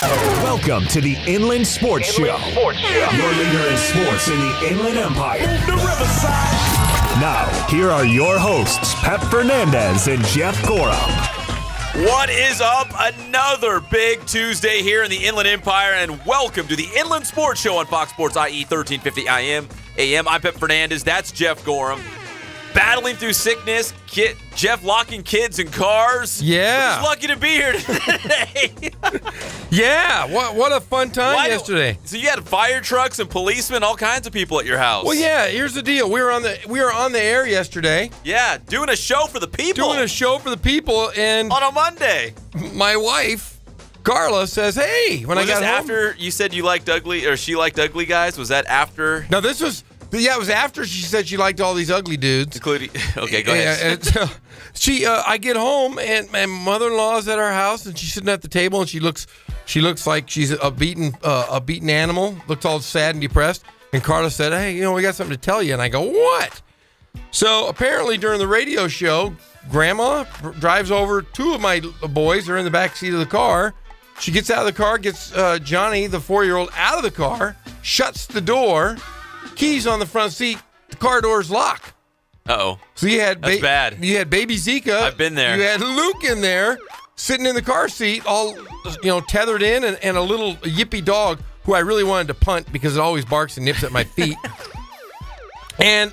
Welcome to the Inland Sports Show. Your leader in sports in the Inland Empire. Move to Riverside. Now, here are your hosts, Pep Fernandez and Jeff Gorham. What is up? Another big Tuesday here in the Inland Empire, and welcome to the Inland Sports Show on Fox Sports IE 1350 AM. I'm Pep Fernandez. That's Jeff Gorham. Battling through sickness, Jeff locking kids in cars. Yeah. We're just lucky to be here today. Yeah, what a fun time yesterday. So you had fire trucks and policemen, all kinds of people at your house. Well, yeah, here's the deal. We were on the air yesterday. Yeah, doing a show for the people. And on a Monday. My wife, Carla, says, "Hey, when I got home." After you said you liked ugly, or she liked ugly guys? Was that after? No, this was. Yeah, it was after she said she liked all these ugly dudes. Including, okay, go ahead. I get home and my mother-in-law's at our house and she's sitting at the table and she looks like she's a beaten animal. Looked all sad and depressed. And Carla said, "Hey, we got something to tell you." And I go, "What?" So apparently during the radio show, Grandma drives over. Two of my boys are in the back seat of the car. She gets out of the car, gets Johnny, the 4-year-old, out of the car, shuts the door. Keys on the front seat, the car door's locked. Uh-oh. So you had That's bad. You had baby Zika. I've been there. You had Luke in there, sitting in the car seat, all tethered in, and a little yippy dog who I really wanted to punt because it always barks and nips at my feet. And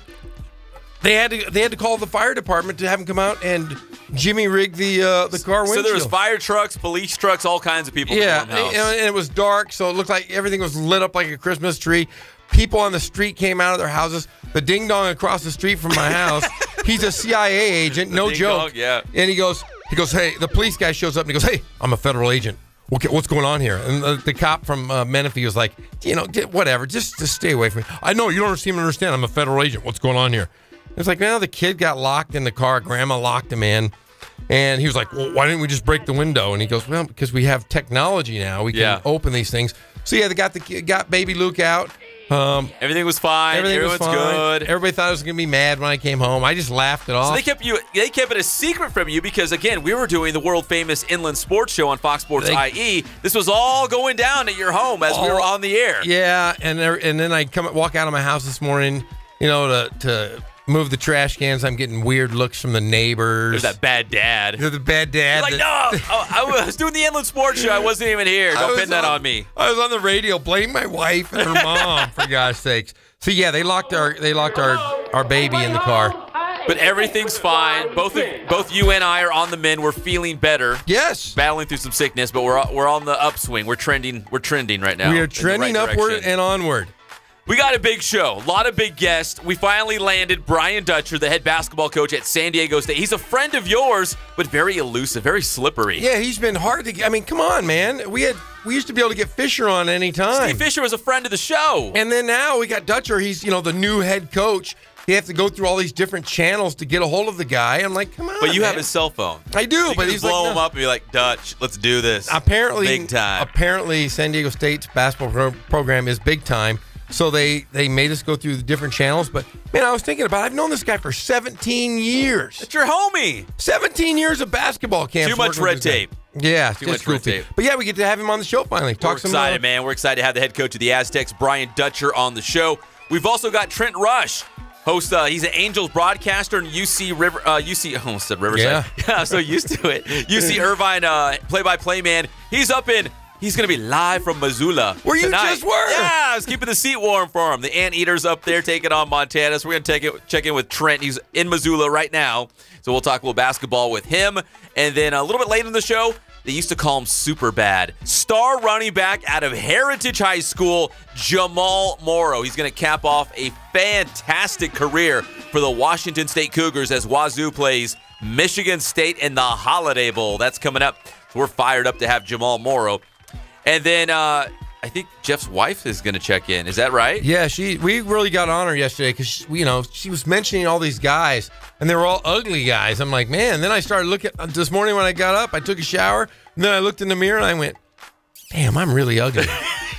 they had to call the fire department to have him come out and jimmy rig the car windshield. So there was fire trucks, police trucks, all kinds of people. Yeah, in the house. and it was dark, so it looked like everything was lit up like a Christmas tree. People on the street came out of their houses. The ding-dong across the street from my house, he's a CIA agent, no joke. Yeah. And he goes, "Hey," the police guy shows up and he goes, "Hey, I'm a federal agent. Okay, what's going on here?" And the cop from Menifee was like, whatever, just stay away from me. "I know, you don't seem to understand. I'm a federal agent. What's going on here?" It's like, the kid got locked in the car. Grandma locked him in. And he was like, "Well, why didn't we just break the window?" And he goes, "Well, because we have technology now. We can open these things." So yeah, they got baby Luke out. Everything was fine. Everyone's good. Everybody thought I was going to be mad when I came home. I just laughed it off. So they kept it a secret from you because, again, we were doing the world famous Inland Sports Show on Fox Sports IE. This was all going down at your home as we were on the air. Yeah, and then I walk out of my house this morning, to move the trash cans. I'm getting weird looks from the neighbors. There's that bad dad. You're the bad dad. You're like, no, I was doing the Inland Sports Show. I wasn't even here. Don't pin that on me. I was on the radio. Blame my wife and her mom, for God's sakes. So yeah, they locked our baby in the car. But everything's fine. Both you and I are on the mend. We're feeling better. Yes. Battling through some sickness, but we're on the upswing. We're trending right now. We are trending upward and onward. We got a big show, a lot of big guests. We finally landed Brian Dutcher, the head basketball coach at San Diego State. He's a friend of yours, but very elusive, very slippery. Yeah, he's been hard to get. I mean, come on, man. We used to be able to get Fisher on any time. Steve Fisher was a friend of the show. And then now we got Dutcher. He's, the new head coach. You have to go through all these different channels to get a hold of the guy. I'm like, come on, But you man. have his cell phone. I do, so but he's blow like, him up and be like, "Dutch, let's do this." Apparently, big time. Apparently, San Diego State's basketball program is big time. So they made us go through the different channels. But, man, I was thinking about it. I've known this guy for 17 years. That's your homie. 17 years of basketball camps. Too much red tape. Yeah, Too much red tape. But, yeah, we get to have him on the show finally. We're excited, man. We're excited to have the head coach of the Aztecs, Brian Dutcher, on the show. We've also got Trent Rush, host. He's an Angels broadcaster and UC. I almost said Riverside. Yeah, I'm so used to it. UC Irvine play-by-play man. He's going to be live from Missoula Where you tonight. just were. Yeah, I was keeping the seat warm for him. The Anteaters up there taking on Montana. So we're going to check in with Trent. He's in Missoula right now. So we'll talk a little basketball with him. And then a little bit later in the show, they used to call him Super Bad. Star running back out of Heritage High School, Jamal Morrow. He's going to cap off a fantastic career for the Washington State Cougars as Wazoo plays Michigan State in the Holiday Bowl. That's coming up. So we're fired up to have Jamal Morrow. And then I think Jeff's wife is going to check in. Is that right? Yeah, we really got on her yesterday because she was mentioning all these guys, and they were all ugly guys. I'm like, man. Then I started looking this morning when I got up. I took a shower, and then I looked in the mirror and I went, damn, I'm really ugly.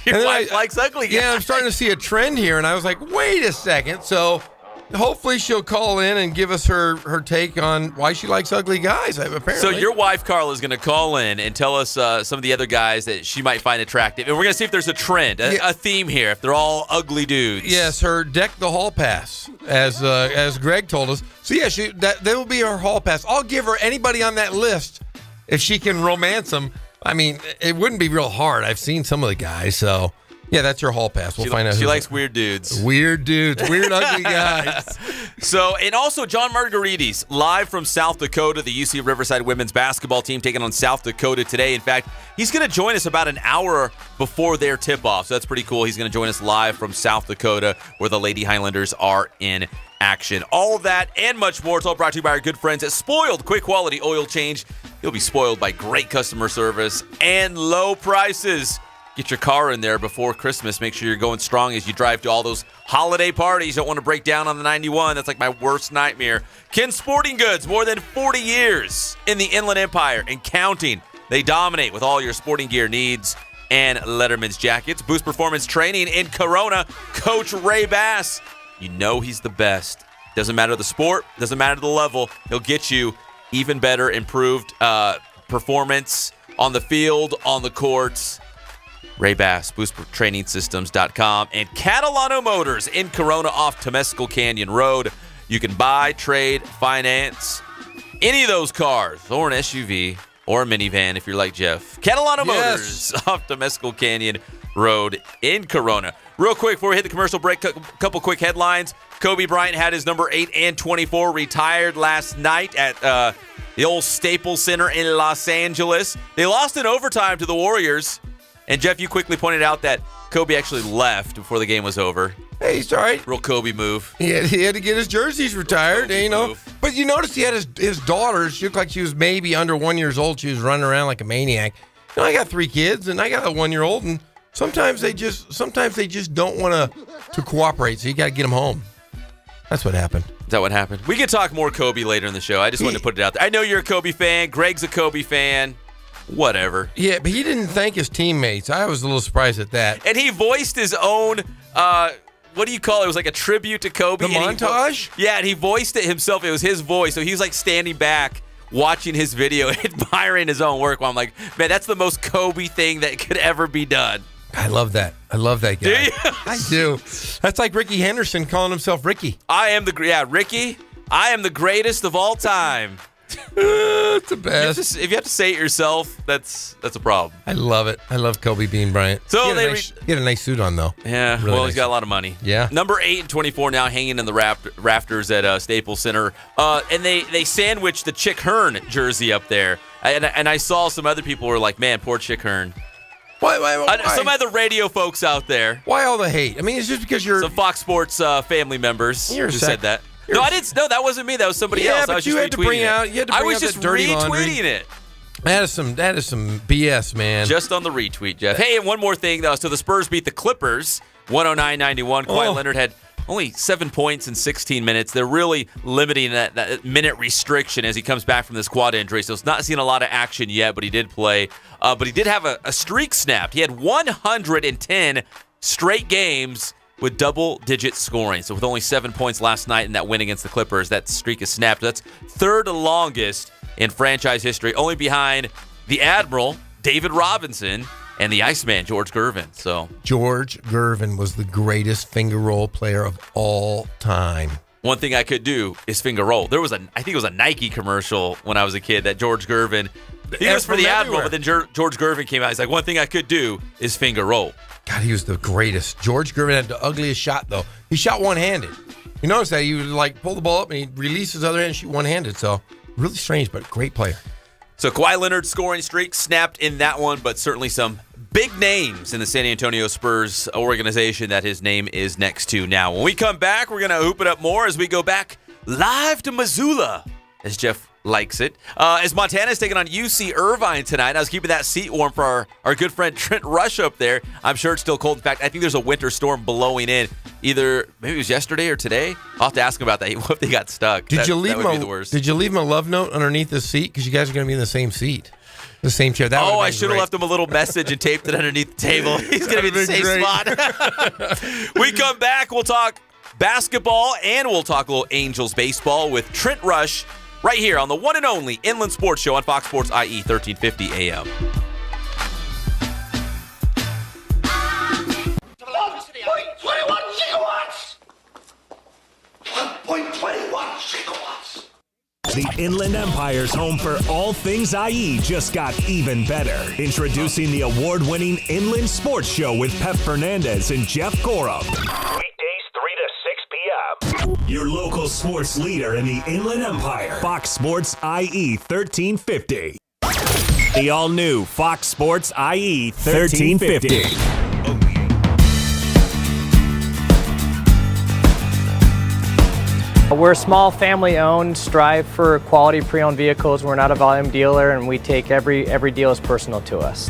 Your wife likes ugly guys. Yeah, I'm starting to see a trend here, and I was like, wait a second. So hopefully she'll call in and give us her take on why she likes ugly guys, apparently. So your wife, Carla, is going to call in and tell us some of the other guys that she might find attractive. And we're going to see if there's a trend, a theme here, if they're all ugly dudes. Yes, her deck the hall pass, as Greg told us. So, yeah, that will be her hall pass. I'll give her anybody on that list if she can romance them. I mean, it wouldn't be real hard. I've seen some of the guys, so... Yeah, that's your hall pass. We'll find out. She likes weird dudes. Weird dudes. Weird, ugly guys. So, and also John Margaritas, live from South Dakota, the UC Riverside women's basketball team taking on South Dakota today. In fact, he's going to join us about an hour before their tip-off. So that's pretty cool. He's going to join us live from South Dakota where the Lady Highlanders are in action. All of that and much more. It's all brought to you by our good friends at Spoiled Quick Quality Oil Change. You'll be spoiled by great customer service and low prices. Get your car in there before Christmas. Make sure you're going strong as you drive to all those holiday parties. Don't want to break down on the 91. That's like my worst nightmare. Ken Sporting Goods, more than 40 years in the Inland Empire and counting. They dominate with all your sporting gear needs and Letterman's jackets. Boost Performance Training in Corona. Coach Ray Bass. You know he's the best. Doesn't matter the sport. Doesn't matter the level. He'll get you even better, improved performance on the field, on the courts. Ray Bass, boosttrainingsystems.com, and Catalano Motors in Corona off Temescal Canyon Road. You can buy, trade, finance any of those cars, or an SUV, or a minivan if you're like Jeff. Catalano Motors off Temescal Canyon Road in Corona. Real quick before we hit the commercial break, a couple quick headlines. Kobe Bryant had his number 8 and 24 retired last night at the old Staples Center in Los Angeles. They lost in overtime to the Warriors. And, Jeff, you quickly pointed out that Kobe actually left before the game was over. Hey, he's all right. Real Kobe move. He had to get his jerseys retired, move. But you notice he had his daughter. She looked like she was maybe under 1 year old. She was running around like a maniac. I got 3 kids, and I got a 1-year-old, and sometimes they just don't want to cooperate, so you got to get them home. That's what happened. Is that what happened? We could talk more Kobe later in the show. I just wanted to put it out there. I know you're a Kobe fan. Greg's a Kobe fan. Whatever. Yeah, but he didn't thank his teammates. I was a little surprised at that. And he voiced his own, what do you call it? It was like a tribute to Kobe. The montage? And he voiced it himself. It was his voice. So he was like standing back, watching his video, admiring his own work. While I'm like, man, that's the most Kobe thing that could ever be done. I love that. I love that guy. Do you? I do. That's like Ricky Henderson calling himself Ricky. Ricky, I am the greatest of all time. It's the best. If you have to say it yourself, that's a problem. I love it. I love Kobe Bean Bryant. So he had a nice suit on, though. Yeah, really nice. He's got a lot of money. Yeah. Number 8 and 24 now hanging in the rafters at Staples Center. And they sandwiched the Chick Hearn jersey up there. And I saw some other people were like, man, poor Chick Hearn. Why? Some other radio folks out there. Why all the hate? I mean, it's just because you're... Some Fox Sports family members who said that. No, I didn't. No, that wasn't me. That was somebody else. But you had to bring out. You had to bring out that dirty laundry. I was just retweeting it. That is some BS, man. Just on the retweet, Jeff. Hey, and one more thing, though. So the Spurs beat the Clippers 109-91. Kawhi Leonard had only 7 points in 16 minutes. They're really limiting that minute restriction as he comes back from this quad injury. So it's not seeing a lot of action yet, but he did play. But he did have a streak snapped. He had 110 straight games with double-digit scoring. So with only 7 points last night in that win against the Clippers, that streak is snapped. That's third longest in franchise history, only behind the Admiral, David Robinson, and the Iceman, George Gervin. So George Gervin was the greatest finger roll player of all time. One thing I could do is finger roll. There was I think it was a Nike commercial when I was a kid that George Gervin, he was for the Admiral, but then George Gervin came out. He's like, one thing I could do is finger roll. God, he was the greatest. George Gervin had the ugliest shot, though. He shot one-handed. You notice that? He would, like, pull the ball up, and he'd release his other hand and shoot one-handed. So, really strange, but great player. So, Kawhi Leonard's scoring streak snapped in that one, but certainly some big names in the San Antonio Spurs organization that his name is next to now. When we come back, we're going to hoop it up more as we go back live to Missoula, as Jeff likes it. As Montana's taking on UC Irvine tonight. I was keeping that seat warm for our good friend Trent Rush up there. I'm sure it's still cold. In fact, I think there's a winter storm blowing in. Maybe it was yesterday or today. I'll have to ask him about that. What if they got stuck? Did you leave him a love note underneath the seat? Because you guys are going to be in the same seat. The same chair. I should have left him a little message and taped it underneath the table. He's going to be in the same spot. We come back. We'll talk basketball, and we'll talk a little Angels baseball with Trent Rush right here on the one and only Inland Sports Show on Fox Sports IE 1350 AM. 1.21 gigawatts! 1.21 gigawatts! The Inland Empire's home for all things IE just got even better. Introducing the award-winning Inland Sports Show with Pep Fernandez and Jeff Gorham. Weekdays 3 to 6 p.m. Your local sports leader in the Inland Empire. Fox Sports IE 1350. The all-new Fox Sports IE 1350. We're small, family-owned, strive for quality pre-owned vehicles. We're not a volume dealer, and we take every deal as personal to us.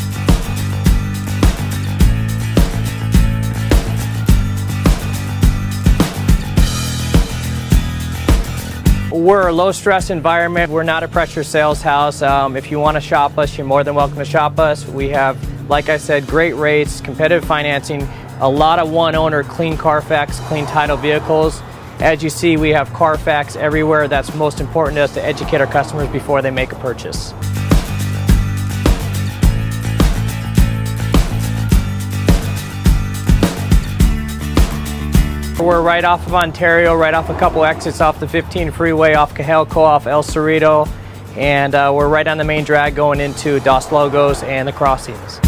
We're a low-stress environment. We're not a pressure sales house. If you want to shop us, you're more than welcome to shop us. We have, like I said, great rates, competitive financing, a lot of one-owner, clean Carfax, clean title vehicles. As you see, we have Carfax everywhere. That's most important to us, to educate our customers before they make a purchase. We're right off of Ontario, right off a couple exits off the 15 freeway, off Cajalco, off El Cerrito, and we're right on the main drag going into Dos Logos and the crossings.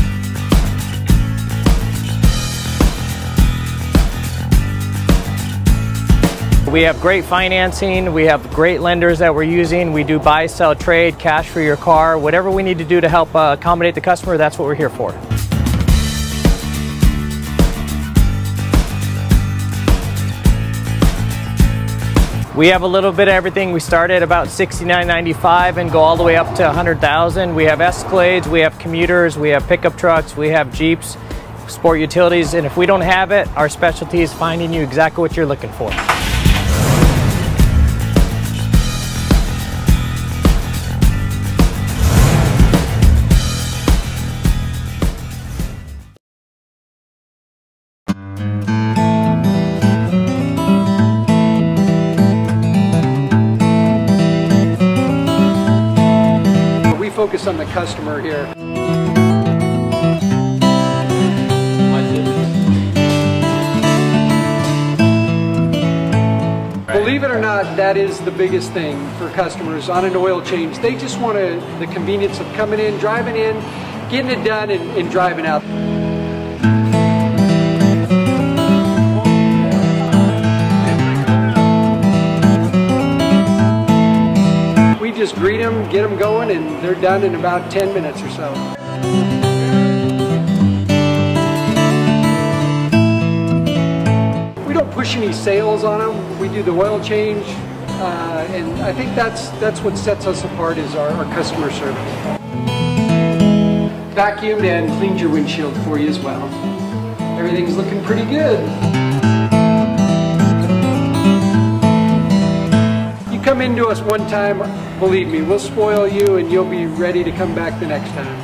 We have great financing, we have great lenders that we're using. We do buy, sell, trade, cash for your car. Whatever we need to do to help accommodate the customer, that's what we're here for. We have a little bit of everything. We start at about $69.95 and go all the way up to $100,000. We have Escalades, we have commuters, we have pickup trucks, we have Jeeps, sport utilities, and if we don't have it, our specialty is finding you exactly what you're looking for. Focus on the customer here. Believe it or not, that is the biggest thing for customers on an oil change. They just want the convenience of coming in, driving in, getting it done, and driving out. Just greet them, get them going, and they're done in about 10 minutes or so. We don't push any sales on them. We do the oil change, and I think that's what sets us apart is our customer service. Vacuumed and cleaned your windshield for you as well. Everything's looking pretty good. Come into us one time, believe me, we'll spoil you and you'll be ready to come back the next time.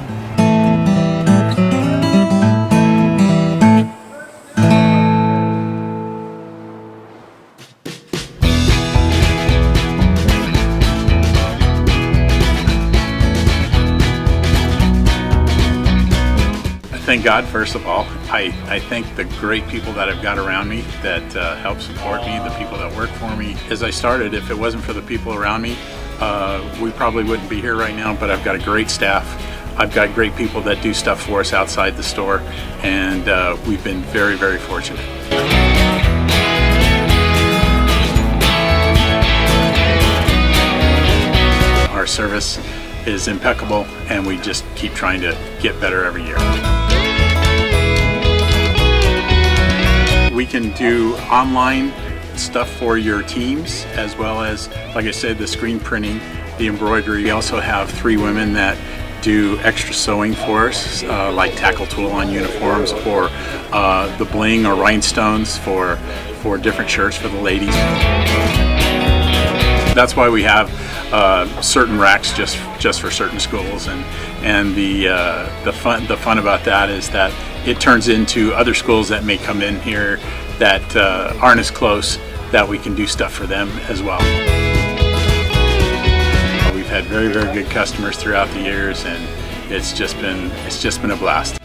Thank God, first of all. I thank the great people that I've got around me that help support me, the people that work for me. As I started, if it wasn't for the people around me, we probably wouldn't be here right now, but I've got a great staff. I've got great people that do stuff for us outside the store, and we've been very, very fortunate. Our service is impeccable, and we just keep trying to get better every year. We can do online stuff for your teams, as well as, like I said, the screen printing, the embroidery. We also have 3 women that do extra sewing for us, like tackle tool on uniforms, or the bling or rhinestones for different shirts for the ladies. That's why we have certain racks just for certain schools, and the fun about that is that it turns into other schools that may come in here that aren't as close, that we can do stuff for them as well. We've had very, very good customers throughout the years, and it's just been a blast.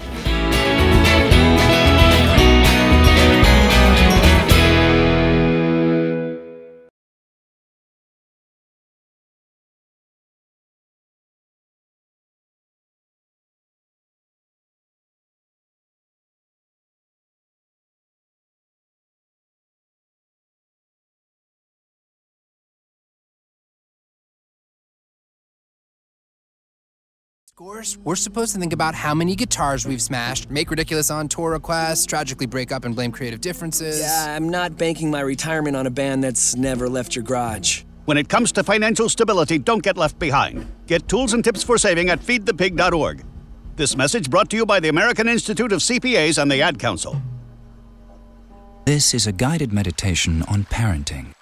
We're supposed to think about how many guitars we've smashed, make ridiculous on-tour requests, tragically break up and blame creative differences. Yeah, I'm not banking my retirement on a band that's never left your garage. When it comes to financial stability, don't get left behind. Get tools and tips for saving at feedthepig.org. This message brought to you by the American Institute of CPAs and the Ad Council. This is a guided meditation on parenting.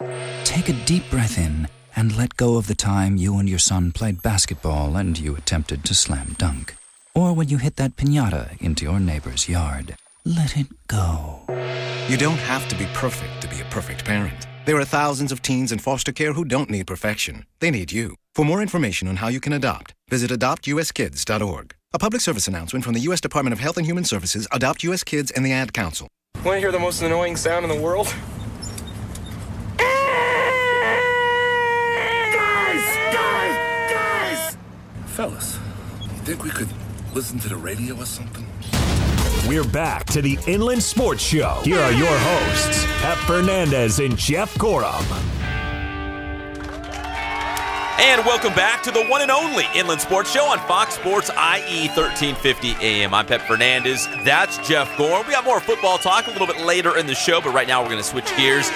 Take a deep breath in and let go of the time you and your son played basketball and you attempted to slam dunk. Or when you hit that piñata into your neighbor's yard. Let it go. You don't have to be perfect to be a perfect parent. There are thousands of teens in foster care who don't need perfection. They need you. For more information on how you can adopt, visit adoptuskids.org. A public service announcement from the U.S. Department of Health and Human Services, Adopt U.S. Kids, and the Ad Council. Want to hear the most annoying sound in the world? Fellas, you think we could listen to the radio or something? We're back to the Inland Sports Show. Here are your hosts, Pep Fernandez and Jeff Gorham. And welcome back to the one and only Inland Sports Show on Fox Sports IE 1350 AM. I'm Pep Fernandez. That's Jeff Gorham. We got more football talk a little bit later in the show, but right now we're going to switch gears.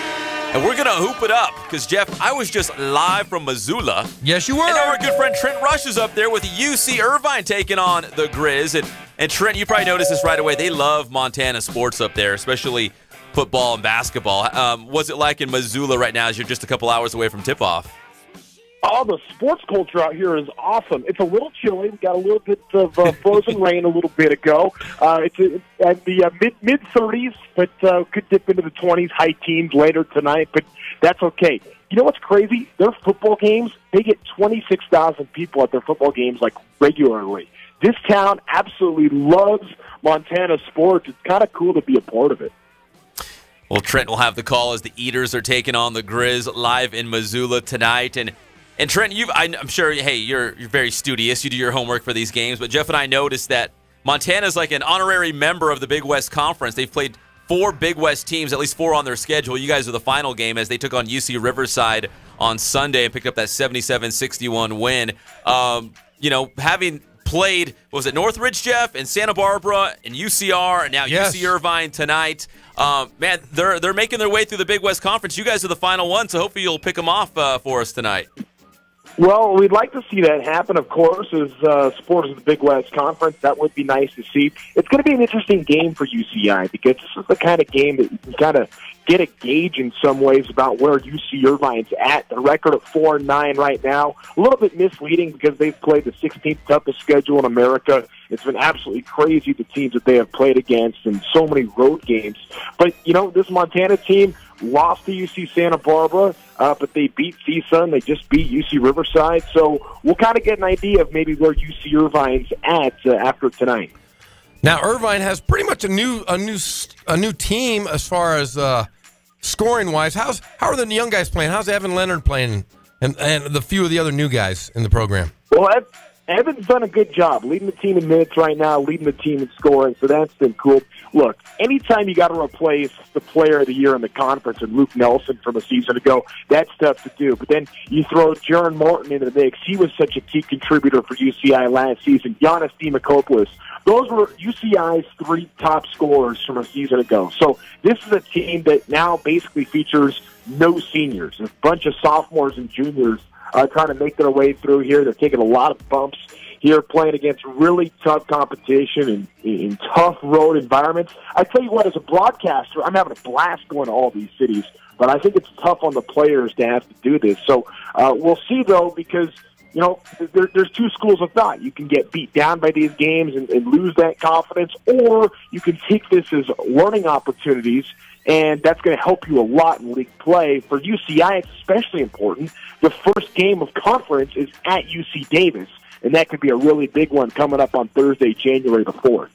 And we're going to hoop it up because, Jeff, I was just live from Missoula. Yes, you were. And our good friend Trent Rush is up there with UC Irvine taking on the Grizz. And Trent, you probably noticed this right away. They love Montana sports up there, especially football and basketball. What's it like in Missoula right now as you're just a couple hours away from tip-off? Oh, the sports culture out here is awesome. It's a little chilly. We got a little bit of frozen rain a little bit ago. It's at the mid-30s, but could dip into the 20s, high teens later tonight, but that's okay. You know what's crazy? Their football games, they get 26,000 people at their football games, like, regularly. This town absolutely loves Montana sports. It's kind of cool to be a part of it. Well, Trent will have the call as the Eaters are taking on the Grizz live in Missoula tonight. And Trent, I'm sure, hey, you're very studious. You do your homework for these games. But Jeff and I noticed that Montana's like an honorary member of the Big West Conference. They've played 4 Big West teams, at least 4 on their schedule. You guys are the final game as they took on UC Riverside on Sunday and picked up that 77-61 win. Having played, what was it, Northridge, Jeff, and Santa Barbara, and UCR, and now UC Irvine tonight. Man, they're making their way through the Big West Conference. You guys are the final one, so hopefully you'll pick them off for us tonight. Well, we'd like to see that happen, of course, as supporters of the Big West Conference. That would be nice to see. It's going to be an interesting game for UCI because this is the kind of game that you can kind of get a gauge in some ways about where UC Irvine's at. The record of 4-9 right now, a little bit misleading because they've played the 16th toughest schedule in America. It's been absolutely crazy, the teams that they have played against, and so many road games. But, this Montana team lost to UC Santa Barbara, but they beat CISA, and they just beat UC Riverside. So we'll kind of get an idea of maybe where UC Irvine's at after tonight. Now, Irvine has pretty much a new team as far as scoring-wise. How are the young guys playing? How's Evan Leonard playing and the few of the other new guys in the program? Well, Evan's done a good job leading the team in minutes right now, leading the team in scoring, so that's been cool. Look, anytime you got to replace the player of the year in the conference and Luke Nelson from a season ago, that's tough to do. But then you throw Jaron Morton into the mix. He was such a key contributor for UCI last season. Giannis Demakopoulos. Those were UCI's 3 top scorers from a season ago. So this is a team that now basically features no seniors, a bunch of sophomores and juniors trying to make their way through here. They're taking a lot of bumps here, playing against really tough competition in tough road environments. I tell you what, as a broadcaster, I'm having a blast going to all these cities, but I think it's tough on the players to have to do this. So we'll see, though, because there's 2 schools of thought. You can get beat down by these games and lose that confidence, or you can take this as learning opportunities and that's going to help you a lot in league play. For UCI, it's especially important. The first game of conference is at UC Davis, and that could be a really big one coming up on Thursday, January the 4th.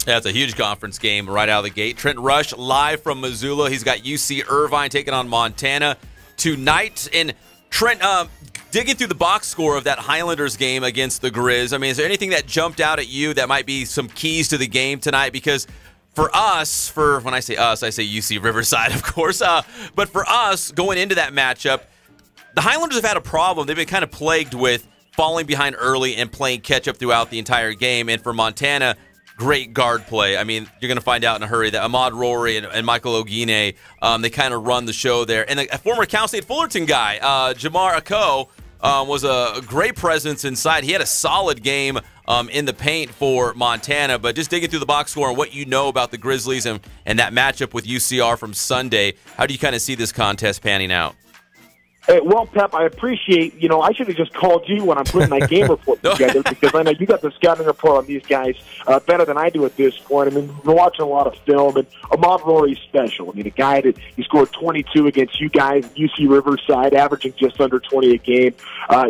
Yeah, it's a huge conference game right out of the gate. Trent Rush live from Missoula. He's got UC Irvine taking on Montana tonight. And Trent, digging through the box score of that Highlanders game against the Grizz, I mean, is there anything that jumped out at you that might be some keys to the game tonight? Because for us, when I say us, I say UC Riverside, of course. But for us, going into that matchup, the Highlanders have had a problem. They've been kind of plagued with falling behind early and playing catch-up throughout the entire game. And for Montana, great guard play. I mean, you're going to find out in a hurry that Ahmad Rory and Michael Ogine, they kind of run the show there. And a former Cal State Fullerton guy, Jamal was a great presence inside. He had a solid game in the paint for Montana. But just digging through the box score and what you know about the Grizzlies and that matchup with UCR from Sunday, how do you kind of see this contest panning out? Well, Pep, I appreciate, I should have just called you when I'm putting my game report together because I know you got the scouting report on these guys better than I do at this point. I mean, we're watching a lot of film, and Ahmad Rory's special. I mean, a guy that he scored 22 against you guys, UC Riverside, averaging just under 20 a game.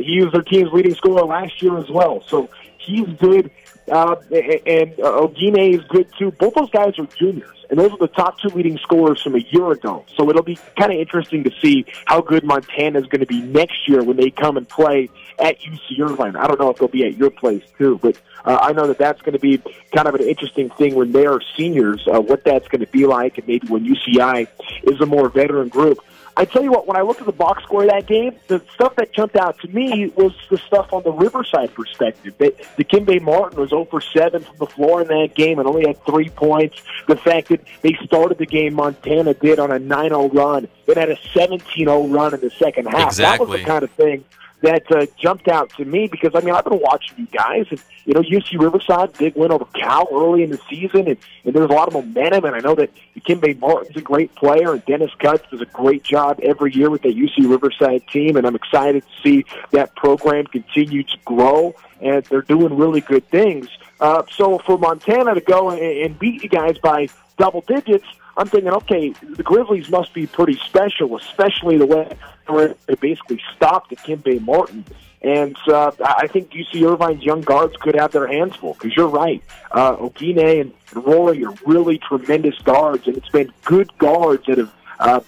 He was their team's leading scorer last year as well, so he's good. And Ogine is good, too. Both those guys are juniors. And those are the top two leading scorers from a year ago. So it'll be kind of interesting to see how good Montana is going to be next year when they come and play at UC Irvine. I don't know if they'll be at your place, too. But I know that that's going to be kind of an interesting thing when they are seniors, what that's going to be like, and maybe when UCI is a more veteran group. I tell you what, when I look at the box score of that game, the stuff that jumped out to me was the stuff on the Riverside perspective. Dikembe Martin was 0 for 7 from the floor in that game and only had 3 points. The fact that they started the game, Montana did, on a 9-0 run. It had a 17-0 run in the second half. Exactly. That was the kind of thing that jumped out to me because, I mean, I've been watching you guys, and, UC Riverside, big win over Cal early in the season, and there's a lot of momentum, and I know that Dikembe Martin's a great player, and Dennis Cutts does a great job every year with the UC Riverside team, and I'm excited to see that program continue to grow, and they're doing really good things. So for Montana to go and beat you guys by double digits, I'm thinking, okay, the Grizzlies must be pretty special, especially the way they basically stopped Dikembe Martin. And I think UC Irvine's young guards could have their hands full, because you're right. Ogine and Rory are really tremendous guards, and it's been good guards that have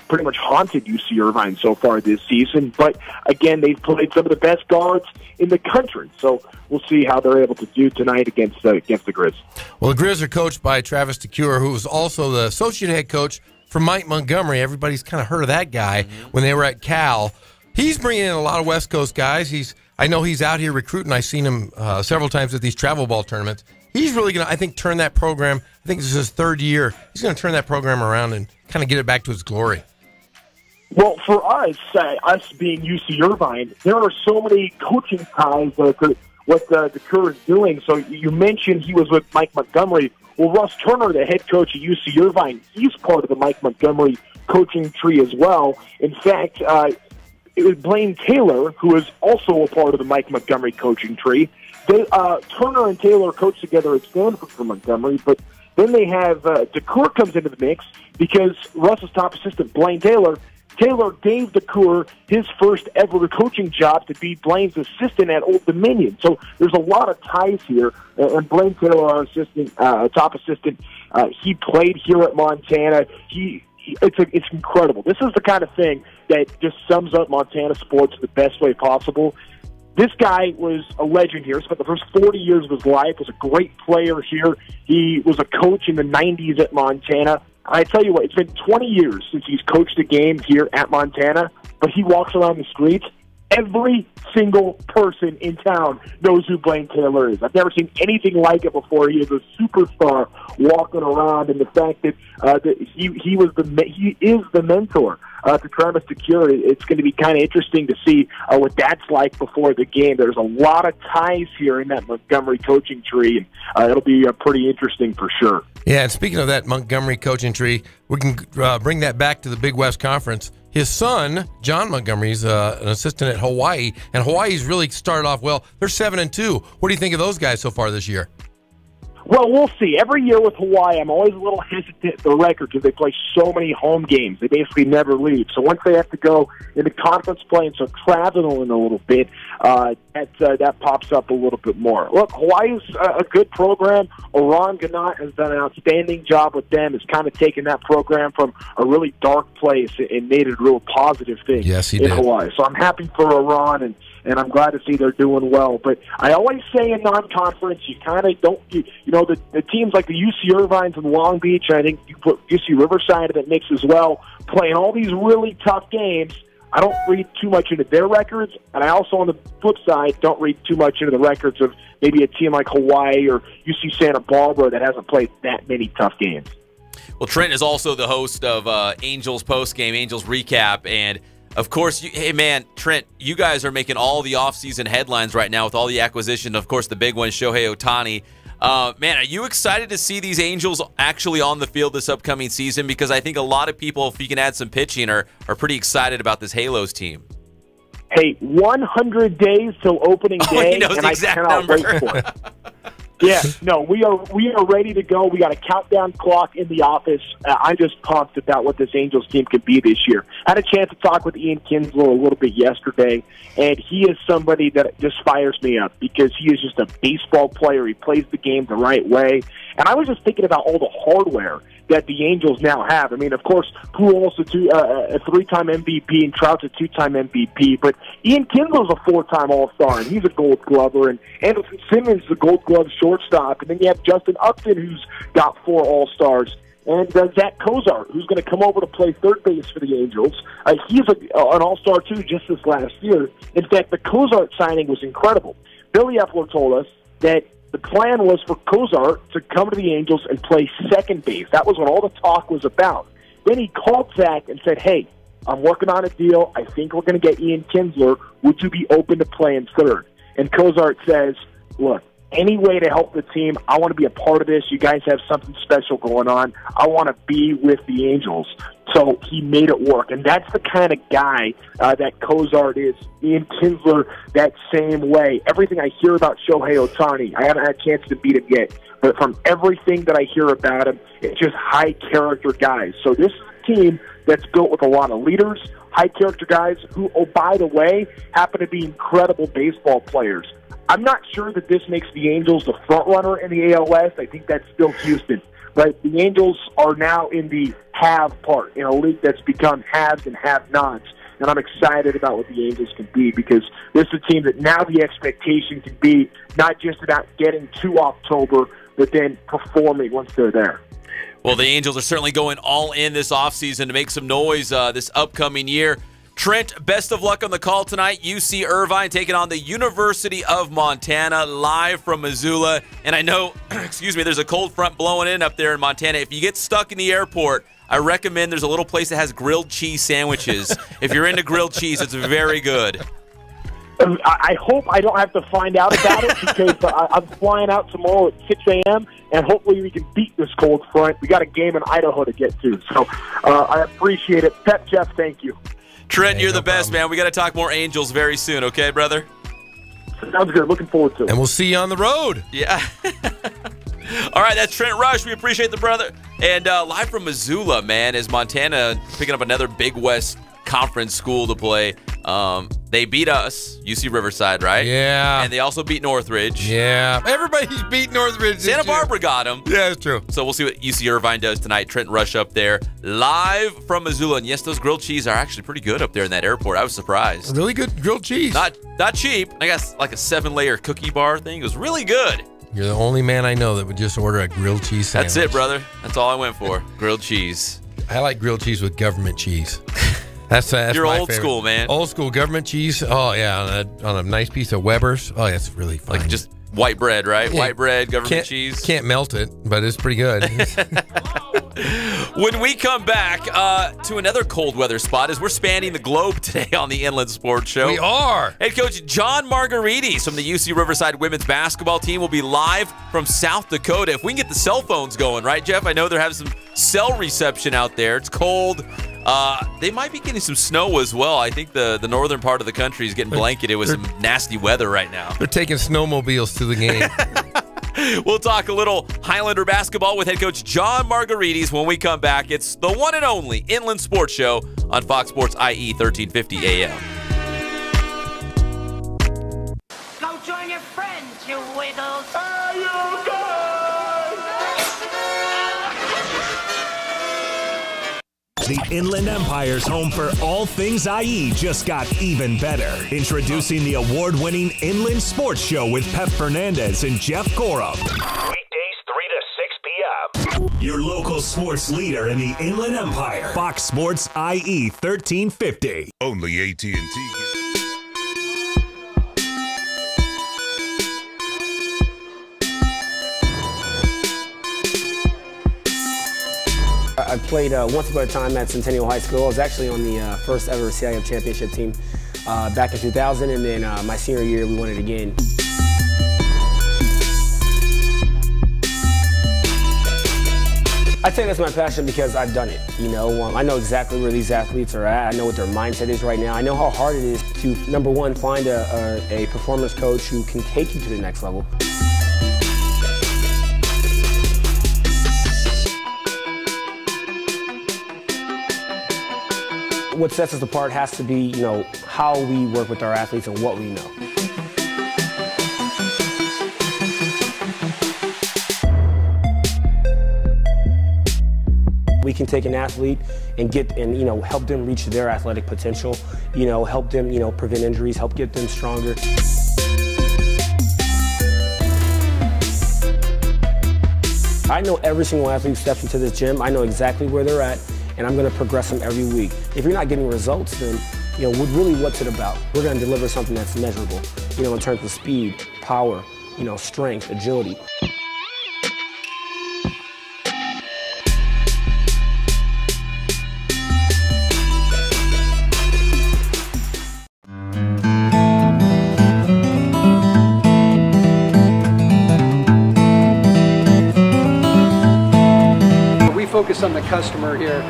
pretty much haunted UC Irvine so far this season. But, again, they've played some of the best guards in the country. So we'll see how they're able to do tonight against the Grizz. Well, the Grizz are coached by Travis DeCure, who was also the associate head coach for Mike Montgomery. Everybody's kind of heard of that guy when they were at Cal. He's bringing in a lot of West Coast guys. I know he's out here recruiting. I've seen him several times at these travel ball tournaments. He's really going to, I think, turn that program. I think this is his third year. He's going to turn that program around and kind of get it back to its glory. Well, for us being UC Irvine, there are so many coaching ties with what DeCure is doing. So you mentioned he was with Mike Montgomery. Well, Russ Turner, the head coach at UC Irvine, he's part of the Mike Montgomery coaching tree as well. In fact, it was Blaine Taylor, who is also a part of the Mike Montgomery coaching tree. Turner and Taylor coach together at Stanford for Montgomery, but then they have DeCure comes into the mix because Russ's top assistant, Blaine Taylor gave DeCure his first ever coaching job to be Blaine's assistant at Old Dominion. So there's a lot of ties here. And Blaine Taylor, our assistant, top assistant, he played here at Montana. It's incredible. This is the kind of thing that just sums up Montana sports the best way possible. This guy was a legend here. Spent the first 40 years of his life. Was a great player here. He was a coach in the 90s at Montana. I tell you what, it's been 20 years since he's coached a game here at Montana, but he walks around the streets. Every single person in town knows who Blaine Taylor is. I've never seen anything like it before. He is a superstar walking around, and the fact that he is the mentor to Travis DeCure. It's going to be kind of interesting to see what that's like before the game. There's a lot of ties here in that Montgomery coaching tree, and it'll be pretty interesting for sure. Yeah, and speaking of that Montgomery coaching tree, we can bring that back to the Big West Conference. His son, John Montgomery, is an assistant at Hawaii, and Hawaii's really started off well. They're 7-2. What do you think of those guys so far this year? Well, we'll see. Every year with Hawaii, I'm always a little hesitant at the record because they play so many home games. They basically never leave. So once they have to go into conference play and start traveling a little bit, that pops up a little bit more. Look, Hawaii's a good program. Oran Ganat has done an outstanding job with them. Has kind of taken that program from a really dark place and made it a real positive thing in Hawaii. So I'm happy for Oran, and I'm glad to see they're doing well. But I always say in non-conference, you kind of don't, the teams like the UC Irvines and Long Beach, and I think you put UC Riverside in that mix as well, playing all these really tough games. I don't read too much into their records, and I also, on the flip side, don't read too much into the records of maybe a team like Hawaii or UC Santa Barbara that hasn't played that many tough games. Well, Trent is also the host of Angels Postgame, Angels Recap, and of course, hey, man, Trent, you guys are making all the offseason headlines right now with all the acquisition. Of course, the big one, Shohei Ohtani. Man, are you excited to see these Angels actually on the field this upcoming season? Because I think a lot of people, if you can add some pitching, are pretty excited about this Halos team. Hey, 100 days till opening day, and I cannot wait for it. Yeah, no, we are ready to go. We got a countdown clock in the office. I'm just pumped about what this Angels team could be this year. I had a chance to talk with Ian Kinsler a little bit yesterday, and he is somebody that just fires me up because he is just a baseball player. He plays the game the right way. And I was just thinking about all the hardware that the Angels now have. I mean, of course, Pujols a three-time MVP and Trout's a two-time MVP, but Ian Kinsler's a four-time All-Star, and he's a Gold Glover, and Anderson Simmons is a Gold Glove shortstop, and then you have Justin Upton, who's got 4 All-Stars, and Zach Cozart, who's going to come over to play third base for the Angels. He's an All-Star, too, just this last year. In fact, the Cozart signing was incredible. Billy Eppler told us that the plan was for Cozart to come to the Angels and play second base. That was what all the talk was about. Then he called Zach and said, hey, I'm working on a deal. I think we're going to get Ian Kinsler. Would you be open to playing third? And Cozart says, look, any way to help the team, I want to be a part of this. You guys have something special going on. I want to be with the Angels. So he made it work. And that's the kind of guy that Cozart is. Ian Kinsler, that same way. Everything I hear about Shohei Ohtani, I haven't had a chance to beat him yet, but from everything that I hear about him, it's just high-character guys. So this is a team that's built with a lot of leaders, high-character guys who, oh, by the way, happen to be incredible baseball players. I'm not sure that this makes the Angels the front runner in the AL West. I think that's still Houston. But the Angels are now in the have part, in a league that's become haves and have-nots. And I'm excited about what the Angels can be because this is a team that now the expectation can be not just about getting to October, but then performing once they're there. Well, the Angels are certainly going all in this offseason to make some noise this upcoming year. Trent, best of luck on the call tonight. UC Irvine taking on the University of Montana live from Missoula. And I know, excuse me, there's a cold front blowing in up there in Montana. If you get stuck in the airport, I recommend there's a little place that has grilled cheese sandwiches. If you're into grilled cheese, it's very good. I hope I don't have to find out about it because I'm flying out tomorrow at 6 a.m., and hopefully we can beat this cold front. We got a game in Idaho to get to. So I appreciate it. Pep, Jeff, thank you. Trent, you're the best, man. We got to talk more Angels very soon, okay, brother? Sounds good. Looking forward to it. And we'll see you on the road. Yeah. All right, that's Trent Rush. We appreciate the brother. And live from Missoula, man, is Montana picking up another Big West Conference school to play. They beat us, UC Riverside, right? Yeah. And they also beat Northridge. Yeah. Everybody's beat Northridge this Santa year. Barbara got them. Yeah, it's true. So we'll see what UC Irvine does tonight. Trent Rush up there, live from Missoula. And yes, those grilled cheese are actually pretty good up there in that airport. I was surprised. Really good grilled cheese. Not cheap. I guess like a 7-layer cookie bar thing. It was really good. You're the only man I know that would just order a grilled cheese sandwich. That's it, brother. That's all I went for. Grilled cheese. I like grilled cheese with government cheese. That's You're my old favorite. school, man. Old school government cheese. Oh, yeah. On a nice piece of Weber's. Oh, that's really fine. Like just white bread, right? Yeah. White bread, government cheese. Can't melt it, but it's pretty good. When we come back to another cold weather spot, as we're spanning the globe today on the Inland Sports Show. We are. Head coach John Margaritas from the UC Riverside women's basketball team will be live from South Dakota. If we can get the cell phones going, right, Jeff? I know they're having some cell reception out there. It's cold. They might be getting some snow as well. I think the northern part of the country is getting blanketed with some nasty weather right now. They're taking snowmobiles to the game. We'll talk a little Highlander basketball with head coach John Margaritas when we come back. It's the one and only Inland Sports Show on Fox Sports IE 1350 AM. Go join your friends, you wiggles. The Inland Empire's home for all things IE just got even better. Introducing the award-winning Inland Sports Show with Pep Fernandez and Jeff Gorham. Weekdays 3 to 6 p.m. Your local sports leader in the Inland Empire. Fox Sports IE 1350. Only AT&T. I played once upon a time at Centennial High School. I was actually on the first ever CIF championship team back in 2000, and then my senior year we won it again. I'd say that's my passion because I've done it. You know, I know exactly where these athletes are at. I know what their mindset is right now. I know how hard it is to, number one, find a performance coach who can take you to the next level. What sets us apart has to be, you know, how we work with our athletes and what we know. We can take an athlete and you know, help them reach their athletic potential, you know, help them, you know, prevent injuries, help get them stronger. I know every single athlete who steps into this gym. I know exactly where they're at, and I'm going to progress them every week. If you're not getting results, then, you know, what's it about? We're going to deliver something that's measurable, you know, in terms of speed, power, you know, strength, agility. We focus on the customer here.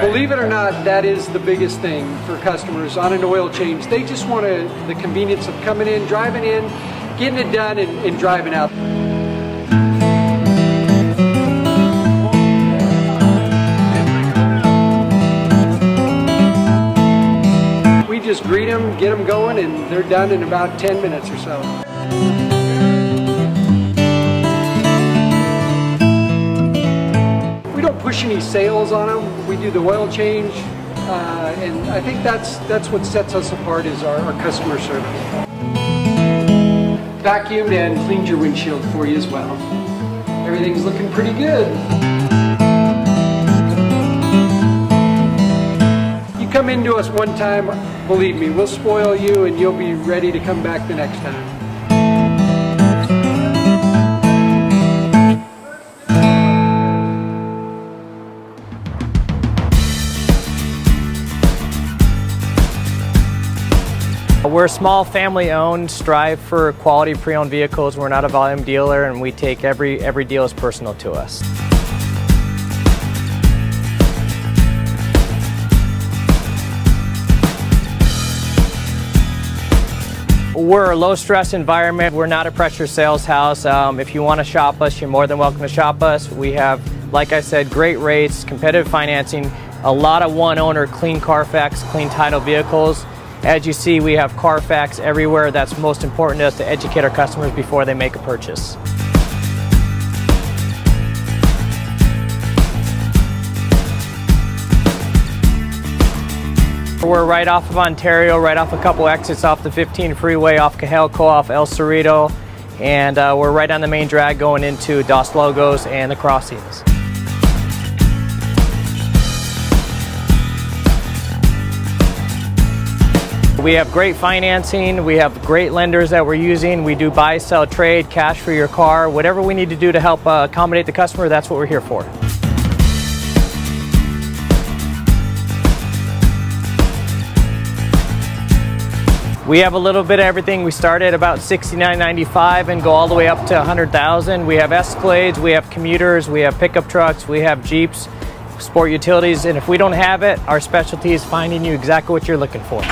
Believe it or not, that is the biggest thing for customers on an oil change. They just want the convenience of coming in, driving in, getting it done, and driving out. We just greet them, get them going, and they're done in about 10 minutes or so. We don't push any sales on them. We do the oil change, and I think that's what sets us apart is our customer service. Vacuumed and cleaned your windshield for you as well. Everything's looking pretty good. You come into us one time, believe me, we'll spoil you and you'll be ready to come back the next time. We're a small family-owned, strive for quality pre-owned vehicles. We're not a volume dealer, and we take every deal as personal to us. We're a low-stress environment. We're not a pressure sales house. If you want to shop us, you're more than welcome to shop us. We have, like I said, great rates, competitive financing, a lot of one-owner, clean Carfax, clean title vehicles. As you see, we have Carfax everywhere. That's most important to us, to educate our customers before they make a purchase. We're right off of Ontario, right off a couple exits off the 15 freeway, off Cajalco, off El Cerrito, and we're right on the main drag going into Dos Logos and the crossings. We have great financing, we have great lenders that we're using. We do buy, sell, trade, cash for your car. Whatever we need to do to help accommodate the customer, that's what we're here for. We have a little bit of everything. We start at about $69.95 and go all the way up to $100,000. We have Escalades, we have commuters, we have pickup trucks, we have Jeeps, sport utilities, and if we don't have it, our specialty is finding you exactly what you're looking for.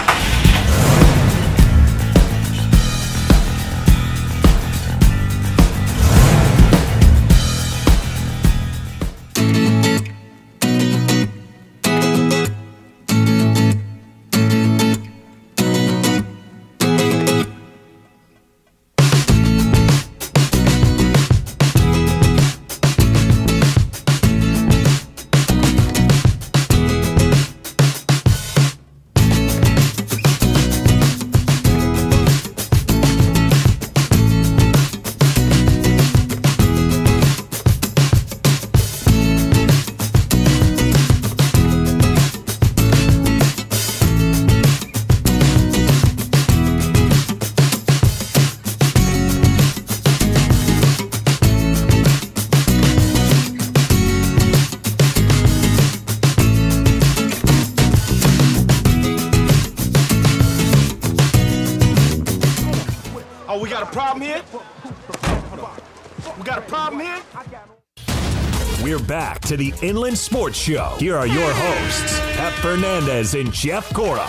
We're back to the Inland Sports Show. Here are your hosts, Pep Fernandez and Jeff Gorham.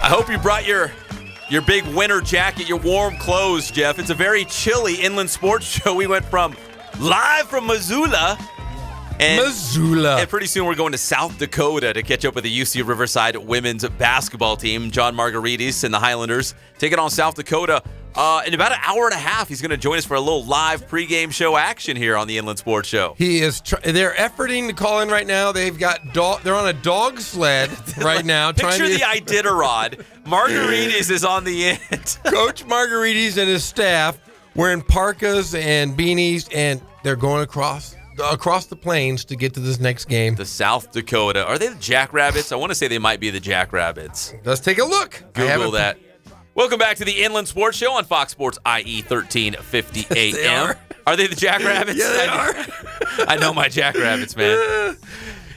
I hope you brought your big winter jacket, your warm clothes, Jeff. It's a very chilly Inland Sports Show. We went live from Missoula. And pretty soon we're going to South Dakota to catch up with the UC Riverside women's basketball team. John Margaritas and the Highlanders taking on South Dakota. In about an hour and a half, he's going to join us for a little live pregame show action here on the Inland Sports Show. He is. They're efforting to call in right now. They've got they're on a dog sled right now. Picture the Iditarod. Margaritas is on the end. Coach Margaritas and his staff wearing parkas and beanies, and they're going across the plains to get to this next game. The South Dakota. Are they the Jackrabbits? I want to say they might be the Jackrabbits. Let's take a look. Google that. Welcome back to the Inland Sports Show on Fox Sports IE 1350 AM. Are they the Jackrabbits? Yeah, they are. I know my Jackrabbits, man.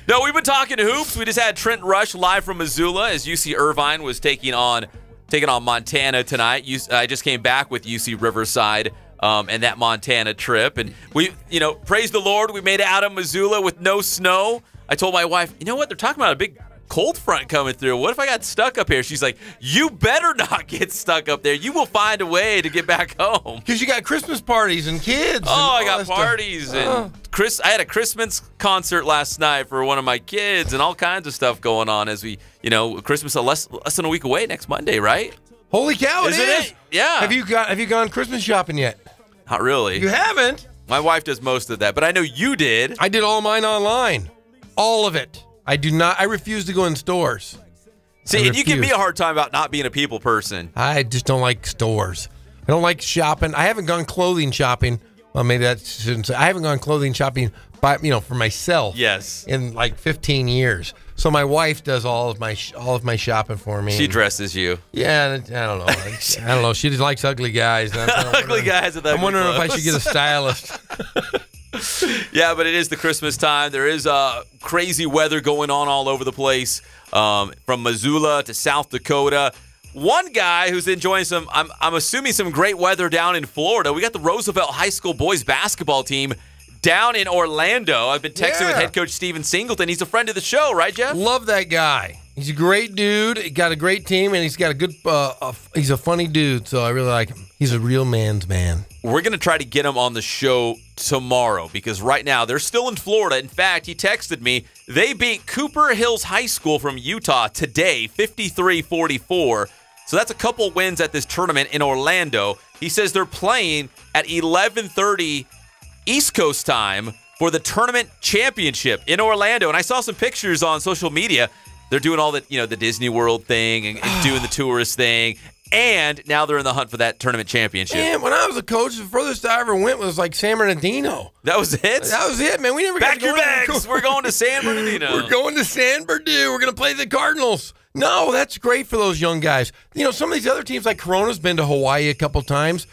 No, we've been talking hoops. We just had Trent Rush live from Missoula as UC Irvine was taking on Montana tonight. I just came back with UC Riverside and that Montana trip. And we, praise the Lord, we made it out of Missoula with no snow. I told my wife, you know what? They're talking about a big cold front coming through. What if I got stuck up here? She's like, you better not get stuck up there. You will find a way to get back home. Because you got Christmas parties and kids. I got parties. And I had a Christmas concert last night for one of my kids and all kinds of stuff going on as we, Christmas is less than a week away next Monday, right? Holy cow, Isn't it? Yeah. Have you gone Christmas shopping yet? Not really. You haven't? My wife does most of that, but I know you did. I did all mine online. All of it. I do not. I refuse to go in stores. See, and you give me a hard time about not being a people person. I just don't like stores. I don't like shopping. I haven't gone clothing shopping. Well, maybe that shouldn't say. I haven't gone clothing shopping, for myself. Yes. In like 15 years. So my wife does all of my shopping for me. She dresses you. Yeah, I don't know. I don't know. She just likes ugly guys. Ugly guys with ugly I'm wondering clothes. if I should get a stylist. Yeah, but it is the Christmas time. There is crazy weather going on all over the place, from Missoula to South Dakota. One guy who's enjoying I'm assuming some great weather down in Florida. We got the Roosevelt High School boys basketball team down in Orlando. I've been texting with head coach Steven Singleton. He's a friend of the show, right, Jeff? Love that guy. He's a great dude. He got a great team, and he's got a good. He's a funny dude, so I really like him. He's a real man's man. We're going to try to get him on the show tomorrow because right now they're still in Florida. In fact, he texted me. They beat Cooper Hills High School from Utah today, 53-44. So that's a couple wins at this tournament in Orlando. He says they're playing at 11:30 East Coast time for the tournament championship in Orlando. And I saw some pictures on social media. They're doing all the, the Disney World thing and doing the tourist thing. And now they're in the hunt for that tournament championship. Man, when I was a coach, the furthest I ever went was like San Bernardino. That was it? That was it, man. We never got to go. Pack your bags. We're going to San Bernardino. We're going to San Bernardino. We're going to play the Cardinals. No, that's great for those young guys. Some of these other teams, like Corona's been to Hawaii a couple times.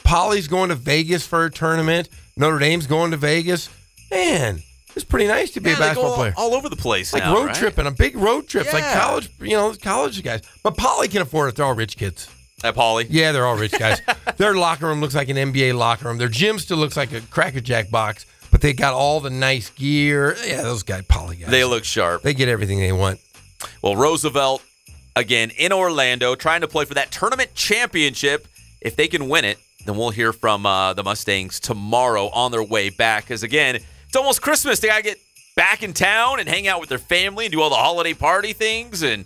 Poly's going to Vegas for a tournament. Notre Dame's going to Vegas. Man, it's pretty nice to be a basketball player. All over the place, like now, road tripping, a big road trips, like college. College guys. But Poly can afford it. They're all rich kids. At Poly? Yeah, they're all rich guys. Their locker room looks like an NBA locker room. Their gym still looks like a Cracker Jack box. But but they got all the nice gear. Yeah, those Poly guys. They look sharp. They get everything they want. Well, Roosevelt, again, in Orlando, trying to play for that tournament championship. If they can win it, then we'll hear from the Mustangs tomorrow on their way back. Because, again, it's almost Christmas. They got to get back in town and hang out with their family and do all the holiday party things and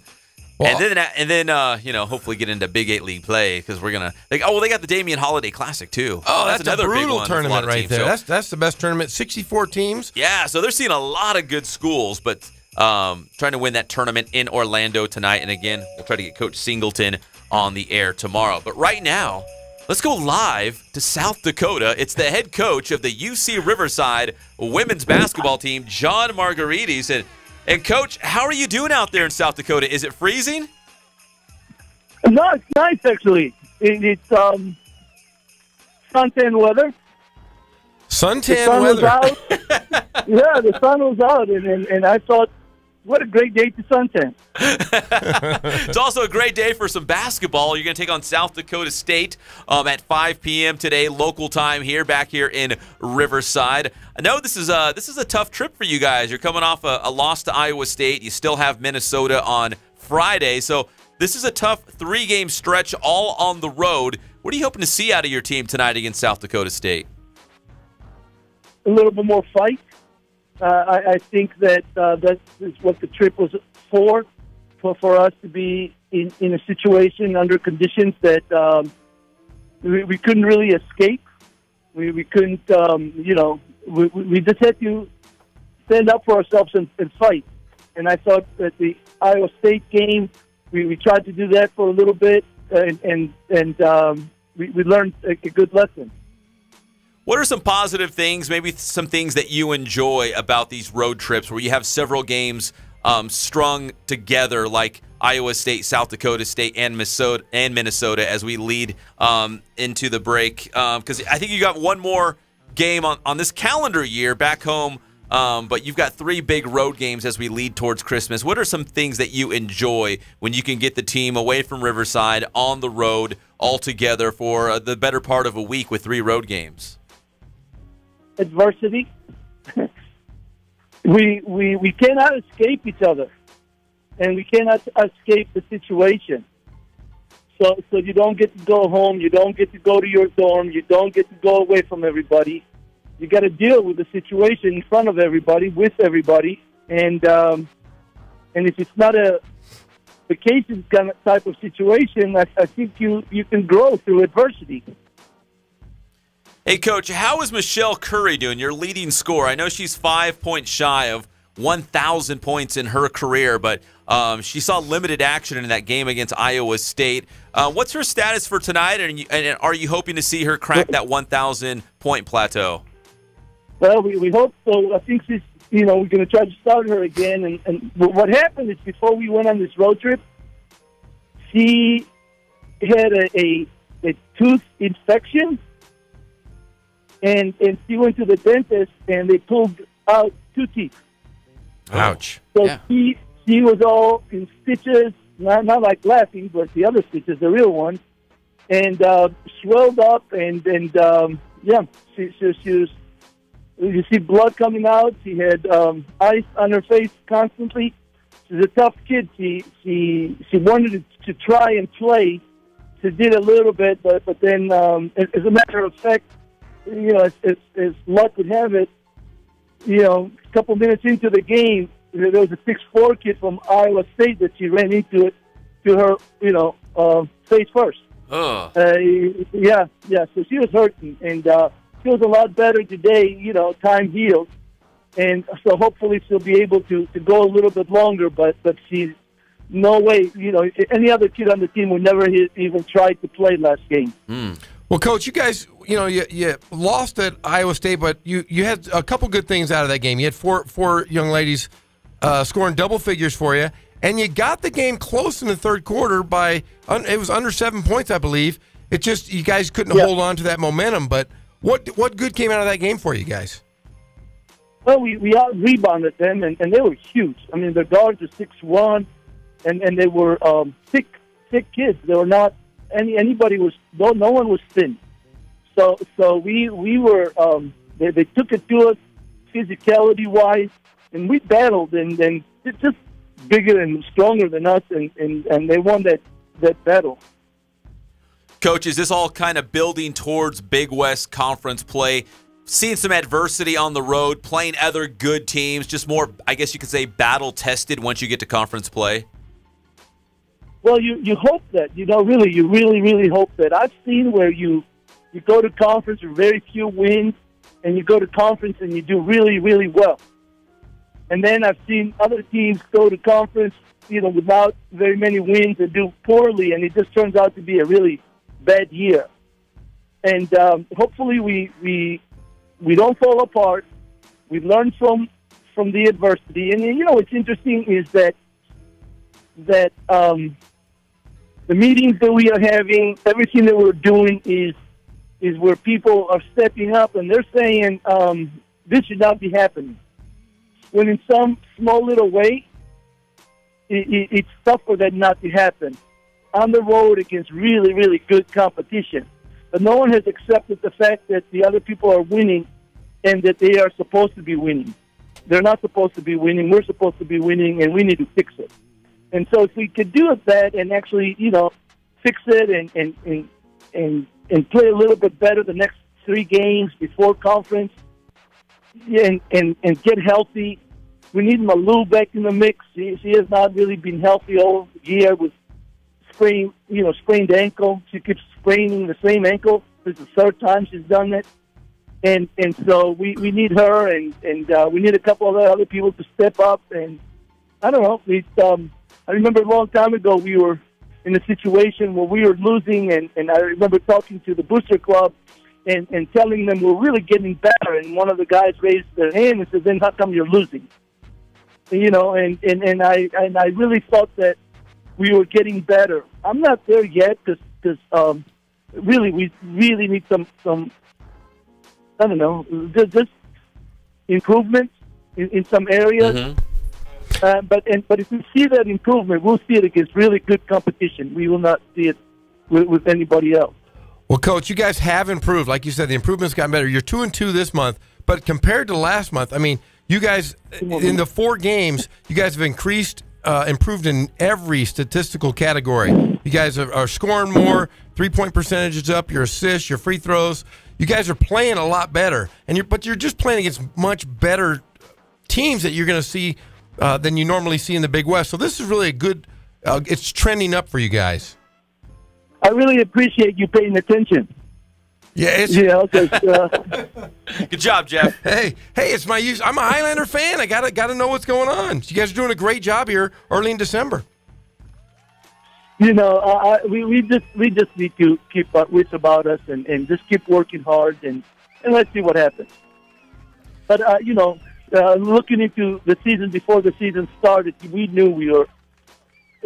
then hopefully get into Big 8 League play because we're gonna they got the Damian Holiday Classic too. Oh, that's another a brutal big one tournament right teams, there. so. That's the best tournament. 64 teams. Yeah, so they're seeing a lot of good schools, but trying to win that tournament in Orlando tonight. And again, we'll try to get Coach Singleton on the air tomorrow. But right now, let's go live to South Dakota. It's the head coach of the UC Riverside women's basketball team, John Margaritas. And Coach, how are you doing out there in South Dakota? Is it freezing? No, it's nice actually. It's suntan weather. Suntan weather. Yeah, the sun was out, and I thought, what a great day to suntan. It's also a great day for some basketball. You're going to take on South Dakota State at 5 p.m. today, local time here, back here in Riverside. I know this is a tough trip for you guys. You're coming off a loss to Iowa State. You still have Minnesota on Friday, so this is a tough 3-game stretch all on the road. What are you hoping to see out of your team tonight against South Dakota State? A little bit more fight. I think that that is what the trip was for us to be in a situation under conditions that we couldn't really escape. We couldn't, we just had to stand up for ourselves and fight. And I thought that the Iowa State game, we tried to do that for a little bit, and we learned a good lesson. What are some positive things, maybe some things that you enjoy about these road trips where you have several games strung together like Iowa State, South Dakota State, and Minnesota as we lead into the break? Because I think you got one more game on this calendar year back home, but you've got 3 big road games as we lead towards Christmas. What are some things that you enjoy when you can get the team away from Riverside on the road all together for the better part of a week with 3 road games? Adversity. we cannot escape each other, and we cannot escape the situation. So you don't get to go home, you don't get to go to your dorm, you don't get to go away from everybody. You got to deal with the situation in front of everybody, with everybody, and if it's not a vacation kind of type of situation, I think you can grow through adversity. Hey, Coach, how is Michelle Curry doing, your leading scorer? I know she's 5 points shy of 1,000 points in her career, but she saw limited action in that game against Iowa State. What's her status for tonight, and are you hoping to see her crack that 1,000-point plateau? Well, we hope so. I think she's, we're going to try to start her again. And what happened is before we went on this road trip, she had a tooth infection. And she went to the dentist, and they pulled out 2 teeth. Ouch. So she was all in stitches, not like laughing, but the other stitches, the real one, and swelled up, and she was. You see blood coming out. She had ice on her face constantly. She's a tough kid. She wanted to try and play. She did a little bit, but then, as a matter of fact, as luck would have it, a couple minutes into the game, there was a 6'4" kid from Iowa State that she ran into it to her, face first. Oh. So she was hurting, and she was a lot better today. Time heals, and so hopefully she'll be able to go a little bit longer. But she's no way. Any other kid on the team would never even try to play last game. Well, Coach, you guys, you lost at Iowa State, but you had a couple good things out of that game. You had four young ladies scoring double figures for you, and you got the game close in the third quarter by it was under 7 points, I believe. It just you guys couldn't hold on to that momentum. But what good came out of that game for you guys? Well, we out rebounded them, and they were huge. I mean, their guards were 6'1", and they were thick kids. They were not. Anybody was no one was thin, so we were they took it to us. physicality-wise, and we battled, and it's just bigger and stronger than us, and they won that battle. Coach, is this all kind of building towards Big West Conference play? Seeing some adversity on the road, playing other good teams, just more, I guess you could say, battle-tested once you get to conference play? Well, you hope that. You really hope that. I've seen where you go to conference with very few wins, and you go to conference and you do really, really well. And then I've seen other teams go to conference, without very many wins and do poorly, and it just turns out to be a really bad year. And hopefully we don't fall apart. We learn from the adversity. And what's interesting is that the meetings that we are having, everything that we're doing is where people are stepping up and they're saying this should not be happening. When in some small little way, it's tough for that not to happen. On the road against really, really good competition. But no one has accepted the fact that the other people are winning and that they are supposed to be winning. They're not supposed to be winning. We're supposed to be winning, and we need to fix it. And so if we could do that and actually, fix it and play a little bit better the next 3 games before conference and get healthy. We need Malou back in the mix. She has not really been healthy all year with sprained ankle. She keeps spraining the same ankle. This is the 3rd time she's done it. And so we need her, and we need a couple of other people to step up. And I don't know. I remember a long time ago we were in a situation where we were losing, and I remember talking to the Booster Club and telling them we're really getting better. And one of the guys raised their hand and said, "Then how come you're losing?" And I really thought that we were getting better. I'm not there yet because really we really need some I don't know, just improvements in some areas. Mm-hmm. But if we see that improvement, we'll see it against really good competition. We will not see it with anybody else. Well, Coach, you guys have improved. Like you said, the improvement's gotten better. You're 2-2 this month, but compared to last month, I mean, you guys, in the 4 games, you guys have improved in every statistical category. You guys are scoring more, 3-point percentage is up, your assists, your free throws. You guys are playing a lot better, but you're just playing against much better teams that you're going to see than you normally see in the Big West. So this is really a good. It's trending up for you guys. I really appreciate you paying attention. Yeah, good job, Jeff. Hey, it's my use. I'm a Highlander fan. I gotta know what's going on. You guys are doing a great job here early in December. We just need to keep wits about us and just keep working hard and let's see what happens. But looking into the season before the season started, we knew we were,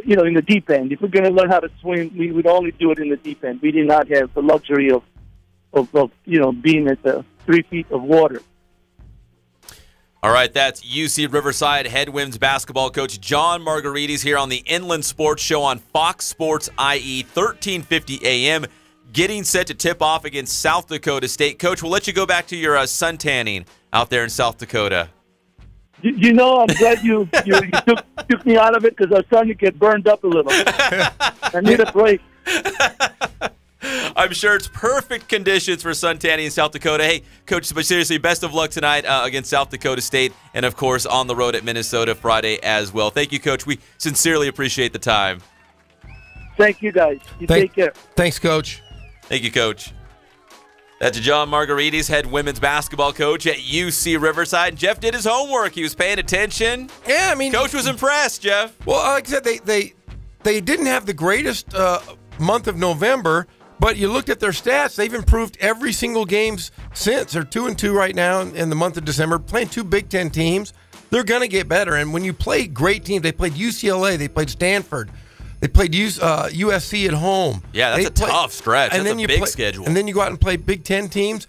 in the deep end. If we're going to learn how to swim, we would only do it in the deep end. We did not have the luxury of being at the 3 feet of water. All right, that's UC Riverside head women's basketball coach John Margaritas here on the Inland Sports Show on Fox Sports IE 1350 AM, getting set to tip off against South Dakota State. Coach, we'll let you go back to your sun tanning out there in South Dakota. I'm glad you took me out of it because I was starting to get burned up a little. I need a break. I'm sure it's perfect conditions for sun tanning in South Dakota. Hey, Coach, but seriously, best of luck tonight against South Dakota State and, of course, on the road at Minnesota Friday as well. Thank you, Coach. We sincerely appreciate the time. Thank you, guys. Take care. Thanks, Coach. Thank you, Coach. That's John Margaritas, head women's basketball coach at UC Riverside. Jeff did his homework. He was paying attention. Yeah, I mean, Coach was impressed, Jeff. Well, like I said, they didn't have the greatest month of November, but you looked at their stats. They've improved every single game since. They're 2-2 right now in the month of December, playing 2 Big Ten teams. They're going to get better. And when you play great teams, they played UCLA, they played Stanford, they played USC at home. Yeah, that's a tough stretch. That's a big schedule. And then you go out and play Big Ten teams.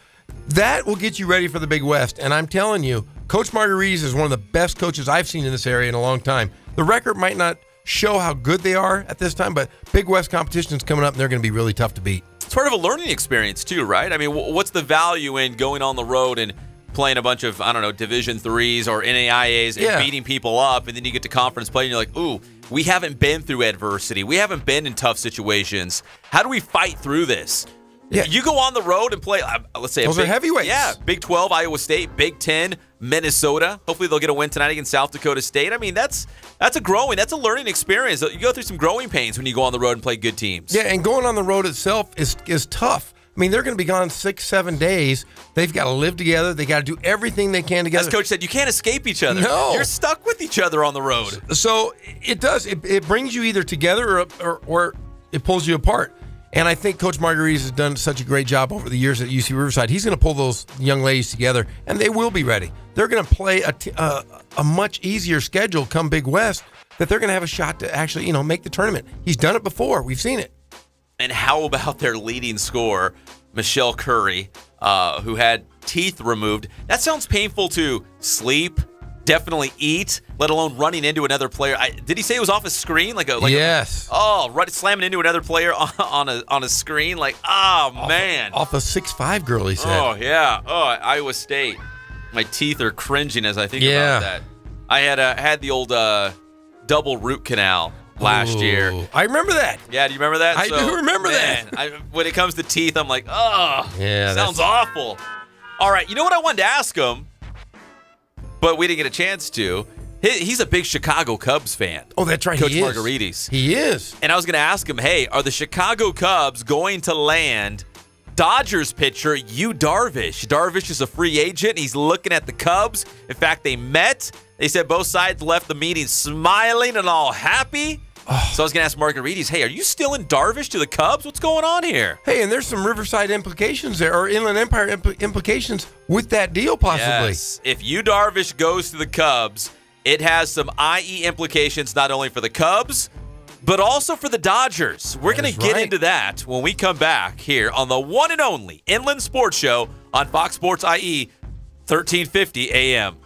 That will get you ready for the Big West. And I'm telling you, Coach Margaritas is one of the best coaches I've seen in this area in a long time. The record might not show how good they are at this time, but Big West competition is coming up, and they're going to be really tough to beat. It's part of a learning experience too, right? I mean, what's the value in going on the road and playing a bunch of, I don't know, Division IIIs or NAIAs and beating people up, and then you get to conference play and you're like, ooh, we haven't been through adversity. We haven't been in tough situations. How do we fight through this? Yeah. You go on the road and play, let's say, those are heavyweights. Yeah, Big 12, Iowa State, Big 10, Minnesota. Hopefully they'll get a win tonight against South Dakota State. I mean, that's a learning experience. You go through some growing pains when you go on the road and play good teams. Yeah, and going on the road itself is tough. I mean, they're going to be gone 6-7 days. They've got to live together. They got to do everything they can together. As Coach said, you can't escape each other. No. You're stuck with each other on the road. So it does. It brings you either together or it pulls you apart. And I think Coach Margaritas has done such a great job over the years at UC Riverside. He's going to pull those young ladies together, and they will be ready. They're going to play a much easier schedule come Big West that they're going to have a shot to actually, make the tournament. He's done it before. We've seen it. And how about their leading scorer, Michelle Curry, who had teeth removed? That sounds painful to sleep, definitely eat, let alone running into another player. Did he say it was off a screen? Yes. Slamming into another player on a screen? Man. Off a 6'5" girl, he said. Oh, yeah. Oh, Iowa State. My teeth are cringing as I think about that. I had the old double root canal last year. I remember that. Yeah, do you remember that? I do remember that. When it comes to teeth, I'm like, oh, yeah, sounds awful. All right, you know what I wanted to ask him, but we didn't get a chance to? He's a big Chicago Cubs fan. Oh, that's right. Coach Margaritas. He is. And I was going to ask him, hey, are the Chicago Cubs going to land Dodgers pitcher Yu Darvish? Darvish is a free agent. He's looking at the Cubs. In fact, they met. They said both sides left the meeting smiling and all happy. Oh. So I was going to ask Margaritas, hey, are you still in Darvish to the Cubs? What's going on here? Hey, and there's some Riverside implications there, or Inland Empire implications with that deal possibly. Yes. If Yu Darvish goes to the Cubs, it has some IE implications not only for the Cubs, but also for the Dodgers. We're going to get into that when we come back here on the one and only Inland Sports Show on Fox Sports IE 1350 AM.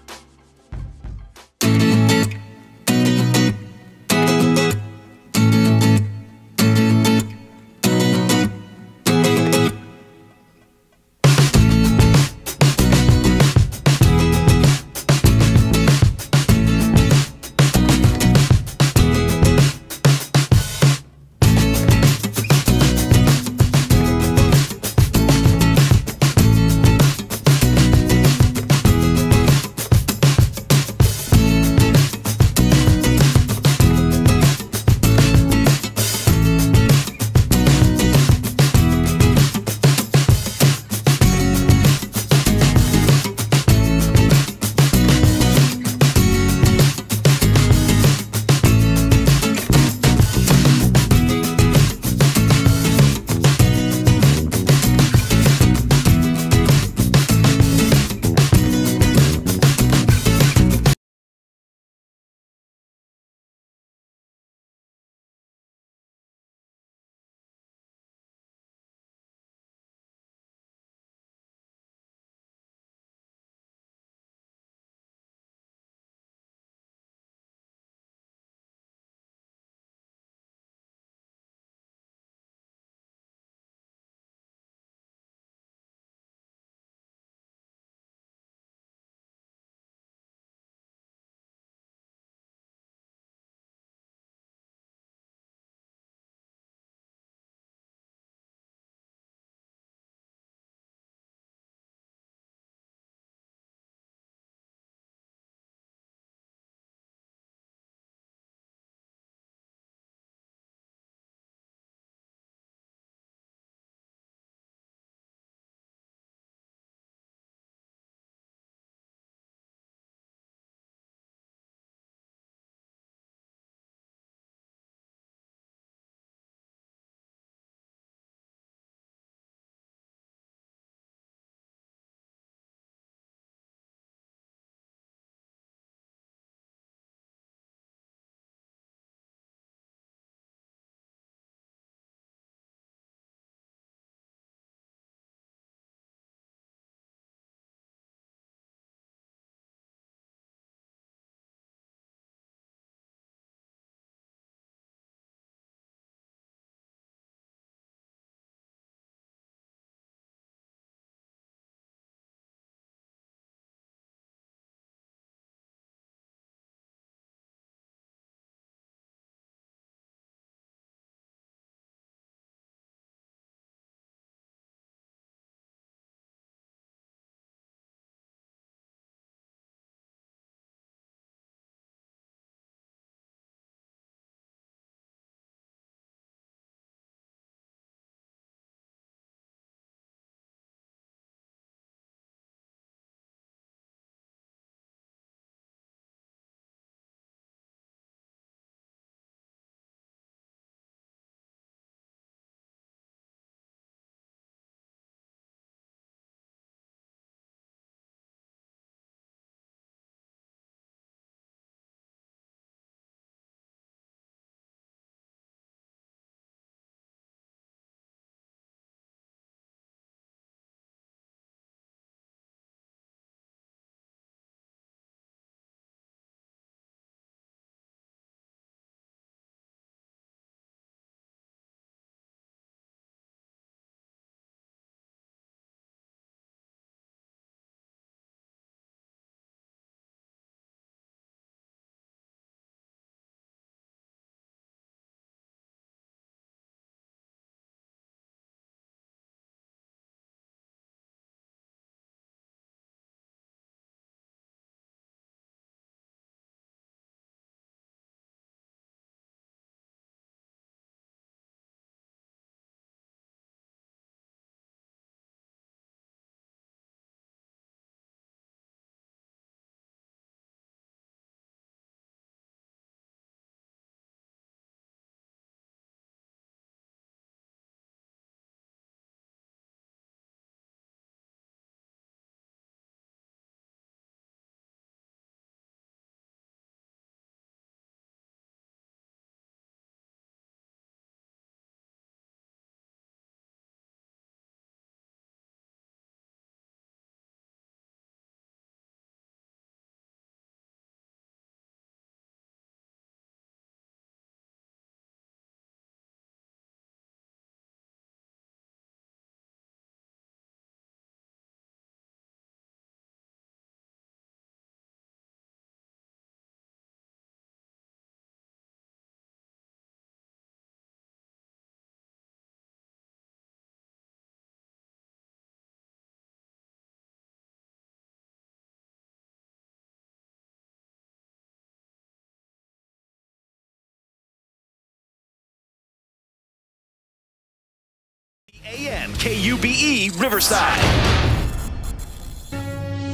ESPN, KUBE, Riverside.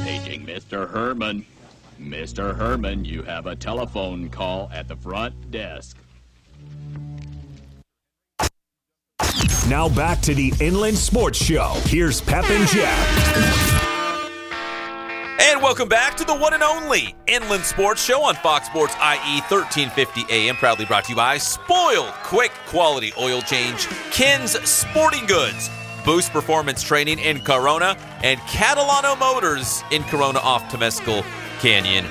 Paging Mr. Herman. Mr. Herman, you have a telephone call at the front desk. Now back to the Inland Sports Show. Here's Pep and Jeff. And welcome back to the one and only Inland Sports Show on Fox Sports IE 1350 AM. Proudly brought to you by Spoiled Quick Quality Oil Change, Ken's Sporting Goods, Boost Performance Training in Corona, and CATALANO Motors in Corona off Temescal Canyon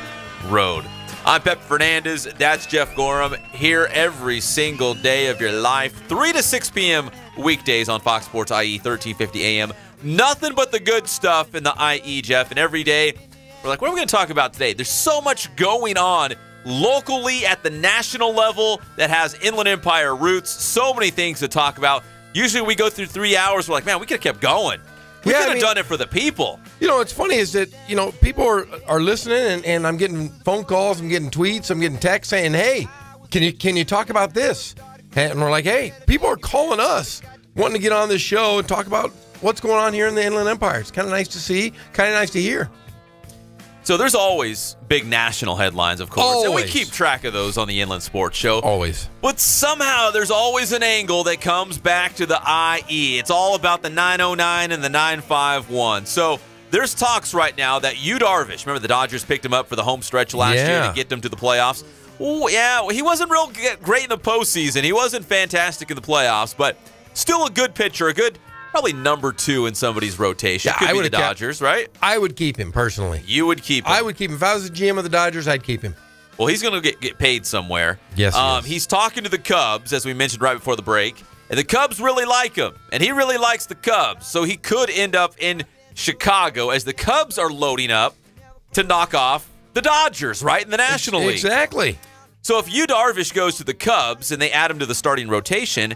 Road. I'm Pep Fernandez. That's Jeff Gorham. Here every single day of your life, 3 to 6 p.m. weekdays on Fox Sports IE 1350 AM. Nothing but the good stuff in the IE, Jeff. And every day, we're like, what are we going to talk about today? There's so much going on locally at the national level that has Inland Empire roots. So many things to talk about. Usually we go through 3 hours. We're like, man, we could have kept going. We could have done it for the people. You know, what's funny is that, people are listening, and I'm getting phone calls, I'm getting tweets, I'm getting texts saying, hey, can you talk about this? And we're like, hey, people are calling us, wanting to get on this show and talk about what's going on here in the Inland Empire. It's kind of nice to see, kind of nice to hear. So there's always big national headlines, of course, always. And we keep track of those on the Inland Sports Show. Always. But somehow there's always an angle that comes back to the IE. It's all about the 909 and the 951. So there's talks right now that Yu Darvish, remember the Dodgers picked him up for the home stretch last year to get them to the playoffs. Oh, yeah, he wasn't real great in the postseason. He wasn't fantastic in the playoffs, but still a good pitcher, probably number 2 in somebody's rotation. Yeah, Could be the Dodgers, right? I would keep him personally. You would keep him? I would keep him. If I was the GM of the Dodgers, I'd keep him. Well, he's going to get paid somewhere. Yes, he is. He's talking to the Cubs, as we mentioned right before the break, and the Cubs really like him, and he really likes the Cubs, so he could end up in Chicago as the Cubs are loading up to knock off the Dodgers, right, in the National League. Exactly. So if Yu Darvish goes to the Cubs and they add him to the starting rotation,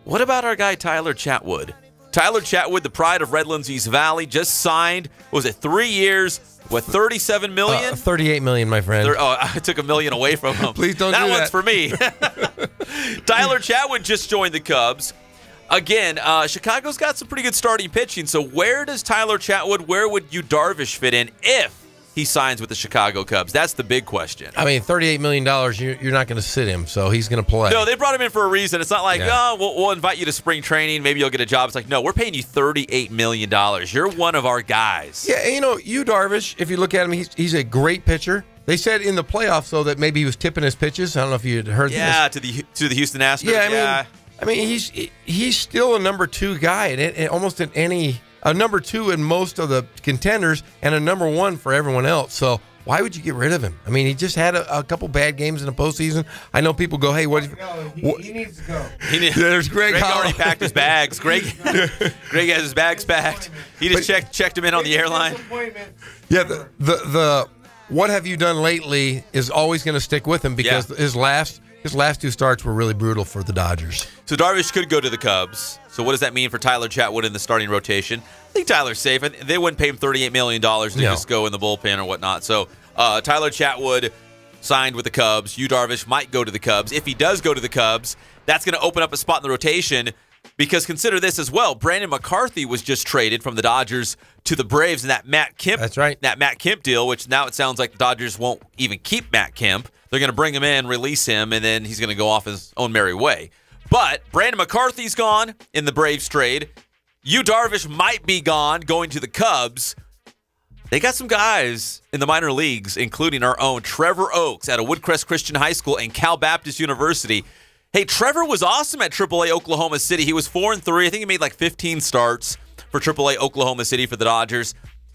what about our guy Tyler Chatwood? Tyler Chatwood, the pride of Redlands East Valley, just signed, 3 years, $37 million? 38 million, my friend. I took $1 million away from him. Please don't do that. That one's for me. Tyler Chatwood just joined the Cubs. Again, Chicago's got some pretty good starting pitching, so where does Tyler Chatwood, where would Yu Darvish fit in if he signs with the Chicago Cubs? That's the big question. I mean, $38 million, you're not going to sit him, so he's going to play. No, they brought him in for a reason. It's not like, we'll invite you to spring training, maybe you'll get a job. It's like, no, we're paying you $38 million. You're one of our guys. Yeah, Yu Darvish, if you look at him, he's a great pitcher. They said in the playoffs, though, that maybe he was tipping his pitches. I don't know if you had heard this. Yeah, to the Houston Astros. Yeah, I mean, he's still a number 2 guy at almost at any a number 2 in most of the contenders and a number 1 for everyone else. So why would you get rid of him? I mean, he just had a couple bad games in the postseason. I know people go, hey, what? He needs to go. There's Greg. Greg already packed his bags. Greg has his bags packed. He just checked him in on the airline. Yeah, the what have you done lately is always going to stick with him because his last 2 starts were really brutal for the Dodgers. So Darvish could go to the Cubs. So what does that mean for Tyler Chatwood in the starting rotation? I think Tyler's safe. They wouldn't pay him $38 million to just go in the bullpen or whatnot. So Tyler Chatwood signed with the Cubs. Yu Darvish might go to the Cubs. If he does go to the Cubs, that's going to open up a spot in the rotation because consider this as well. Brandon McCarthy was just traded from the Dodgers to the Braves in that Matt Kemp. That's right. That Matt Kemp deal, which now it sounds like the Dodgers won't even keep Matt Kemp. They're going to bring him in, release him, and then he's going to go off his own merry way. But Brandon McCarthy's gone in the Braves trade. Yu Darvish might be gone, going to the Cubs. They got some guys in the minor leagues, including our own Trevor Oakes out of Woodcrest Christian High School and Cal Baptist University. Hey, Trevor was awesome at AAA Oklahoma City. He was 4-3. I think he made like 15 starts for AAA Oklahoma City for the Dodgers.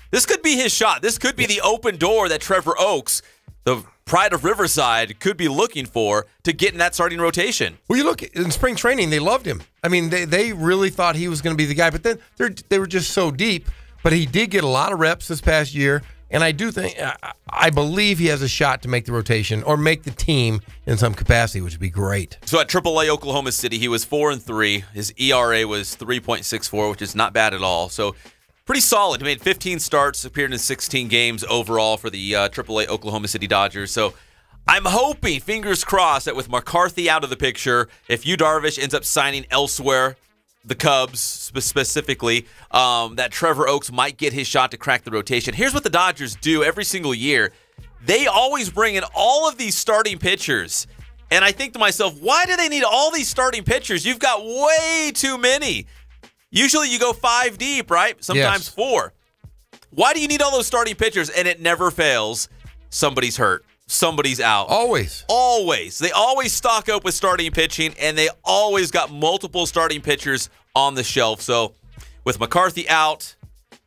This could be his shot. This could be the open door that Trevor Oakes, the pride of Riverside, could be looking for to get in that starting rotation. Well, you look, in spring training, they loved him. I mean, they really thought he was going to be the guy, but then they were just so deep. But he did get a lot of reps this past year, and I believe he has a shot to make the rotation or make the team in some capacity, which would be great. So at AAA Oklahoma City, he was 4-3. His ERA was 3.64, which is not bad at all. So pretty solid. He made 15 starts, appeared in 16 games overall for the AAA Oklahoma City Dodgers. So I'm hoping, fingers crossed, that with McCarthy out of the picture, if Yu Darvish ends up signing elsewhere, the Cubs specifically, that Trevor Oaks might get his shot to crack the rotation. Here's what the Dodgers do every single year. They always bring in all of these starting pitchers. And I think to myself, why do they need all these starting pitchers? You've got way too many. Usually you go 5 deep, right? Sometimes 4. Why do you need all those starting pitchers? And it never fails. Somebody's hurt. Somebody's out. Always. Always. They always stock up with starting pitching, and they always got multiple starting pitchers on the shelf. So with McCarthy out,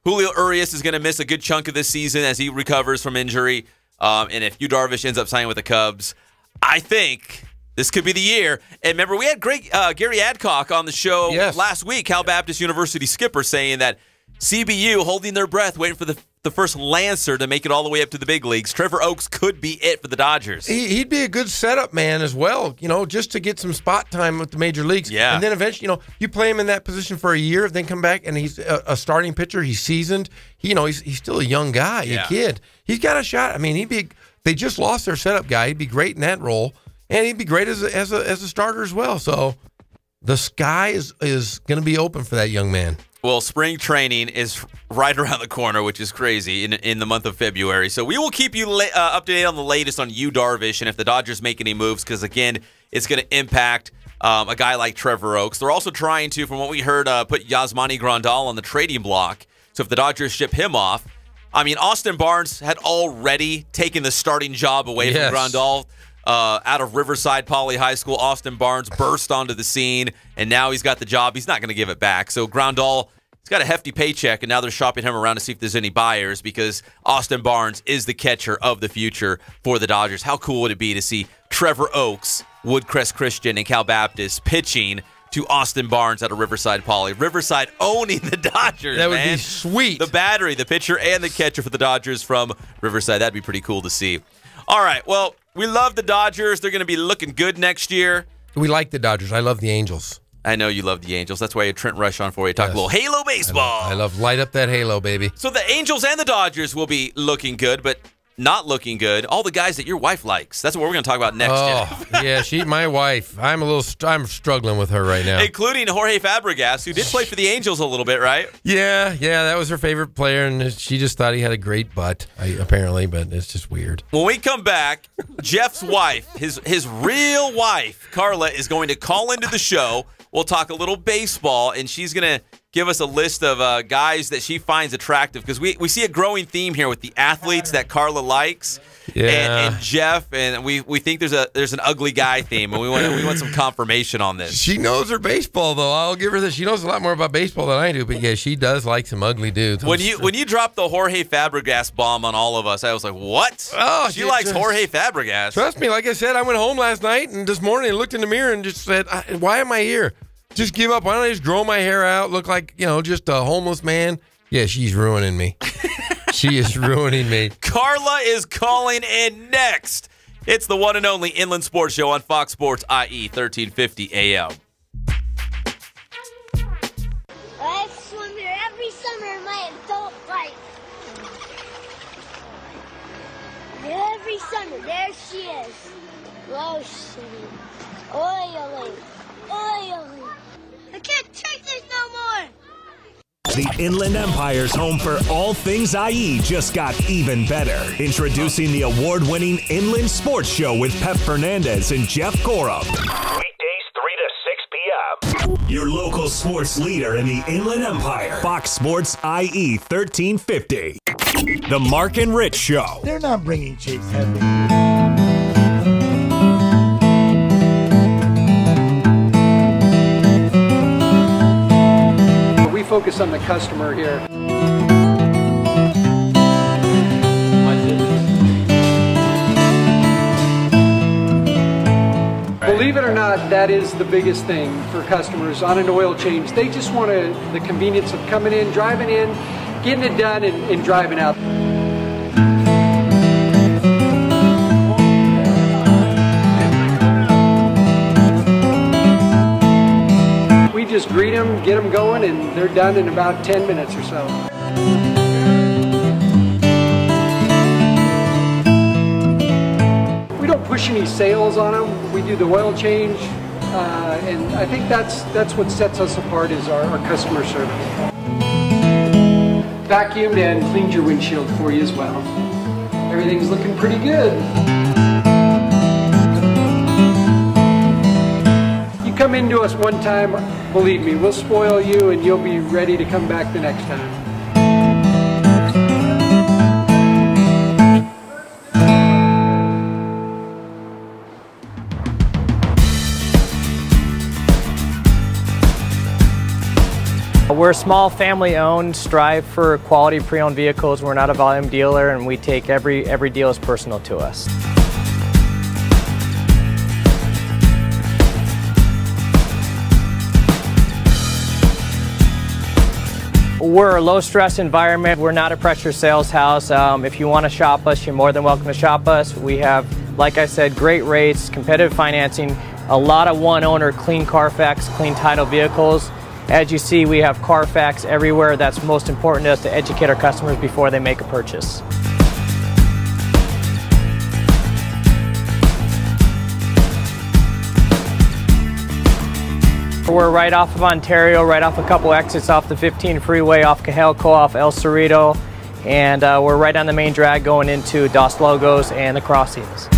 Julio Urias is going to miss a good chunk of this season as he recovers from injury. And if Yu Darvish ends up signing with the Cubs, I think this could be the year. And remember, we had Gary Adcock on the show last week, Cal Baptist University skipper, saying that CBU holding their breath, waiting for the first Lancer to make it all the way up to the big leagues. Trevor Oaks could be it for the Dodgers. He'd be a good setup man as well, just to get some spot time with the major leagues. Yeah. And then eventually, you play him in that position for a year, then come back and he's a starting pitcher. He's seasoned. He's still a young guy, a kid. He's got a shot. I mean, they just lost their setup guy. He'd be great in that role, and he'd be great as a starter as well. So the sky is going to be open for that young man. Well, spring training is right around the corner, which is crazy, in the month of February. So we will keep you up to date on the latest on Yu Darvish and if the Dodgers make any moves, because, again, it's going to impact a guy like Trevor Oaks. They're also trying to, from what we heard, put Yasmani Grandal on the trading block. So if the Dodgers ship him off, I mean, Austin Barnes had already taken the starting job away from Grandal. Out of Riverside Poly High School, Austin Barnes burst onto the scene, and now he's got the job. He's not going to give it back. So Grandal, he's got a hefty paycheck, and now they're shopping him around to see if there's any buyers because Austin Barnes is the catcher of the future for the Dodgers. How cool would it be to see Trevor Oaks, Woodcrest Christian, and Cal Baptist pitching to Austin Barnes out of Riverside Poly? Riverside owning the Dodgers, That would be sweet. The battery, the pitcher, and the catcher for the Dodgers from Riverside. That'd be pretty cool to see. All right, well, we love the Dodgers. They're going to be looking good next year. We like the Dodgers. I love the Angels. I know you love the Angels. That's why you had Trent Rush on for you. Talk a little Halo baseball. I love light up that halo, baby. So the Angels and the Dodgers will be looking good, but not looking good. All the guys that your wife likes. That's what we're going to talk about next. Yeah, my wife. I'm struggling with her right now. Including Jorge Fabregas, who did play for the Angels a little bit, right? Yeah, that was her favorite player, and she just thought he had a great butt, apparently, but it's just weird. When we come back, Jeff's wife, his real wife, Carla, is going to call into the show. We'll talk a little baseball, and she's going to give us a list of guys that she finds attractive, because we see a growing theme here with the athletes that Carla likes, and Jeff, and we think there's an ugly guy theme, and we want some confirmation on this. She knows her baseball, though. I'll give her this. She knows a lot more about baseball than I do, but yeah, she does like some ugly dudes. When you dropped the Jorge Fabregas bomb on all of us, I was like, what? Oh, she likes Jorge Fabregas. Trust me, like I said, I went home last night and this morning I looked in the mirror and just said, why am I here? Just give up. Why don't I just grow my hair out, look like, just a homeless man? Yeah, she's ruining me. She is ruining me. Carla is calling in next. It's the one and only Inland Sports Show on Fox Sports IE 1350 AM. I swim here every summer in my adult life. Every summer, there she is. Lotion. Oily. I can't take this no more. The Inland Empire's home for all things IE just got even better. Introducing the award-winning Inland Sports Show with Pep Fernandez and Jeff Corum. Weekdays 3 to 6 p.m. Your local sports leader in the Inland Empire. Fox Sports IE 1350. The Mark and Rich Show. They're not bringing chicks, have they? We focus on the customer here. Believe it or not, that is the biggest thing for customers on an oil change. They just want the convenience of coming in, driving in, getting it done, and driving out. We just greet them, get them going, and they're done in about 10 minutes or so. We don't push any sales on them. We do the oil change, And I think that's what sets us apart is our customer service. Vacuumed and cleaned your windshield for you as well. Everything's looking pretty good. You come into us one time, believe me, we'll spoil you and you'll be ready to come back the next time. We're small, family-owned, strive for quality pre-owned vehicles. We're not a volume dealer, and we take every deal as personal to us. We're a low-stress environment. We're not a pressure sales house. If you want to shop us, you're more than welcome to shop us. We have, like I said, great rates, competitive financing, a lot of one-owner, clean Carfax, clean title vehicles. As you see, we have Carfax everywhere. That's most important to us, to educate our customers before they make a purchase. We're right off of Ontario, right off a couple exits off the 15 freeway, off Cajalco, off El Cerrito, and we're right on the main drag going into Dos Logos and the Crossings.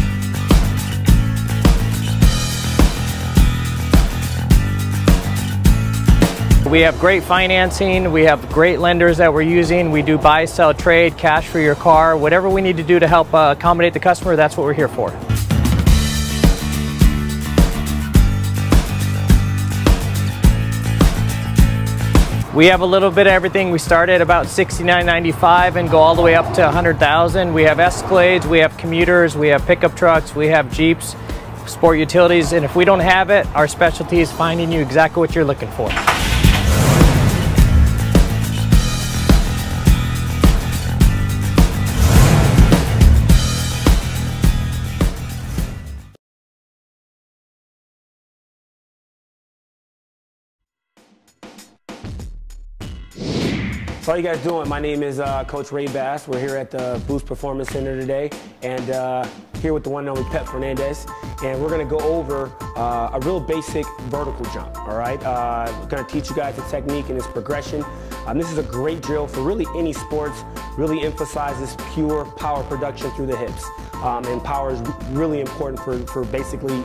We have great financing, we have great lenders that we're using. We do buy, sell, trade, cash for your car. Whatever we need to do to help accommodate the customer, that's what we're here for. We have a little bit of everything. We start at about $69.95 and go all the way up to $100,000. We have Escalades, we have commuters, we have pickup trucks, we have Jeeps, sport utilities, and if we don't have it, our specialty is finding you exactly what you're looking for. So how you guys doing? My name is Coach Ray Bass. We're here at the Boost Performance Center today, and here with the one and only Pep Fernandez, and we're going to go over a real basic vertical jump, all right? We're going to teach you guys the technique and its progression. This is a great drill for really any sports, really emphasizes pure power production through the hips, and power is really important for basically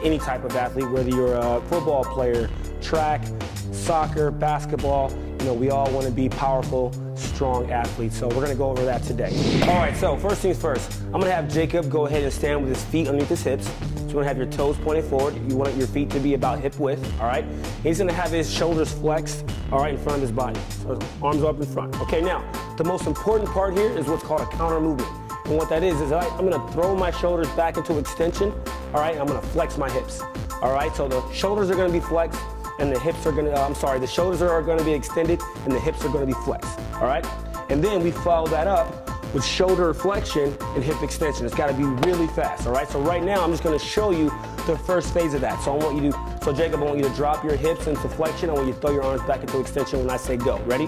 any type of athlete, whether you're a football player, track, soccer, basketball. You know, we all want to be powerful, strong athletes. So we're going to go over that today. All right, so first things first, I'm going to have Jacob go ahead and stand with his feet underneath his hips. So you want to have your toes pointed forward. You want your feet to be about hip width, all right? He's going to have his shoulders flexed, all right, in front of his body. So arms up in front. Okay, now, the most important part here is what's called a counter movement. And what that is I'm going to throw my shoulders back into extension, all right? I'm going to flex my hips, all right? So the shoulders are going to be flexed, and the hips are going to, the shoulders are going to be extended and the hips are going to be flexed, all right? And then we follow that up with shoulder flexion and hip extension. It's got to be really fast, all right? So right now, I'm just going to show you the first phase of that. So Jacob, I want you to drop your hips into flexion. I want you to throw your arms back into extension when I say go. Ready?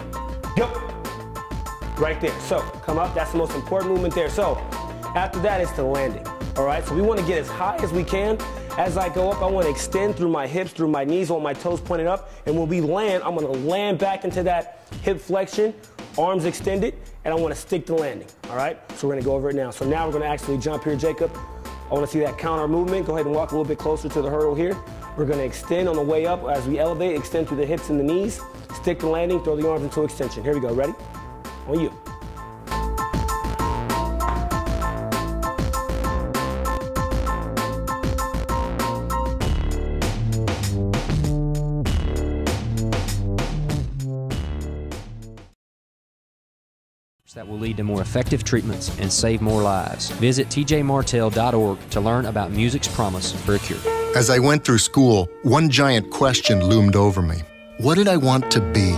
Go. Right there. So come up. That's the most important movement there. So after that, it's the landing, all right? So we want to get as high as we can. As I go up, I want to extend through my hips, through my knees, I want my toes pointed up. And when we land, I'm going to land back into that hip flexion, arms extended, and I want to stick the landing, all right? So we're going to go over it now. So now we're going to actually jump here, Jacob. I want to see that counter movement. Go ahead and walk a little bit closer to the hurdle here. We're going to extend on the way up. As we elevate, extend through the hips and the knees, stick the landing, throw the arms into extension. Here we go. Ready? On you. That will lead to more effective treatments and save more lives. Visit tjmartell.org to learn about music's promise for a cure. As I went through school, one giant question loomed over me. What did I want to be?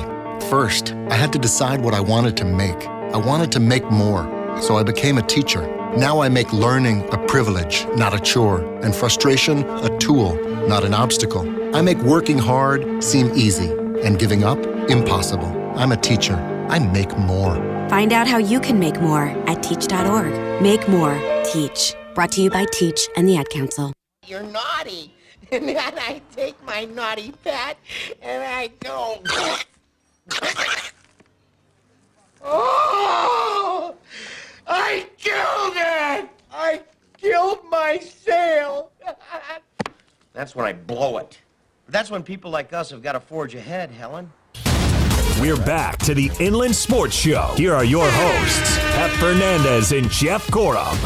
First, I had to decide what I wanted to make. I wanted to make more, so I became a teacher. Now I make learning a privilege, not a chore, and frustration a tool, not an obstacle. I make working hard seem easy, and giving up impossible. I'm a teacher. I make more. Find out how you can make more at teach.org. Make more, teach. Brought to you by Teach and the Ad Council. You're naughty. And then I take my naughty pet and I go. Oh! I killed it! I killed my sail! That's when I blow it. But that's when people like us have got to forge ahead, Helen. We're back to the Inland Sports Show. Here are your hosts, Pep Fernandez and Jeff Gorham.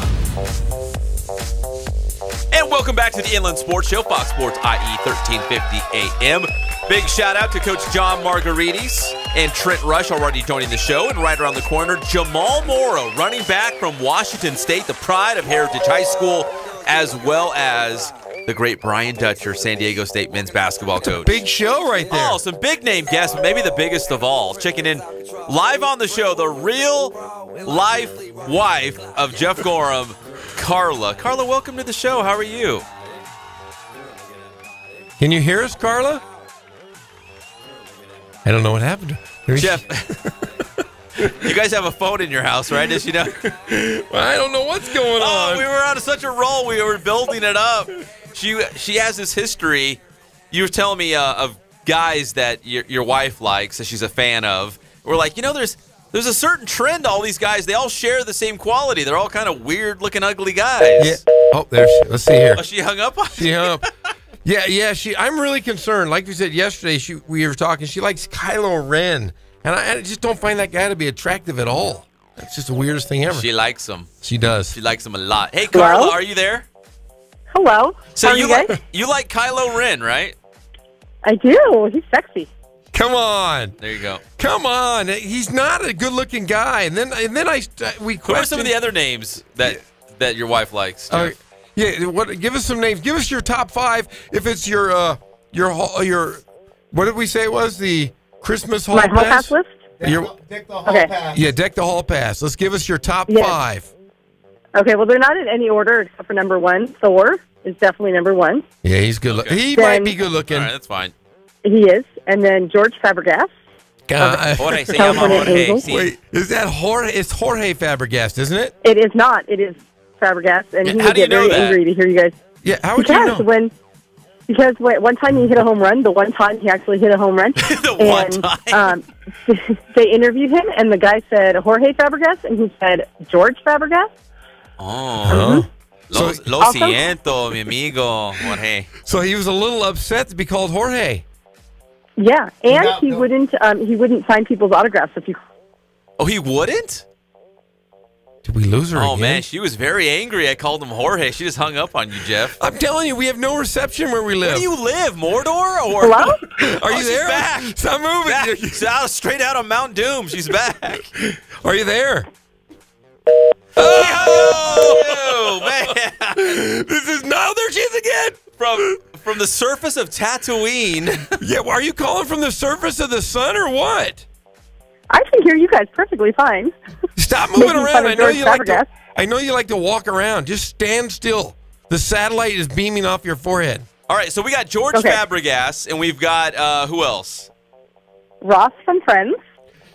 And welcome back to the Inland Sports Show, Fox Sports IE 1350 AM. Big shout out to Coach John Margaritas and Trent Rush already joining the show. And right around the corner, Jamal Morrow, running back from Washington State, the pride of Heritage High School, as well as the great Brian Dutcher, San Diego State men's basketball coach. Big show right there. Oh, some big name guests, but maybe the biggest of all. Checking in live on the show, the real life wife of Jeff Gorham, Carla. Carla, welcome to the show. How are you? Can you hear us, Carla? I don't know what happened. Jeff, you guys have a phone in your house, right? As you know. Well, I don't know what's going on. Oh, we were on such a roll. We were building it up. She has this history. You were telling me of guys that your wife likes, that she's a fan of. We're like, there's a certain trend. All these guys, they all share the same quality. They're all kind of weird-looking, ugly guys. Yeah. Oh, there she. Let's see here. Oh, she hung up on She hung up. Yeah. I'm really concerned. Like we said yesterday, we were talking. She likes Kylo Ren, and I just don't find that guy to be attractive at all. That's just the weirdest thing ever. She likes him. She does. She likes him a lot. Hey, Carla, Hello? are you there? Hello. So How are you guys? You like Kylo Ren, right? I do. He's sexy. Come on. There you go. Come on. He's not a good-looking guy. And then we Who are some of the other names that your wife likes? Yeah. Give us some names. Give us your top 5. If it's your what did we say it was, the Christmas hall My pass? hall pass list. Deck the hall pass. Yeah, deck the hall pass. Let's give us your top 5. Okay, well, they're not in any order except for number 1. Thor is definitely number 1. Yeah, he's good. Okay. He might be good looking. All right, that's fine. He is. And then George Fabregas. Jorge, se llama Jorge. Sí. Wait, is that Jorge? It's Jorge Fabregas, isn't it? It is not. It is Fabregas. And he How would do you get know very that? angry to hear you guys. Yeah, how would you know? Because one time he hit a home run. The one time he actually hit a home run. One time? They interviewed him, and the guy said Jorge Fabregas, and he said George Fabregas. Oh. Lo Also- siento, mi amigo, Jorge. So he was a little upset to be called Jorge. Yeah, and he wouldn't sign people's autographs if you. Oh, he wouldn't? Did we lose her Oh, again? man, she was very angry. I called him Jorge. She just hung up on you, Jeff. I'm telling you, we have no reception where we live. Where do you live, Mordor? Or Hello? Are you she's there? back. Stop moving. Back. She's straight out of Mount Doom. She's back. Are you there? Oh, man. This is there she is again. From the surface of Tatooine. Yeah, well, are you calling from the surface of the sun or what? I can hear you guys perfectly fine. Stop moving Making around. fun of I know you like to walk around. Just stand still. The satellite is beaming off your forehead. All right, so we got George Fabregas, and we've got, who else? Ross from Friends.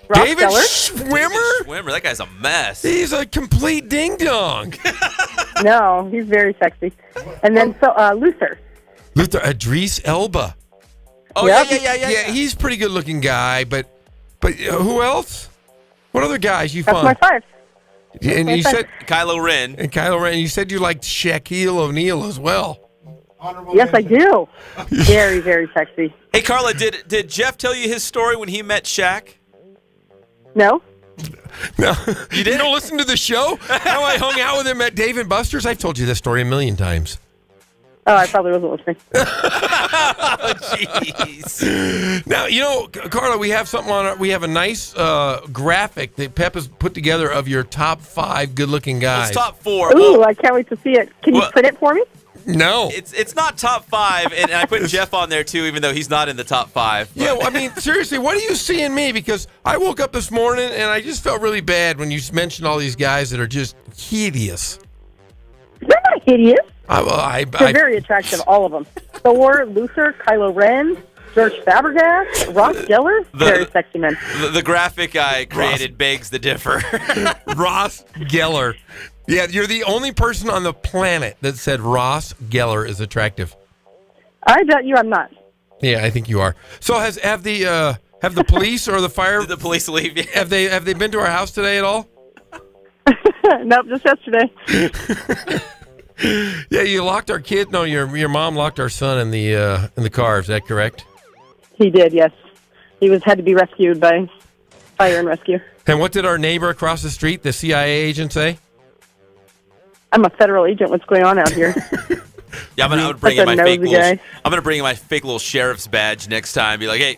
Ross David Geller. Schwimmer? Schwimmer, that guy's a mess. He's a complete ding-dong. No, he's very sexy. And then Luther. Luther, Idris Elba. Oh, Yep. yeah. He's a pretty good-looking guy, but who else? What other guys you That's found? my 5. And my you five. said Kylo Ren. And Kylo Ren. You said you liked Shaquille O'Neal as well. Yes, I do. Very, very sexy. Hey, Carla, did Jeff tell you his story when he met Shaq? No. No, you didn't listen to the show? How I hung out with him at Dave & Buster's? I've told you this story a million times. Oh, I probably wasn't listening. Oh, jeez. Now, Carla, we have something we have a nice graphic that Pep has put together of your top 5 good-looking guys. It's top 4. Ooh, I can't wait to see it. Can you print it for me? No. It's not top 5, and I put Jeff on there, too, even though he's not in the top 5. Yeah, well, I mean, seriously, what do you see in me? Because I woke up this morning, and I just felt really bad when you mentioned all these guys that are just hideous. They're not hideous. They're very attractive, all of them. Thor, Luther, Kylo Ren, George Fabregas, Ross Geller, very sexy men. The graphic I created begs the differ. Ross Geller. Yeah, you're the only person on the planet that said Ross Geller is attractive. I bet you I'm not. Yeah, I think you are. So have the police or the fire? Did the police leave you? Have they been to our house today at all? Nope, just yesterday. Yeah, you locked our kid. No, your mom locked our son in the car. Is that correct? He did, yes. He had to be rescued by fire and rescue. And what did our neighbor across the street, the CIA agent, say? I'm a federal agent. What's going on out here? Yeah, I'm gonna bring in my fake little. I'm gonna bring in my fake little sheriff's badge next time. Be like, hey,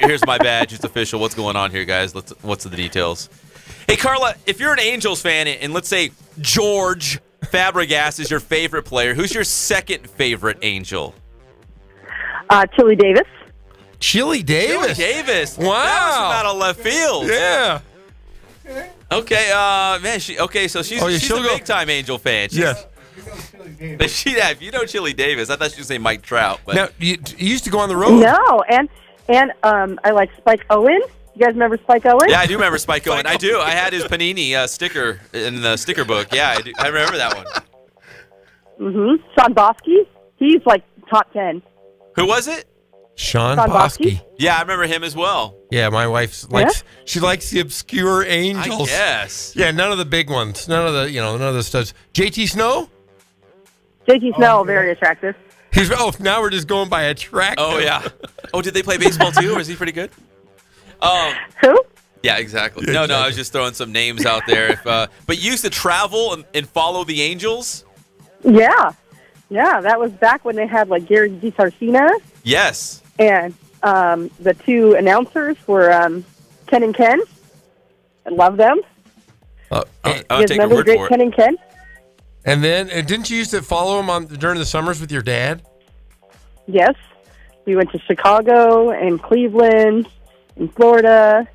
here's my badge. It's official. What's going on here, guys? What's the details? Hey, Carla, if you're an Angels fan, and let's say George Fabregas is your favorite player, who's your second favorite Angel? Chili Davis. Chili Davis. Chili Davis. Wow. That was out of left field. Yeah. Okay, man. So she's a big time Angel fan. Yes. You know Chili Davis. I thought she was saying Mike Trout. But now, you used to go on the road. No, and I like Spike Owen. You guys remember Spike Owen? Yeah, I do remember Spike Owen. I do. I had his Panini sticker in the sticker book. Yeah, I remember that one. Mm-hmm. Sean Bosky. He's like top 10. Who was it? Sean Bosky. Yeah, I remember him as well. Yeah, my wife likes. Yeah? She likes the obscure Angels. Yes. Yeah, none of the big ones. None of the studs. JT Snow. JT Snow, very attractive. Now we're just going by attractive. Oh yeah. Oh, did they play baseball too, or is he pretty good? Who? Yeah, exactly. Yeah, no, exactly. I was just throwing some names out there. But you used to travel and follow the Angels? Yeah. Yeah, that was back when they had like Gary DiSarcina. Yes. And the two announcers were Ken and Ken. I love them. I'll you guys take remember your word the great for it. Ken and Ken? And then, didn't you used to follow him during the summers with your dad? Yes. We went to Chicago and Cleveland and Florida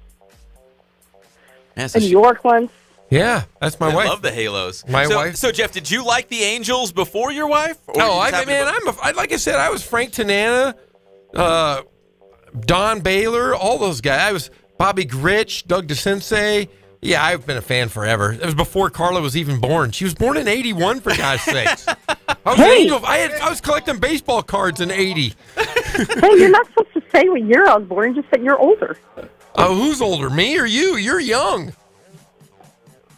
and New York once. Yeah, that's my wife. I love the Halos. My wife. So, Jeff, did you like the Angels before your wife? No, like I said, I was Frank Tanana, Don Baylor, all those guys. I was Bobby Grich, Doug DeCinces. Yeah, I've been a fan forever. It was before Carla was even born. She was born in '81, for God's sakes. I was an Angel. I was collecting baseball cards in '80. Hey, you're not supposed to say what year I was born. Just say you're older. Oh, who's older, me or you? You're young.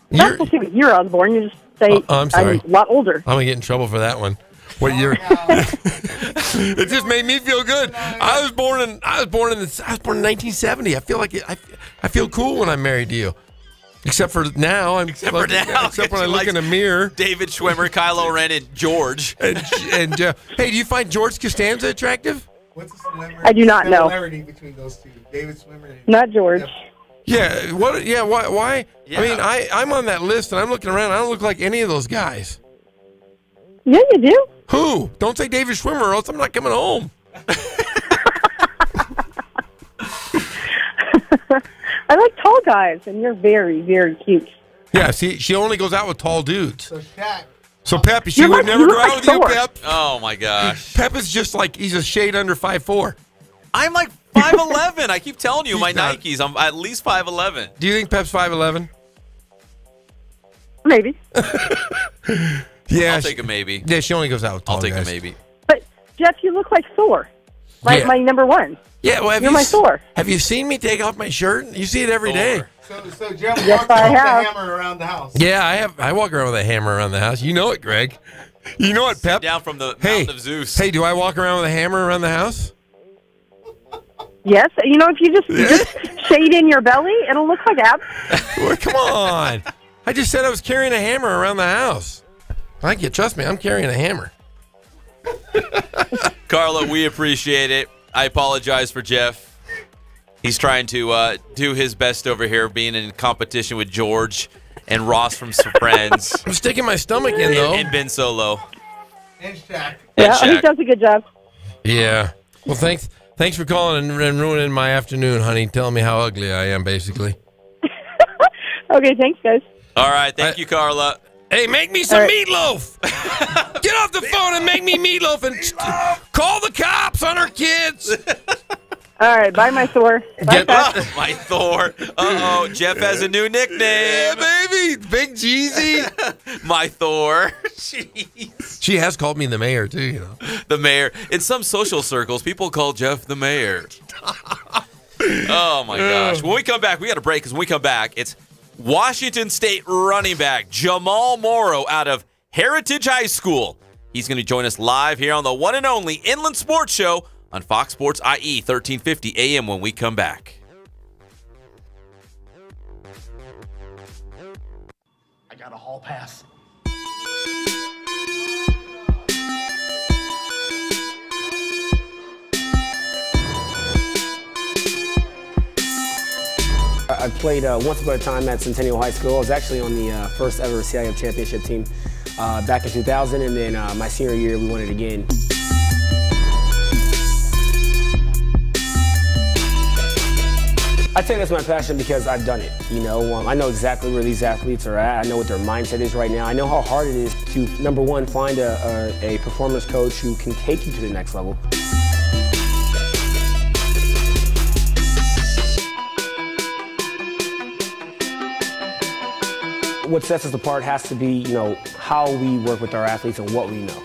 You're not supposed to say what year I was born. You just say I'm sorry. I'm a lot older. I'm gonna get in trouble for that one. What year? It just made me feel good. I was born in 1970. I feel like I feel cool when I'm married to you. Except for now, except when I look in a mirror. David Schwimmer, Kylo Ren, and George. And hey, do you find George Costanza attractive? What's the similarity? I do not know. Similarity between those two, David Schwimmer and not George. Yeah. What? Yeah. Why? Yeah. I mean, I'm on that list and I'm looking around. I don't look like any of those guys. Yeah, you do. Who? Don't say David Schwimmer, or else I'm not coming home. I like tall guys, and you're very, very cute. Yeah, see, she only goes out with tall dudes. So Shaq. So Pep, she would never go out with you, Pep. Oh my gosh. Pep is just like he's a shade under 5'4". I'm like 5'11". I keep telling you, my Nikes, I'm at least 5'11". Do you think Pep's 5'11"? Maybe. Yeah, I'll take a maybe. Yeah, she only goes out with tall guys. I'll take a maybe. But Jeff, you look like Thor. My number one. Yeah, well, you're my Thor. Have you seen me take off my shirt? You see it every day. So Jeff yes, walks around with a hammer around the house. Yeah, I have. I walk around with a hammer around the house. You know it, Greg. You know it, Pep. Down from the Mountain of Zeus. Hey, do I walk around with a hammer around the house? Yes. You know, if you just shade in your belly, it'll look like abs. Well, come on. I just said I was carrying a hammer around the house. Trust me, I'm carrying a hammer. Carla, we appreciate it. I apologize for Jeff. He's trying to do his best over here, being in competition with George and Ross from Friends. I'm sticking my stomach in, though. And Ben Solo. And Shaq. Yeah, he does a good job. Yeah. Well, thanks for calling and ruining my afternoon, honey. Telling me how ugly I am, basically. Okay, thanks, guys. All right, thank you, Carla. Hey, make me some meatloaf. Get off the phone and make me meatloaf and call the cops on our kids. All right, bye, my Thor. Bye, my Thor. Uh-oh, Jeff has a new nickname. Yeah, baby. Big Jeezy. My Thor. Jeez. She has called me the mayor, too, you know. The mayor. In some social circles, people call Jeff the mayor. Oh, my gosh. When we come back, we got a break, because when we come back, it's Washington State running back Jamal Morrow out of Heritage High School. He's going to join us live here on the one and only Inland Sports Show on Fox Sports IE 1350 AM when we come back. I got a hall pass. I played once upon a time at Centennial High School. I was actually on the first ever CIF championship team back in 2000, and then my senior year we won it again. I think that's my passion because I've done it. You know, I know exactly where these athletes are at. I know what their mindset is right now. I know how hard it is to, number one, find a performance coach who can take you to the next level. What sets us apart has to be, you know, how we work with our athletes and what we know.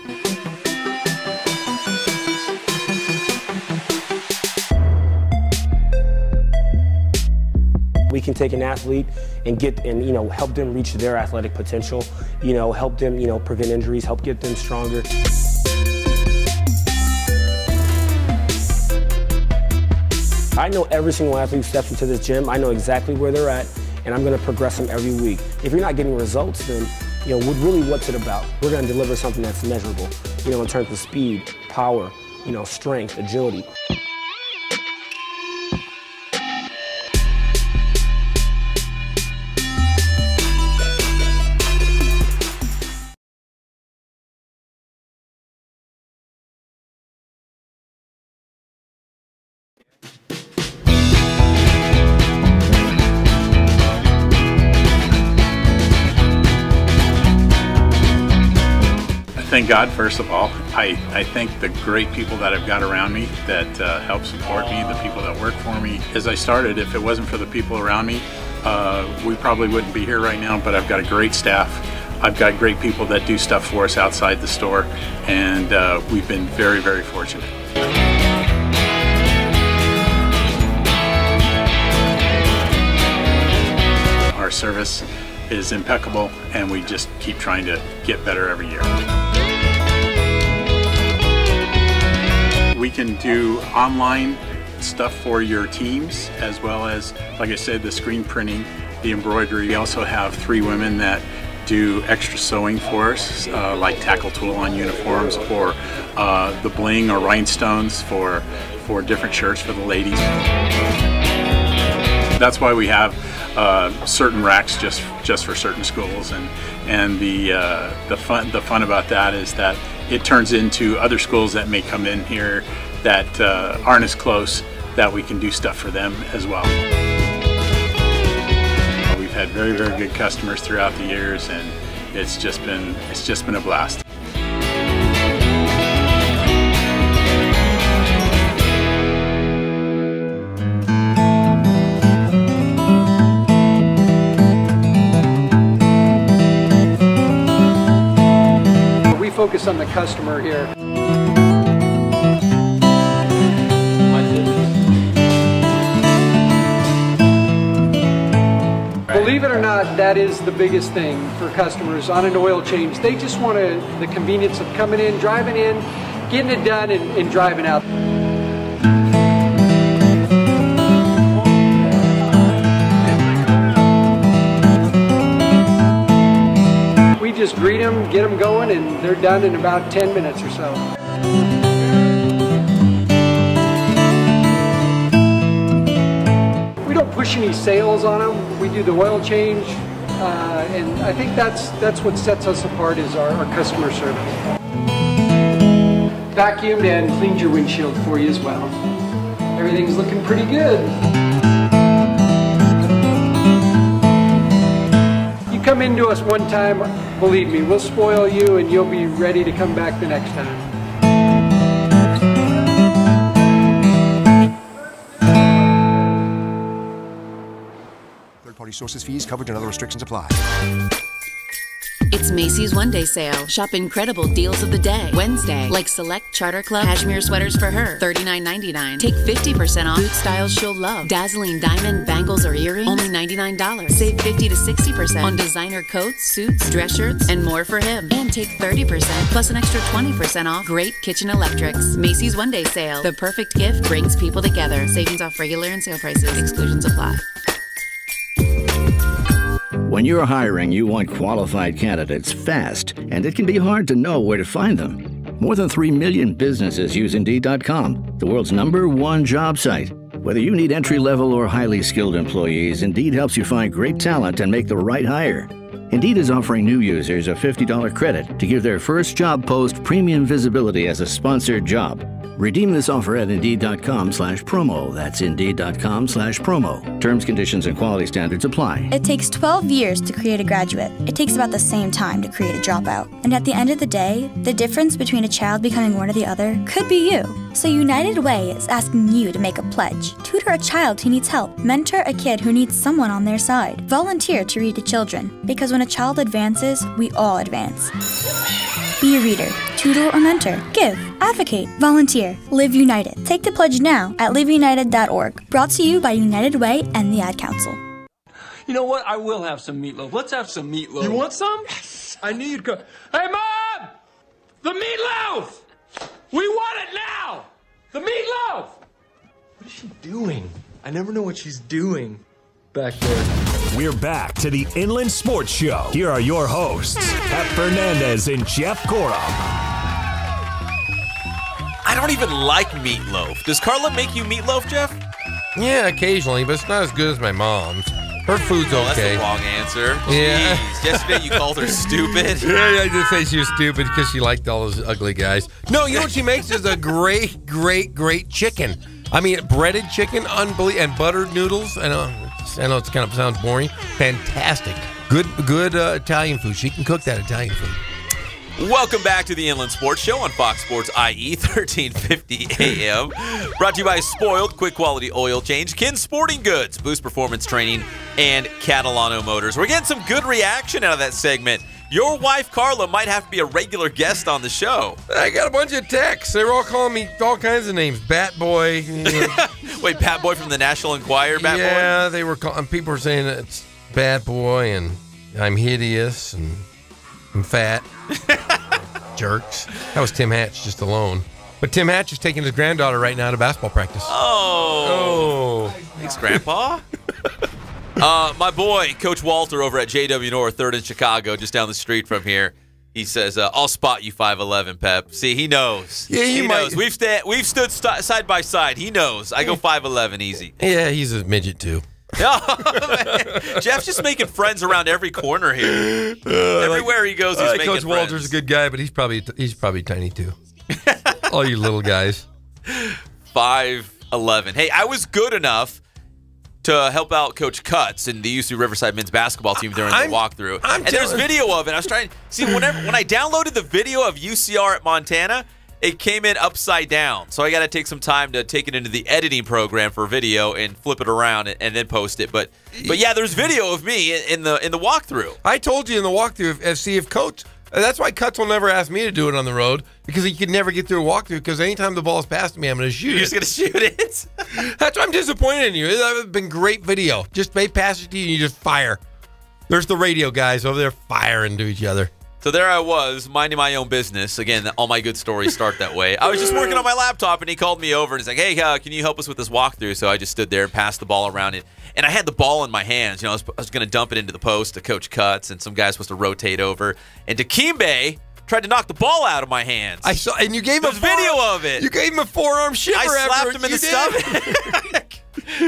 We can take an athlete and you know, help them reach their athletic potential, you know, help them, you know, prevent injuries, help get them stronger. I know every single athlete who steps into this gym. I know exactly where they're at, and I'm going to progress them every week. If you're not getting results, then, you know, really what's it about? We're going to deliver something that's measurable, you know, in terms of speed, power, you know, strength, agility. Thank God, first of all. I thank the great people that I've got around me that help support me, the people that work for me. As I started, if it wasn't for the people around me, we probably wouldn't be here right now, but I've got a great staff. I've got great people that do stuff for us outside the store, and we've been very, very fortunate. Our service is impeccable, and we just keep trying to get better every year. We can do online stuff for your teams, as well as, like I said, the screen printing, the embroidery. We also have 3 women that do extra sewing for us, like tackle tool on uniforms, or the bling or rhinestones for different shirts for the ladies. That's why we have certain racks just for certain schools, and the fun about that is that it turns into other schools that may come in here that aren't as close, that we can do stuff for them as well. We've had very, very good customers throughout the years, and it's just been a blast. Focus on the customer here. Believe it or not, that is the biggest thing for customers on an oil change. They just want the convenience of coming in, driving in, getting it done, and driving out. Just greet them, get them going, and they're done in about 10 minutes or so. We don't push any sales on them. We do the oil change, and I think that's what sets us apart is our customer service. Vacuumed and cleaned your windshield for you as well. Everything's looking pretty good. Come into us one time, believe me, we'll spoil you and you'll be ready to come back the next time. Third-party sources fees, coverage, and other restrictions apply. If It's Macy's One Day Sale. Shop incredible deals of the day. Wednesday, like select Charter Club cashmere sweaters for her, $39.99. Take 50% off boot styles she'll love. Dazzling diamond bangles or earrings, only $99. Save 50 to 60% on designer coats, suits, dress shirts, and more for him. And take 30% plus an extra 20% off great kitchen electrics. Macy's One Day Sale. The perfect gift brings people together. Savings off regular and sale prices. Exclusions apply. When you're hiring, you want qualified candidates fast, and it can be hard to know where to find them. More than 3 million businesses use Indeed.com, the world's #1 job site. Whether you need entry-level or highly skilled employees, Indeed helps you find great talent and make the right hire. Indeed is offering new users a $50 credit to give their first job post premium visibility as a sponsored job. Redeem this offer at Indeed.com/promo. That's Indeed.com/promo. Terms, conditions, and quality standards apply. It takes 12 years to create a graduate. It takes about the same time to create a dropout. And at the end of the day, the difference between a child becoming one or the other could be you. So United Way is asking you to make a pledge. Tutor a child who needs help. Mentor a kid who needs someone on their side. Volunteer to read to children. Because when a child advances, we all advance. Be a reader, tutor or mentor, give, advocate, volunteer, live united. Take the pledge now at liveunited.org. Brought to you by United Way and the Ad Council. You know what? I will have some meatloaf. Let's have some meatloaf. You want some? Yes. I knew you'd come. Hey, Mom! The meatloaf! We want it now! The meatloaf! What is she doing? I never know what she's doing back there. We're back to the Inland Sports Show. Here are your hosts, Pep Fernandez and Jeff Corum. I don't even like meatloaf. Does Carla make you meatloaf, Jeff? Yeah, occasionally, but it's not as good as my mom's. Her food's okay. That's the wrong answer. Yeah. Jeez. Yesterday you called her stupid. Yeah, I did say she was stupid because she liked all those ugly guys. No, you know what she makes is a great chicken. I mean, breaded chicken, unbelievable, and buttered noodles. I know it kind of sounds boring. Fantastic. Good Italian food. She can cook that Italian food. Welcome back to the Inland Sports Show on Fox Sports IE 1350 AM. Brought to you by Spoiled, quick quality oil change, Kin Sporting Goods, Boost Performance Training, and Catalano Motors. We're getting some good reaction out of that segment. Your wife, Carla, might have to be a regular guest on the show. I got a bunch of texts. They were all calling me all kinds of names. Bat Boy. Wait, Bat Boy from the National Enquirer, Bat Boy? Yeah, they were people were saying it's Bat Boy, and I'm hideous, and I'm fat. Jerks. That was Tim Hatch just alone. But Tim Hatch is taking his granddaughter right now to basketball practice. Oh. Thanks, Grandpa. My boy, Coach Walter over at JW North, 3rd in Chicago, just down the street from here. He says, I'll spot you 5'11", Pep. See, he knows. Yeah, he knows. We've stood side by side. He knows. I go 5'11", easy. Yeah, he's a midget, too. Jeff's just making friends around every corner here. Everywhere he goes, he's making Coach friends. Walter's a good guy, but he's probably tiny, too. All you little guys. 5'11". Hey, I was good enough to help out Coach Cutts and the UC Riverside men's basketball team during the walkthrough. And there's video of it. I was trying to see when I downloaded the video of UCR at Montana, it came in upside down. So I got to take some time to take it into the editing program for video and flip it around and then post it. But yeah, there's video of me in the walkthrough. I told you in the walkthrough, see if Coach. That's why Cutts will never ask me to do it on the road, because he could never get through a walkthrough, because anytime the ball's passed me, I'm going to shoot it. You're just going to shoot it? That's why I'm disappointed in you. That would have been great video. Just they pass it to you and you just fire. There's the radio guys over there firing to each other. So there I was, minding my own business. Again, all my good stories start that way. I was just working on my laptop, and he called me over, and he's like, hey, can you help us with this walkthrough? So I just stood there and passed the ball around it. And I had the ball in my hands. You know, I was going to dump it into the post to Coach Cutts, and some guy's supposed to rotate over. And Dikembe tried to knock the ball out of my hands. I saw, and you gave him a video of it. You gave him a forearm shiver. I slapped him in the stomach.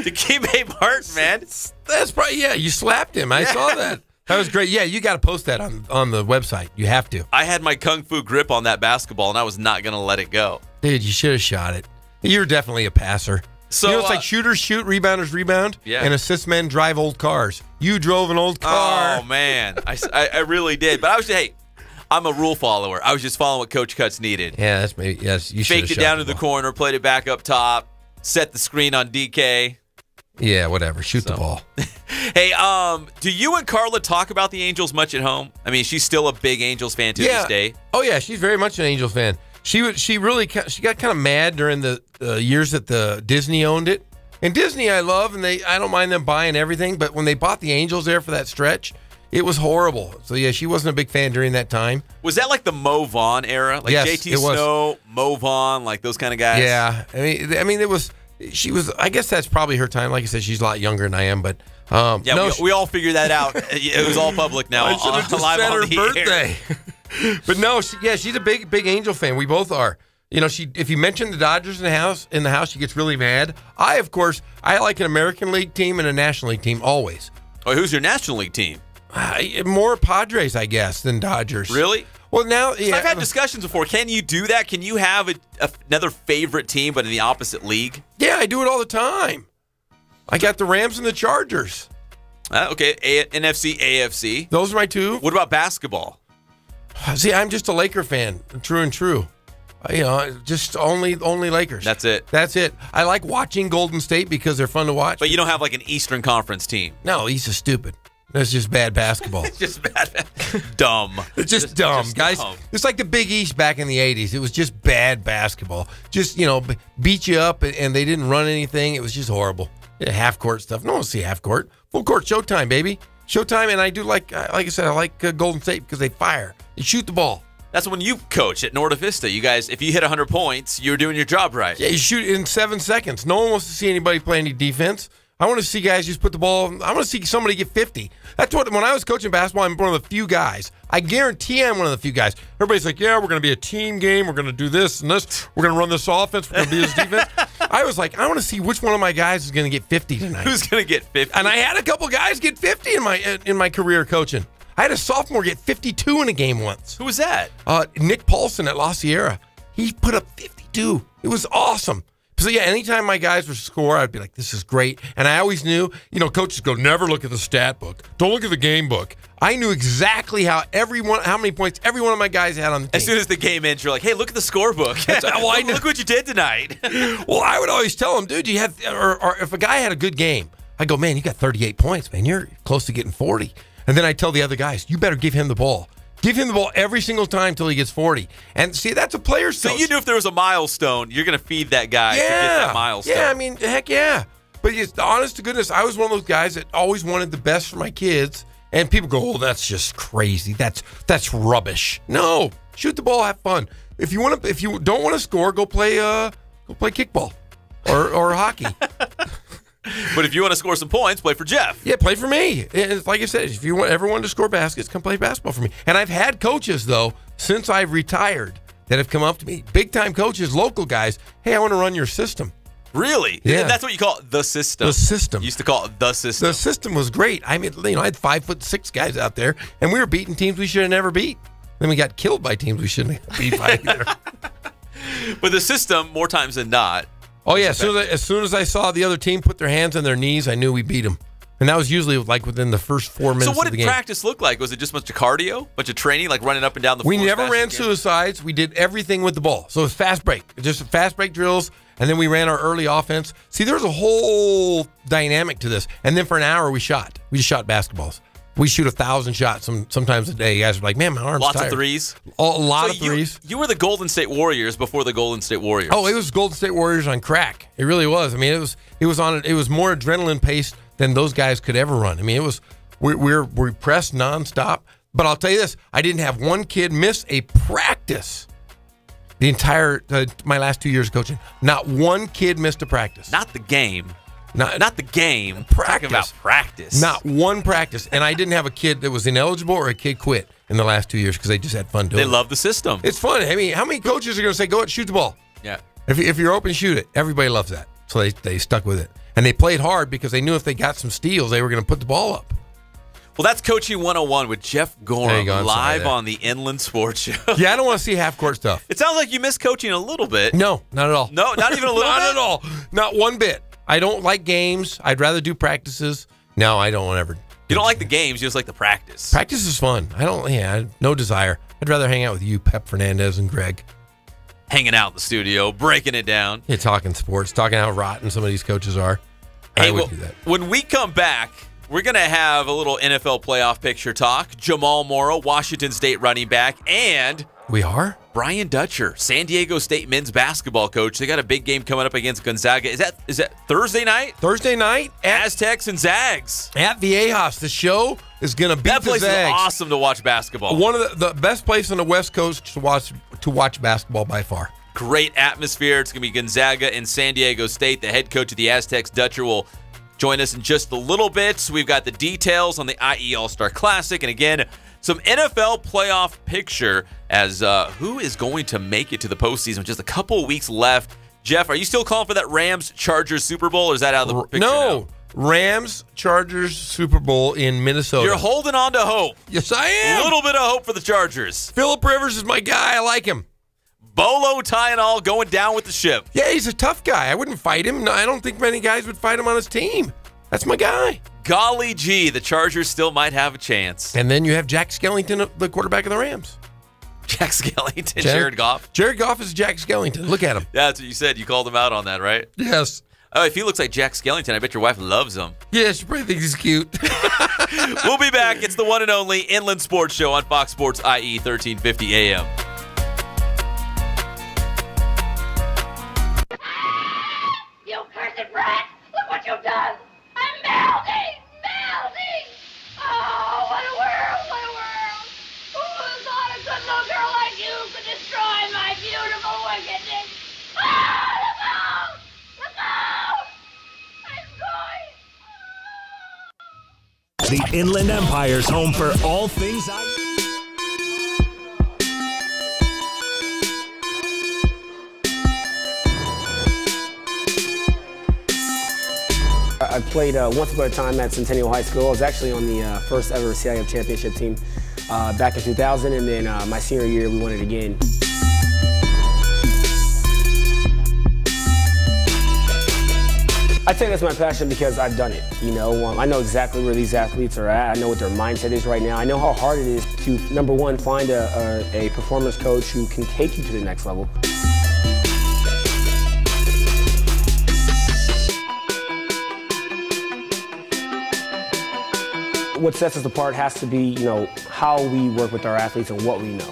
Dikembe Martin, man. That's probably, yeah, you slapped him. I saw that. That was great. Yeah, you got to post that on the website. You have to. I had my kung fu grip on that basketball, and I was not going to let it go. Dude, you should have shot it. You're definitely a passer. So, you know, it's like shooters shoot, rebounders rebound, and assist men drive old cars. You drove an old car. Oh, man. I really did. But I'm a rule follower. I was just following what Coach Cutts needed. Yeah, that's maybe, yes. You faked it down to the corner, played it back up top, set the screen on DK. Yeah, whatever. Shoot the ball. Hey, do you and Carla talk about the Angels much at home? I mean, she's still a big Angels fan to this day. Oh yeah, she's very much an Angels fan. She got kind of mad during the years that the Disney owned it. And Disney I love, and I don't mind them buying everything, but when they bought the Angels there for that stretch, it was horrible. So yeah, she wasn't a big fan during that time. Was that like the Mo Vaughn era? Like yes, JT Snow, Mo Vaughn, like those kind of guys? Yeah. I mean it was she was I guess that's probably her time. Like I said, she's a lot younger than I am, but we all figured that out. It was all public now. I should have just said her birthday. But no, she's a big Angel fan. We both are. You know, if you mention the Dodgers in the house, she gets really mad. I like an American League team and a National League team always. Oh, who's your National League team? More Padres, I guess, than Dodgers. Really? Well, now I've had discussions before. Can you do that? Can you have another favorite team, but in the opposite league? Yeah, I do it all the time. I got the Rams and the Chargers. Okay, NFC, AFC. Those are my two. What about basketball? See, I'm just a Laker fan, true and true. You know, just only Lakers. That's it. That's it. I like watching Golden State because they're fun to watch. But you don't have like an Eastern Conference team. No, East is stupid. That's just bad basketball. It's just bad. Dumb. It's just dumb, guys. Dumb. It's like the Big East back in the 80s. It was just bad basketball. Just, beat you up, and they didn't run anything. It was just horrible. Yeah, half-court stuff. No one wants to see half-court. Full-court showtime, baby. Showtime, and I do like I said, I like Golden State because they fire. They shoot the ball. That's when you coach at Norte Vista. You guys, if you hit 100 points, you're doing your job right. Yeah, you shoot it in 7 seconds. No one wants to see anybody play any defense. I want to see guys just put the ball. I want to see somebody get 50. That's what, when I was coaching basketball, I'm one of the few guys. I guarantee I'm one of the few guys. Everybody's like, yeah, we're going to be a team game. We're going to do this and this. We're going to run this offense. We're going to do this defense. I was like, I want to see which one of my guys is going to get 50 tonight. Who's going to get 50? And I had a couple guys get 50 in my career coaching. I had a sophomore get 52 in a game once. Who was that? Nick Paulson at La Sierra. He put up 52. It was awesome. So, yeah, anytime my guys would score, I'd be like, this is great. And I always knew, coaches go, never look at the stat book. Don't look at the game book. I knew exactly how many points every one of my guys had on the team. As soon as the game ends, you're like, hey, look at the scorebook. Look what you did tonight. Well, I would always tell them, dude, or if a guy had a good game, I go, man, you got 38 points, man. You're close to getting 40. And then I tell the other guys, you better give him the ball. Give him the ball every single time until he gets 40. And see, that's a player's coach. So you knew if there was a milestone, you're going to feed that guy to get that milestone. Yeah, I mean, heck yeah. But honest to goodness, I was one of those guys that always wanted the best for my kids. And people go, oh, that's just crazy. That's rubbish. No, shoot the ball, have fun. If you don't want to score, go play kickball or hockey. But if you want to score some points, play for Jeff. Yeah, play for me. And like I said, if you ever want to score baskets, come play basketball for me. And I've had coaches, though, since I've retired that have come up to me, big-time coaches, local guys, hey, I want to run your system. Really? Yeah. That's what you call it, the system. The system. You used to call it the system. The system was great. I mean, I had 5'6" guys out there, and we were beating teams we should have never beat. Then we got killed by teams we shouldn't have beat by either. But the system, more times than not. Oh, yeah. As soon as I saw the other team put their hands on their knees, I knew we beat them. And that was usually like within the first 4 minutes of the game. So what did practice look like? Was it just a bunch of cardio, bunch of training, like running up and down the floor? We never ran suicides. We did everything with the ball. So it was fast break. Just fast break drills, and then we ran our early offense. See, there's a whole dynamic to this. And then for an hour, we shot. We just shot basketballs. We shoot 1,000 shots sometimes a day. You guys are like, man, my arm's tired. Lots of threes? A lot of threes. You were the Golden State Warriors before the Golden State Warriors. Oh, it was Golden State Warriors on crack. It really was. I mean, it was more adrenaline paced than those guys could ever run. I mean, it was we pressed nonstop. But I'll tell you this, I didn't have one kid miss a practice the entire my last 2 years of coaching. Not one kid missed a practice. Not the game. Not the game. Practice. Talking about practice. Not one practice. And I didn't have a kid that was ineligible or a kid quit in the last 2 years because they just had fun doing it. They love the system. It's fun. I mean, how many coaches are going to say, go ahead, shoot the ball? Yeah. If you're open, shoot it. Everybody loves that. So they stuck with it. And they played hard because they knew if they got some steals, they were going to put the ball up. Well, that's Coaching 101 with Jeff Gorham live on the Inland Sports Show. Yeah, I don't want to see half-court stuff. It sounds like you miss coaching a little bit. No, not at all. No, not even a little bit? Not at all. Not one bit. I don't like games. I'd rather do practices. No, I don't ever. You don't like the games. You just like the practice. Practice is fun. No desire. I'd rather hang out with you, Pep Fernandez, and Greg. Hanging out in the studio, breaking it down. Yeah, talking sports, talking how rotten some of these coaches are. Hey, I would do that. When we come back, we're going to have a little NFL playoff picture talk. Jamal Morrow, Washington State running back, and we are Brian Dutcher, San Diego State men's basketball coach. They got a big game coming up against Gonzaga. Is that Thursday night? Thursday night at Aztecs and Zags at Viejas. The show is going to beat that place the Zags. Is awesome to watch basketball. One of the best places on the West Coast to watch basketball by far. Great atmosphere. It's going to be Gonzaga and San Diego State. The head coach of the Aztecs, Dutcher, will join us in just a little bit. We've got the details on the IE All-Star Classic. And again, some NFL playoff picture as who is going to make it to the postseason with just a couple of weeks left. Jeff, are you still calling for that Rams-Chargers Super Bowl, or is that out of the picture No. now? Rams-Chargers Super Bowl in Minnesota. You're holding on to hope. Yes, I am. A little bit of hope for the Chargers. Phillip Rivers is my guy. I like him. Bolo tie and all going down with the ship. Yeah, he's a tough guy. I wouldn't fight him. No, I don't think many guys would fight him on his team. That's my guy. Golly gee, the Chargers still might have a chance. And then you have Jack Skellington, the quarterback of the Rams. Jack Skellington, Jared Goff. Jared Goff is Jack Skellington. Look at him. That's what you said. You called him out on that, right? Yes. Oh, if he looks like Jack Skellington, I bet your wife loves him. Yeah, she probably thinks he's cute. We'll be back. It's the one and only Inland Sports Show on Fox Sports IE 1350 AM. You cursed brat! Look what you've done! I'm melting! Melting! Oh, what a world! What a world! Who would have thought a good little girl like you could destroy my beautiful wickedness? Ah, look out! Look out! I'm going! The Inland Empire's home for all things IE. I played once upon a time at Centennial High School. I was actually on the first ever CIF championship team back in 2000, and then my senior year we won it again. I think that's my passion because I've done it. You know, I know exactly where these athletes are at. I know what their mindset is right now. I know how hard it is to, number one, find a performance coach who can take you to the next level. What sets us apart has to be, you know, how we work with our athletes and what we know.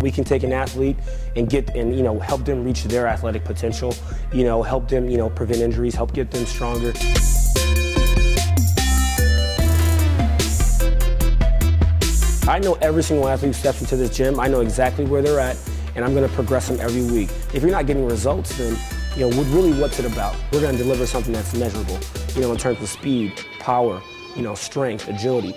We can take an athlete and you know, help them reach their athletic potential, you know, help them, you know, prevent injuries, help get them stronger. I know every single athlete who steps into this gym. I know exactly where they're at, and I'm going to progress them every week. If you're not getting results, then, you know, what's it about? We're going to deliver something that's measurable, you know, in terms of speed, power, you know, strength, agility.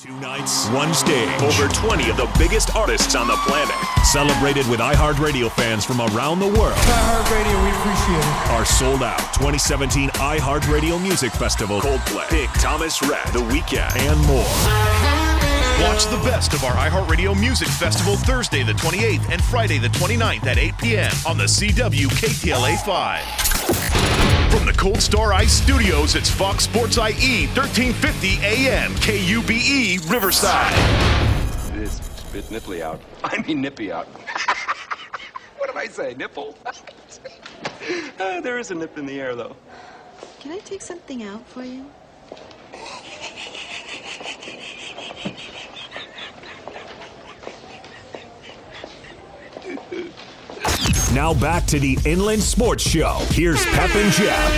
2 nights, 1 stage. Over 20 of the biggest artists on the planet. Celebrated with iHeartRadio fans from around the world. iHeartRadio, we appreciate it. Our sold-out 2017 iHeartRadio Music Festival. Coldplay, Big Thomas Rhett, The Weeknd, and more. Watch the best of our iHeartRadio Music Festival Thursday the 28th and Friday the 29th at 8 p.m. on the CW KTLA 5. From the Cold Star Ice Studios, it's Fox Sports IE 1350 AM KUBE Riverside. This spit nipply out. I mean nippy out. What did I say? Nipple? There is a nip in the air, though. Can I take something out for you? Now back to the Inland Sports Show. Here's Pep and Jeff.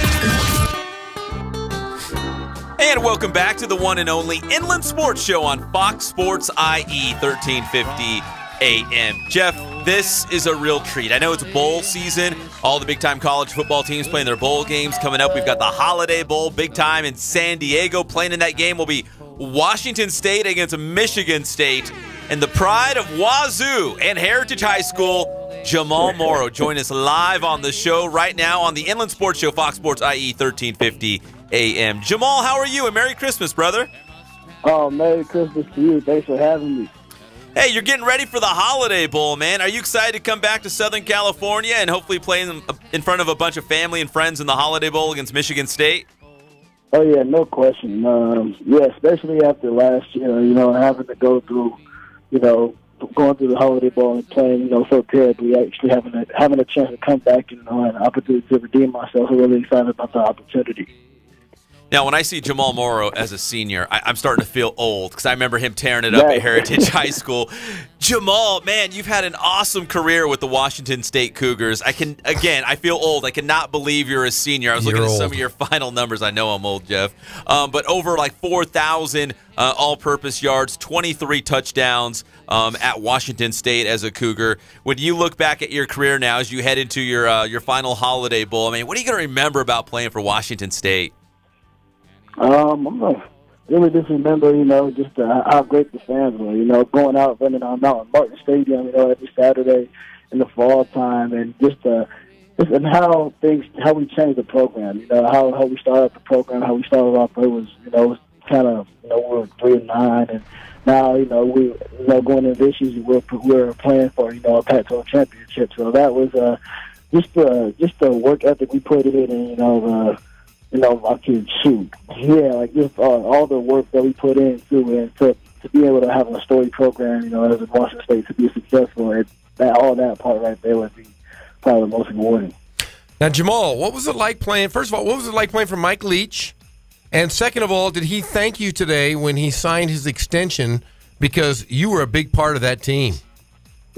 And welcome back to the one and only Inland Sports Show on Fox Sports IE 1350 AM. Jeff, this is a real treat. I know it's bowl season. All the big-time college football teams playing their bowl games coming up. We've got the Holiday Bowl, big time in San Diego. Playing in that game will be Washington State against Michigan State. And the pride of Wazoo and Heritage High School, Jamal Morrow, join us live on the show right now on the Inland Sports Show, Fox Sports IE 1350 AM. Jamal, how are you? And Merry Christmas, brother. Oh, Merry Christmas to you. Thanks for having me. Hey, you're getting ready for the Holiday Bowl, man. Are you excited to come back to Southern California and hopefully play in front of a bunch of family and friends in the Holiday Bowl against Michigan State? Oh, yeah, no question. Yeah, especially after last year, having to go through, going through the Holiday Bowl and playing, so terribly, actually having a chance to come back and an opportunity to redeem myself. I'm really excited about the opportunity. Now, when I see Jamal Morrow as a senior, I'm starting to feel old because I remember him tearing it up at Heritage High School. Jamal, man, you've had an awesome career with the Washington State Cougars. I feel old. I cannot believe you're a senior. I was looking at some of your final numbers. I know I'm old, Jeff. But over like 4,000 all-purpose yards, 23 touchdowns at Washington State as a Cougar. When you look back at your career now as you head into your final Holiday Bowl, I mean, what are you going to remember about playing for Washington State? I'm going to really just remember, just how great the fans were, going out, running on Martin Stadium, every Saturday in the fall time, and and how we changed the program, how we started the program, how we started off. It was, kind of, we were 3-9, and now, we, going into this season, we're playing for, a Pac-12 championship. So that was just the work ethic we put in, and I can shoot. Yeah, like just all the work that we put in to be able to have a story program, as in Washington State, to be successful, all that part right there would be probably the most rewarding. Now, Jamal, what was it like playing? First of all, what was it like playing for Mike Leach? And second of all, did he thank you today when he signed his extension because you were a big part of that team?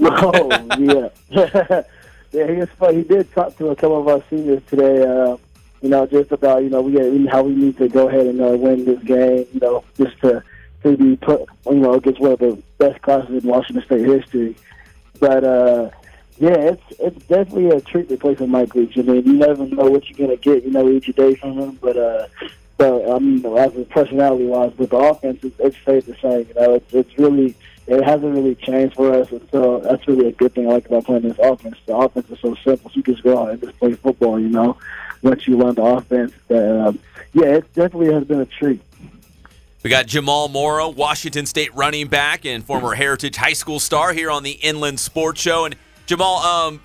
Oh, yeah. Yeah, he was funny. He did talk to a couple of our seniors today, just about, how we need to go ahead and win this game, just to be put, against one of the best classes in Washington State history. But, yeah, it's definitely a treat to play for Mike Leach. I mean, you never know what you're going to get, each day from him. But I mean, as a personality-wise, but the offense, it's stayed the same. It's really, it hasn't really changed for us. And so that's really a good thing I like about playing this offense. The offense is so simple. So you just go out and just play football, once you learn the offense. Yeah, it definitely has been a treat. We got Jamal Morrow, Washington State running back and former Heritage High School star here on the Inland Sports Show. And Jamal,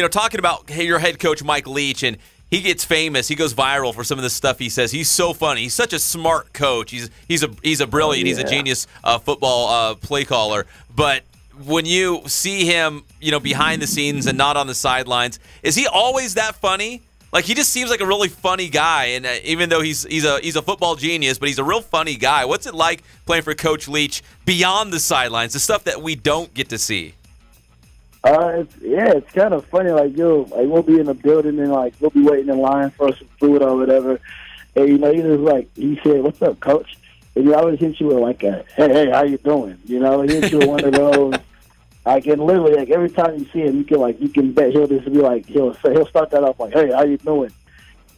talking about your head coach Mike Leach, and he gets famous. He goes viral for some of the stuff he says. He's so funny. He's such a smart coach. He's a brilliant. He's a genius football play caller. But when you see him, behind the scenes and not on the sidelines, is he always that funny? Like, he just seems like a really funny guy, and even though he's a football genius, but he's a real funny guy. What's it like playing for Coach Leach beyond the sidelines, the stuff that we don't get to see? It's kind of funny. Like, we'll be in a building and we'll be waiting in line for some food or whatever, and he said, "What's up, Coach?" And he always hits you with a "Hey, how you doing?" He hits you with one of those. And literally, every time you see him, you can bet he'll just be he'll start that off "Hey, how you doing?"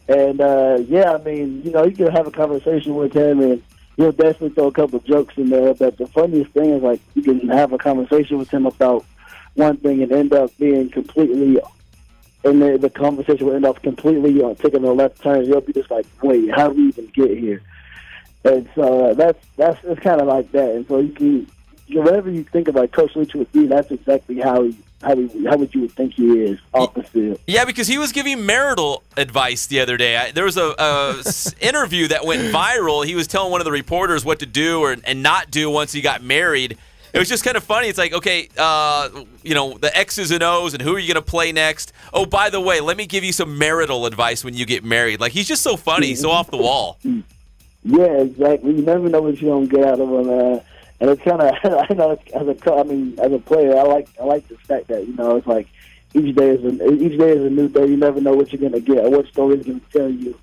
And I mean, you can have a conversation with him, and he'll definitely throw a couple jokes in there. But the funniest thing is, like, you can have a conversation with him about one thing and end up being completely, and the conversation will end up completely taking a left turn. You'll be just like, wait, how did we even get here? And so it's kind of like that. And so you can, whatever you think about Coach Leach would be, that's exactly how would you think he is off the field. Yeah, because he was giving marital advice the other day. There was a interview that went viral. He was telling one of the reporters what to do and not do once he got married. It was just kind of funny. It's like, okay, the X's and O's and who are you going to play next? Oh, by the way, let me give you some marital advice when you get married. Like, he's just so funny, so off the wall. Yeah, exactly. You never know what you're going to get out of him. And it's kind of, I know, as a player, I like the fact that, it's like each day is a new day. You never know what you're going to get or what story is going to tell you.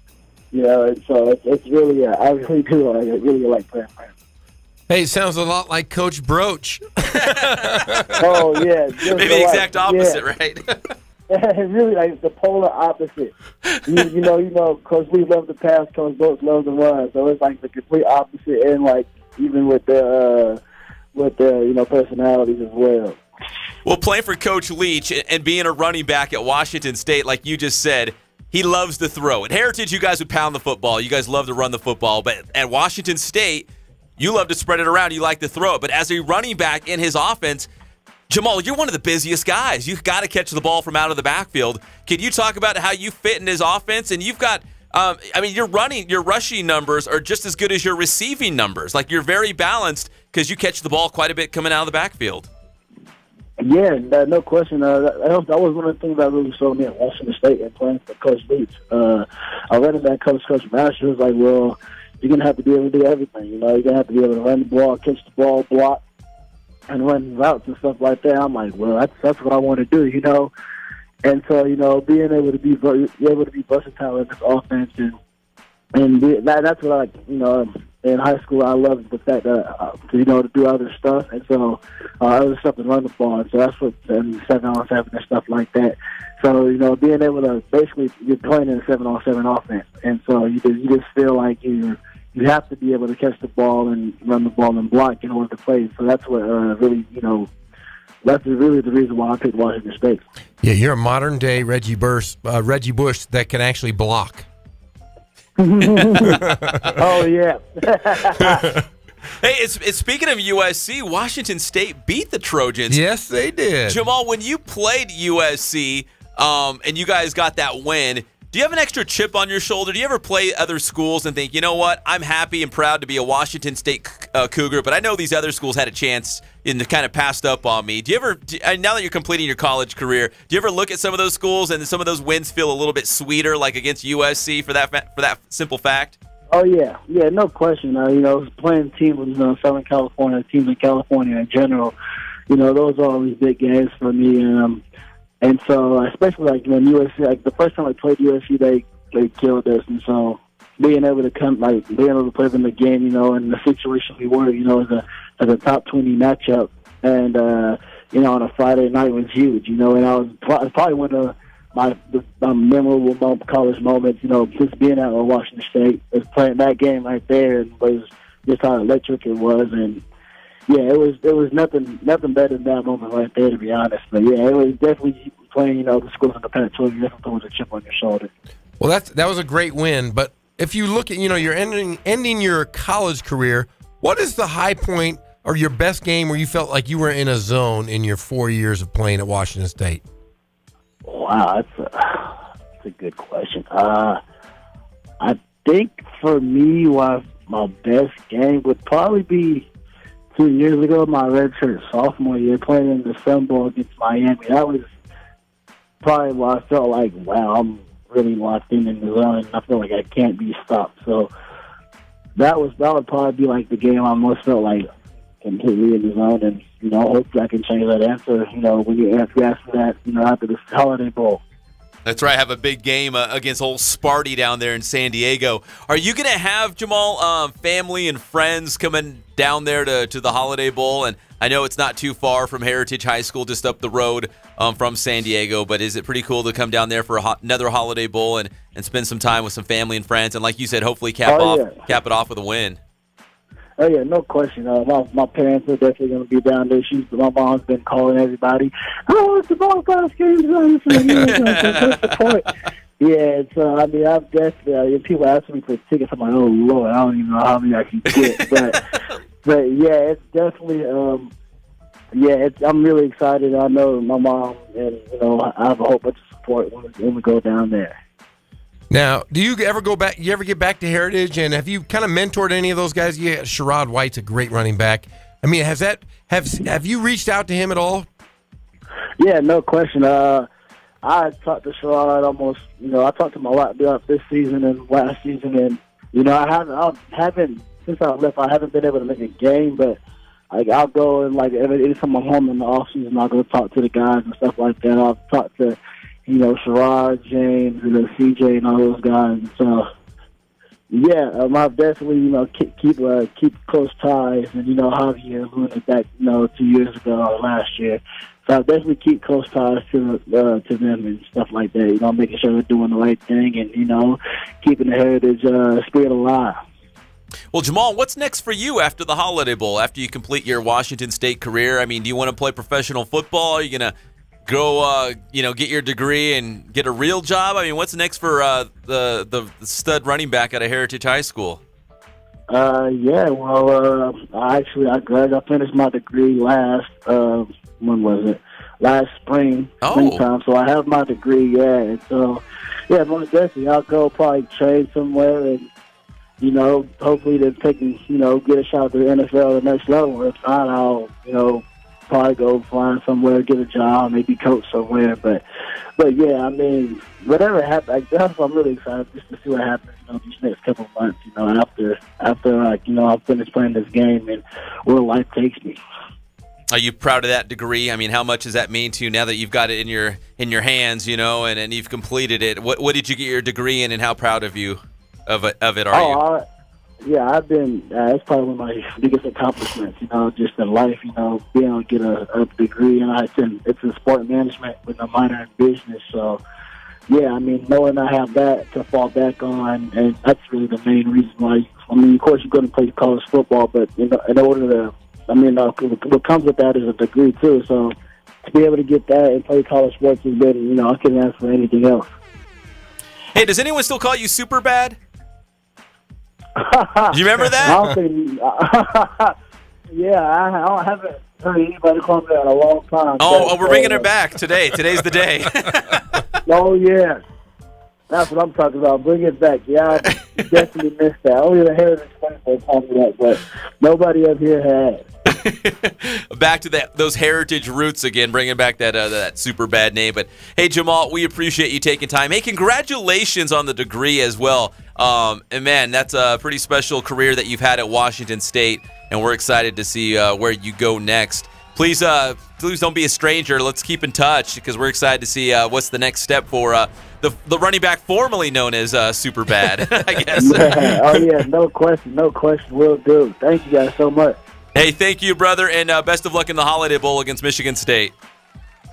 And so it's really, I really do. I really like playing for him. Hey, it sounds a lot like Coach Broach. Oh, yeah. Maybe the exact opposite, right? Really, like the polar opposite. You know, Coach Lee loves to pass, Coach Broach loves to run. So it's like the complete opposite, and like even with their personalities as well. Well, playing for Coach Leach and being a running back at Washington State, like you just said, he loves to throw. At Heritage, you guys would pound the football. You guys love to run the football. But at Washington State, you love to spread it around. You like to throw it. But as a running back in his offense, Jamal, you're one of the busiest guys. You've got to catch the ball from out of the backfield. Can you talk about how you fit in his offense? And you've got, your rushing numbers are just as good as your receiving numbers. Like, you're very balanced because you catch the ball quite a bit coming out of the backfield. Yeah, no question. That was one of the things that really showed me at Washington State and playing for Coach Leach. I read in that Coach Master was like, well, you're going to have to be able to do everything. You're going to have to be able to run the ball, catch the ball, block, and run routes and stuff like that. I'm like, well, that's what I want to do, And so, being able to be versatile in this offense and that's what I like, in high school, I loved the fact that, to do other stuff. And so, other stuff to run the ball. And so that's what, and 7-on-7 and stuff like that. So, being able to, basically, you're playing in a 7-on-7 offense. And so you just feel like you have to be able to catch the ball and run the ball and block in order to play. So that's what really, that's really the reason why I picked Washington State. Yeah, you're a modern-day Reggie Bush that can actually block. Oh, yeah. Hey, it's speaking of USC, Washington State beat the Trojans. Yes, they did. Jamal, when you played USC and you guys got that win, do you have an extra chip on your shoulder? Do you ever play other schools and think, you know what, I'm happy and proud to be a Washington State Cougar, but I know these other schools had a chance and kind of passed up on me. Do you ever, now that you're completing your college career, do you ever look at some of those schools and some of those wins feel a little bit sweeter, like against USC for that simple fact? Oh, yeah. Yeah, no question. Playing teams in Southern California, teams in California in general, those are always big games for me. And so, especially like when USC, like the first time I played USC, they killed us. And so, being able to play them again, in the situation we were, as a top 20 matchup, and on a Friday night was huge. And I was probably one of my memorable college moments. Just being out of Washington State, was playing that game right there, and was just how electric it was. And yeah, it was nothing better than that moment right there, to be honest. But yeah, it was definitely playing, the schools in the Pac-12. Definitely was a chip on your shoulder. Well, that was a great win. But if you look at, you're ending your college career, what is the high point or your best game where you felt like you were in a zone in your 4 years of playing at Washington State? Wow, that's a good question. I think for me, my best game would probably be 2 years ago, my redshirt sophomore year, playing in the Sun Bowl against Miami. That was probably where I felt like, wow, I'm really locked in the zone, and I feel like I can't be stopped. So that would probably be like the game I most felt like completely in the zone, and hopefully I can change that answer. When you ask for that, after this Holiday Bowl. That's right. Have a big game against old Sparty down there in San Diego. Are you going to have, Jamal, family and friends coming down there to the Holiday Bowl? And I know it's not too far from Heritage High School, just up the road from San Diego, but is it pretty cool to come down there for another Holiday Bowl and spend some time with some family and friends? And like you said, hopefully cap it off with a win. Oh yeah, no question. My parents are definitely going to be down there. My mom's been calling everybody. Oh, it's the ball class game. Yeah, so I mean, I've definitely. People ask me for tickets. I'm like, oh Lord, I don't even know how many I can get. but yeah, it's definitely. I'm really excited. I know my mom, and I have a whole bunch of support when we go down there. Now, do you ever go back? You ever get back to Heritage? And have you kind of mentored any of those guys? Yeah, Sherrod White's a great running back. I mean, have you reached out to him at all? Yeah, no question. I talked to Sherrod almost. I talked to him a lot throughout this season and last season, and I haven't since I left. I haven't been able to make a game, but I'll go and anytime I'm home in the off season, I'll go talk to the guys and stuff like that. I'll talk to Sherrod, James, and CJ, and all those guys. So, yeah, I've definitely, keep close ties. And, Javier Luna back, 2 years ago or last year. So I definitely keep close ties to them and stuff like that. Making sure they're doing the right thing and, keeping the Heritage spirit alive. Well, Jamal, what's next for you after the Holiday Bowl, after you complete your Washington State career? I mean, do you want to play professional football? Are you going to go, get your degree and get a real job? I mean, what's next for the stud running back out of Heritage High School? I finished my degree last springtime. So I have my degree, and so most definitely I'll go probably trade somewhere and hopefully then get a shot at the NFL the next level. If not, I'll probably go find somewhere, get a job, maybe coach somewhere. But yeah, I mean, whatever happens, that's what I'm really excited just to see what happens, these next couple of months, after I finish playing this game and where life takes me. Are you proud of that degree? I mean, how much does that mean to you now that you've got it in your hands, and you've completed it? What did you get your degree in, and how proud of you of it are you? I've been. It's probably one of my biggest accomplishments. Just in life. Being able to get a degree, and it's in sport management with a minor in business. So, yeah, I mean, knowing I have that to fall back on, and that's really the main reason why. I mean, of course, you're going to play college football, but in order to, what comes with that is a degree too. So, to be able to get that and play college sports is better. I couldn't ask for anything else. Hey, does anyone still call you Super Bad? Do you remember that? I haven't heard anybody call me that in a long time. Oh, we're bringing it back today. Today's the day. Oh, yeah. That's what I'm talking about. Bring it back. Yeah, I definitely missed that. Only the Heritage Players told me that, but nobody up here had. Back to those heritage roots again, bringing back that Super Bad name. But hey, Jamal, we appreciate you taking time. Hey, congratulations on the degree as well. And man, that's a pretty special career that you've had at Washington State, and we're excited to see where you go next. Please don't be a stranger. Let's keep in touch because we're excited to see what's the next step for the running back formerly known as Super Bad, I guess. Oh yeah, no question, will do. Thank you guys so much. Hey, thank you, brother, and best of luck in the Holiday Bowl against Michigan State.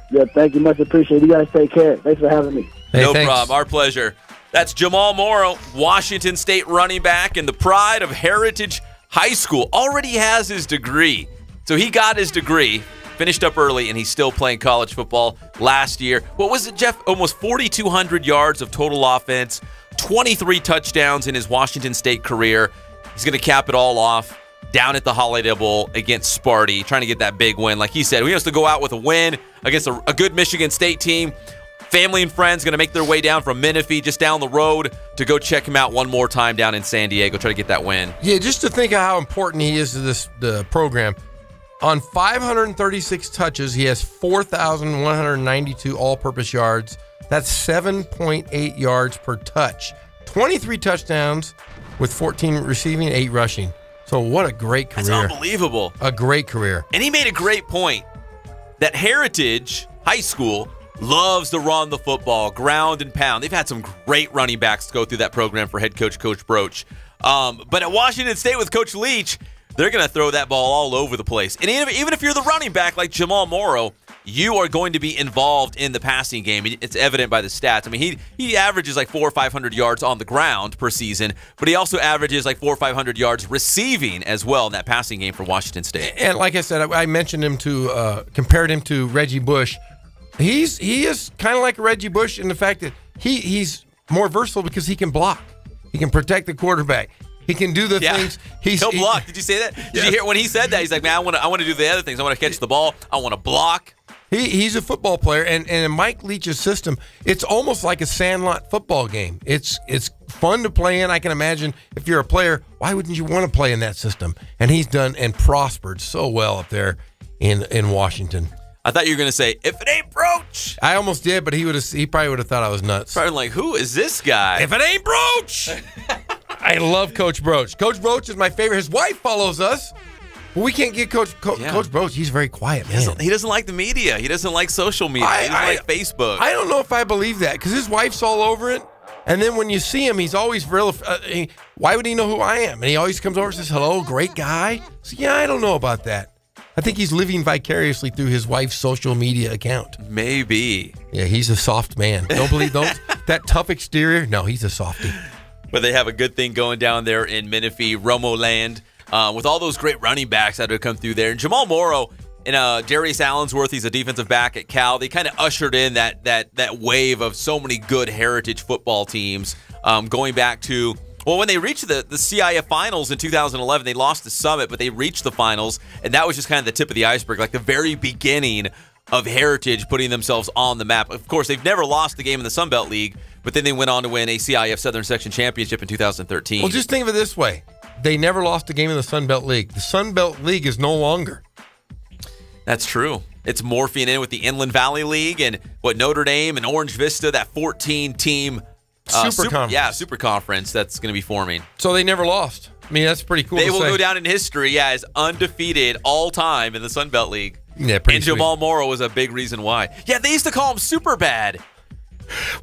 Yeah, thank you much. Appreciate it. You guys take care. Thanks for having me. Hey, no problem. Our pleasure. That's Jamal Morrow, Washington State running back and the pride of Heritage High School. Already has his degree. So he got his degree, finished up early, and he's still playing college football last year. What was it, Jeff? Almost 4,200 yards of total offense, 23 touchdowns in his Washington State career. He's going to cap it all off down at the Holiday Bowl against Sparty, trying to get that big win. Like he said, he has to go out with a win against a good Michigan State team. Family and friends going to make their way down from Menifee, just down the road, to go check him out one more time down in San Diego, try to get that win. Yeah, just to think of how important he is to the program. On 536 touches, he has 4,192 all-purpose yards. That's 7.8 yards per touch. 23 touchdowns with 14 receiving, 8 rushing. So what a great career. That's unbelievable. A great career. And he made a great point that Heritage High School loves to run the football, ground and pound. They've had some great running backs go through that program for head coach, Coach Broach. But at Washington State with Coach Leach, they're going to throw that ball all over the place. And even if you're the running back like Jamal Morrow, you are going to be involved in the passing game. It's evident by the stats. I mean, he averages like 400 or 500 yards on the ground per season, but he also averages like 400 or 500 yards receiving as well in that passing game for Washington State. And like I said, I mentioned him compared him to Reggie Bush. He is kind of like Reggie Bush in the fact that he's more versatile because he can block. He can protect the quarterback. He can do the things. He'll block. Did you say that? Did you hear when he said that? He's like, man, I want to do the other things. I want to catch the ball. I want to block. He's a football player, and in Mike Leach's system, it's almost like a sandlot football game. It's fun to play in. I can imagine if you're a player, why wouldn't you want to play in that system? And he's done and prospered so well up there in Washington. I thought you were going to say, if it ain't Broach. I almost did, but he probably would have thought I was nuts. Probably like, who is this guy? If it ain't Broach. I love Coach Broach. Coach Broach is my favorite. His wife follows us. But we can't get Coach Broach. He's a very quiet man. He doesn't like the media. He doesn't like social media. He doesn't like Facebook. I don't know if I believe that because his wife's all over it. And then when you see him, he's always real. Why would he know who I am? And he always comes over and says, hello, great guy. So, yeah, I don't know about that. I think he's living vicariously through his wife's social media account. Maybe. Yeah, he's a soft man. Don't believe that tough exterior. No, he's a softie. But they have a good thing going down there in Menifee, Romo land, with all those great running backs that have come through there. And Jamal Morrow and Darius Allensworth, he's a defensive back at Cal. They kind of ushered in that wave of so many good heritage football teams going back to, well, when they reached the CIF finals in 2011, they lost the Summit, but they reached the finals, and that was just kind of the tip of the iceberg, like the very beginning of Heritage putting themselves on the map. Of course, they've never lost the game in the Sun Belt League, but then they went on to win a CIF Southern Section Championship in 2013. Well, just think of it this way. They never lost a game in the Sun Belt League. The Sun Belt League is no longer. That's true. It's morphing in with the Inland Valley League and Notre Dame and Orange Vista, that 14-team Super conference. Yeah, super conference that's going to be forming. So they never lost. I mean, that's pretty cool. They will go down in history, as undefeated all time in the Sun Belt League. Yeah, pretty And Jamal Morrow was a big reason why. Yeah, they used to call him Super Bad.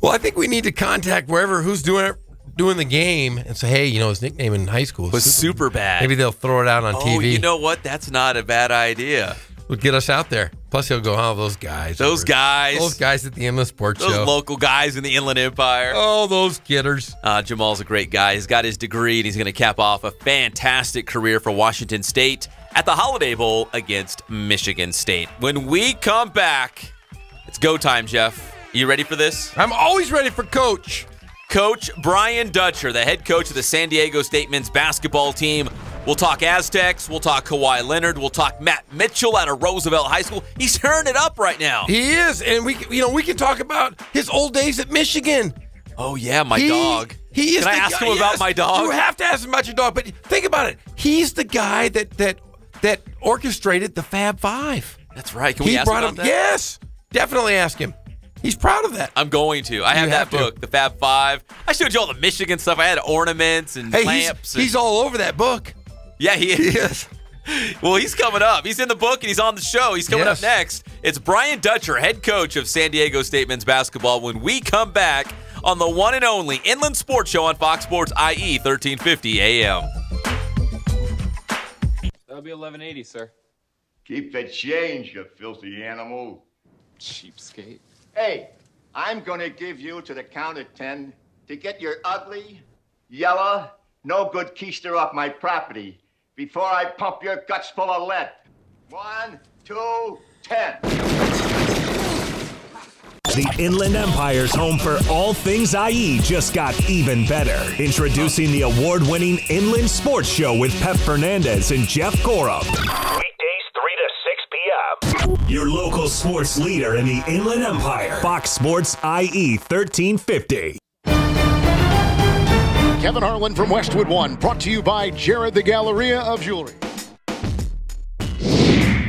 Well, I think we need to contact who's doing the game and say, hey, his nickname in high school was Super Bad. Maybe they'll throw it out on TV. Oh, you know what? That's not a bad idea. Would get us out there. Plus, he'll go, those guys. Those guys at the Inland Sports Show. Those local guys in the Inland Empire. Oh, those kidders. Jamal's a great guy. He's got his degree, and he's going to cap off a fantastic career for Washington State at the Holiday Bowl against Michigan State. When we come back, it's go time, Jeff. You ready for this? I'm always ready for Coach. Coach Brian Dutcher, the head coach of the San Diego State men's basketball team. We'll talk Aztecs. We'll talk Kawhi Leonard. We'll talk Matt Mitchell out of Roosevelt High School. He's turning it up right now. He is, and we can talk about his old days at Michigan. Oh yeah, my dog. He is. Can I ask him about my dog? You have to ask him about your dog. But think about it. He's the guy that orchestrated the Fab Five. That's right. Can we ask him about that? Yes, definitely ask him. He's proud of that. I'm going to. I have that book, The Fab Five. I showed you all the Michigan stuff. I had ornaments and lamps. He's all over that book. Yeah, he is. Well, he's coming up. He's in the book, and he's on the show. He's coming up next. It's Brian Dutcher, head coach of San Diego State men's basketball, when we come back on the one and only Inland Sports Show on Fox Sports IE 1350 AM. That'll be $11.80, sir. Keep the change, you filthy animal. Cheapskate. Hey, I'm gonna give you to the count of 10 to get your ugly, yellow, no good keister off my property before I pump your guts full of lead. 1, 2, 10. The Inland Empire's home for all things IE just got even better. Introducing the award-winning Inland Sports Show with Pep Fernandez and Jeff Corup. Weekdays 3 to 6 p.m. Your local sports leader in the Inland Empire. Fox Sports IE 1350. Kevin Harlan from Westwood One, brought to you by Jared the Galleria of Jewelry.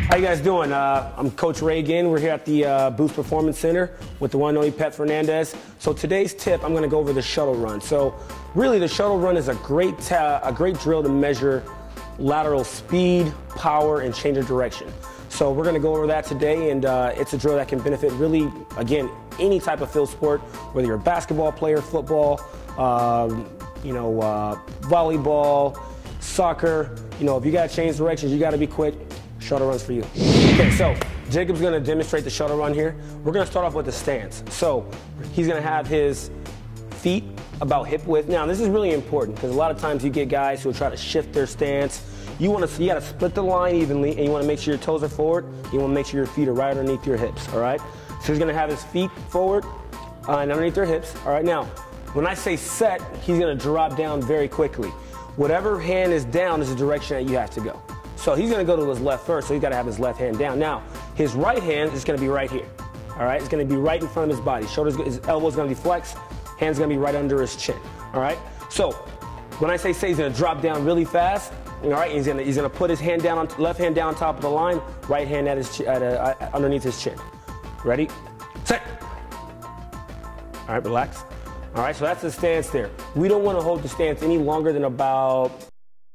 How you guys doing? I'm Coach Ray again. We're here at the Boost Performance Center with the one and only Pep Fernandez. So today's tip, I'm going to go over the shuttle run. So really, the shuttle run is a great drill to measure lateral speed, power, and change of direction. So we're going to go over that today, and it's a drill that can benefit really, again, any type of field sport, whether you're a basketball player, football, volleyball, soccer. If you got to change directions, you got to be quick. Shuttle runs for you. Okay, so Jacob's gonna demonstrate the shuttle run here. We're gonna start off with the stance. So he's gonna have his feet about hip width. Now this is really important because a lot of times you get guys who will try to shift their stance. You gotta split the line evenly, and you wanna make sure your toes are forward. You wanna make sure your feet are right underneath your hips, all right? So he's gonna have his feet forward and underneath their hips. All right, now, when I say set, he's gonna drop down very quickly. Whatever hand is down is the direction that you have to go. So he's gonna go to his left first, so he's gotta have his left hand down. Now, his right hand is gonna be right here, all right? It's gonna be right in front of his body. His elbow's gonna be flexed, hand's gonna be right under his chin, all right? So, when I say he's gonna drop down really fast, all right, he's gonna put his hand down, left hand down on top of the line, right hand underneath his chin. Ready? Set. All right, relax. All right, so that's the stance there. We don't want to hold the stance any longer than about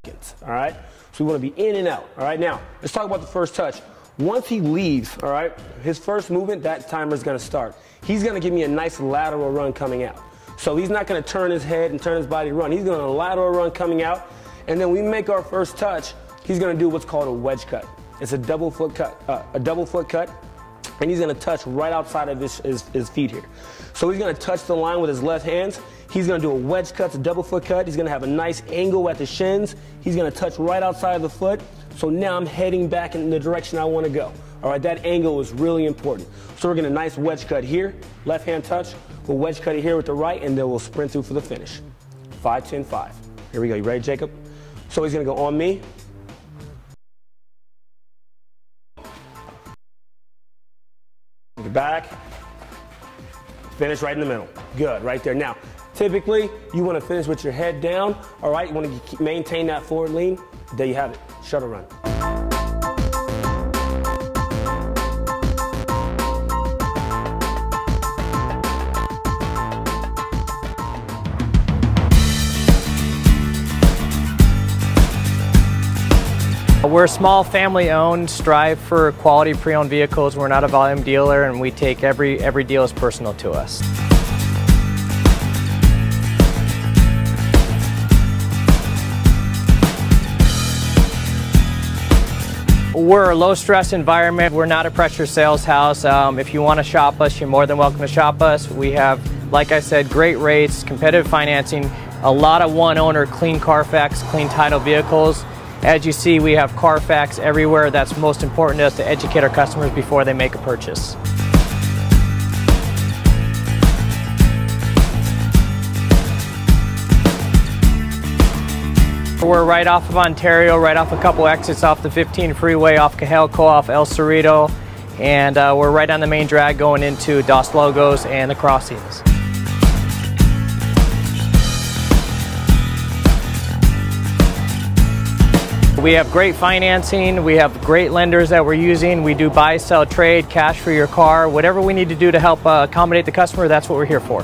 seconds, all right? So we want to be in and out, all right? Now, let's talk about the first touch. Once he leaves, all right, his first movement, that timer is going to start. He's going to give me a nice lateral run coming out. So he's not going to turn his head and turn his body to run. He's going to lateral run coming out. And then we make our first touch, he's going to do what's called a wedge cut. It's a double foot cut, and he's going to touch right outside of his feet here. So he's going to touch the line with his left hands. He's going to do a wedge cut, a double foot cut. He's going to have a nice angle at the shins. He's going to touch right outside of the foot. So now I'm heading back in the direction I want to go. All right, that angle is really important. So we're going to nice wedge cut here, left hand touch. We'll wedge cut it here with the right, and then we'll sprint through for the finish. 5, 10, 5. Here we go. You ready, Jacob? So he's going to go on me. Back, finish right in the middle. Good, right there. Now, typically, you want to finish with your head down, all right? You want to maintain that forward lean. There you have it, shuttle run. We're a small family-owned, strive for quality pre-owned vehicles. We're not a volume dealer, and we take every deal as personal to us. We're a low-stress environment. We're not a pressure sales house. If you want to shop us, you're more than welcome to shop us. We have, like I said, great rates, competitive financing, a lot of one-owner, clean Carfax, clean title vehicles. As you see, we have Carfax everywhere. That's most important to us, to educate our customers before they make a purchase. We're right off of Ontario, right off a couple exits off the 15 freeway, off Cajalco, off El Cerrito, and we're right on the main drag going into Dos Logos and the crossings. We have great financing, we have great lenders that we're using. We do buy, sell, trade, cash for your car. Whatever we need to do to help accommodate the customer, that's what we're here for.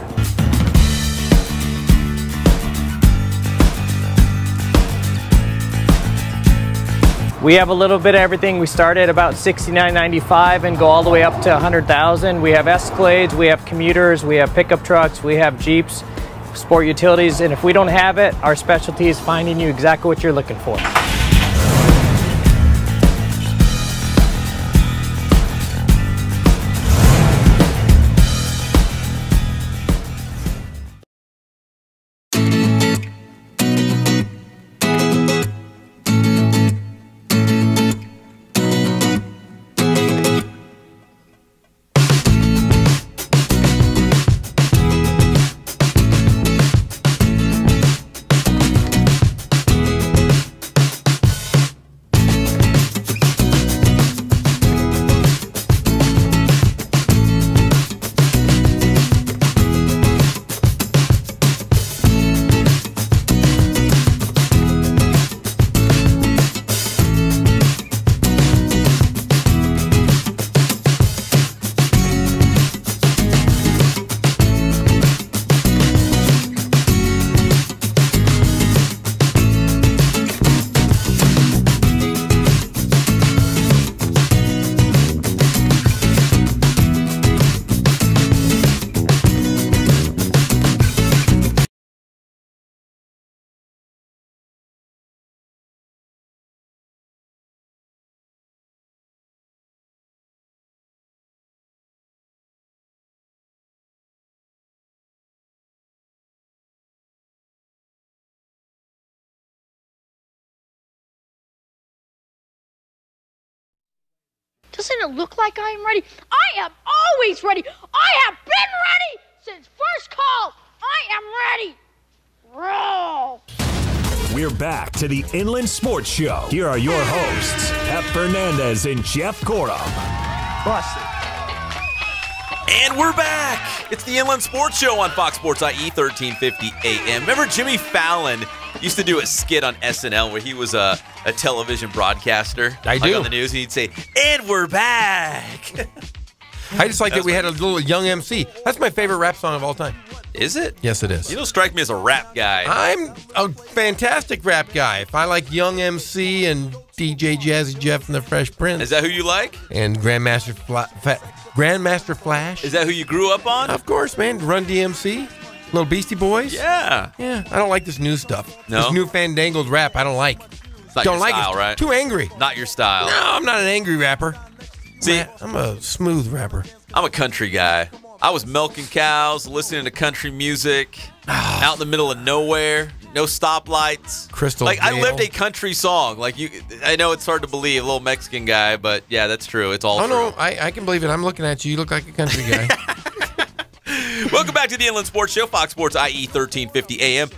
We have a little bit of everything. We start at about $69.95 and go all the way up to $100,000. We have Escalades, we have commuters, we have pickup trucks, we have Jeeps, sport utilities, and if we don't have it, our specialty is finding you exactly what you're looking for. Doesn't it look like I am ready? I am always ready. I have been ready since first call. I am ready. Roll. We're back to the Inland Sports Show. Here are your hosts, Pep Fernandez and Jeff Corum. Busted. And we're back. It's the Inland Sports Show on Fox Sports IE 1350 AM. Remember Jimmy Fallon used to do a skit on SNL where he was a television broadcaster? I do. On the news, and he'd say, and we're back. I just like that we had a little young MC. That's my favorite rap song of all time. Is it? Yes, it is. You don't strike me as a rap guy. I'm a fantastic rap guy. If I like Young MC and DJ Jazzy Jeff and the Fresh Prince. Is that who you like? And Grandmaster Flash. Is that who you grew up on? Of course, man. Run DMC. Little Beastie Boys. Yeah. Yeah. I don't like this new stuff. No? This new fandangled rap, I don't like. It's not don't your like style, it. right? Too angry. Not your style. No, I'm not an angry rapper. See, I'm a smooth rapper. I'm a country guy. I was milking cows, listening to country music, out in the middle of nowhere, no stoplights. Crystal Like, I Vale. lived a country song. Like, I know it's hard to believe, a little Mexican guy, but yeah, that's true. It's all true. No, I can believe it. I'm looking at you. You look like a country guy. Welcome back to the Inland Sports Show, Fox Sports IE 1350 AM.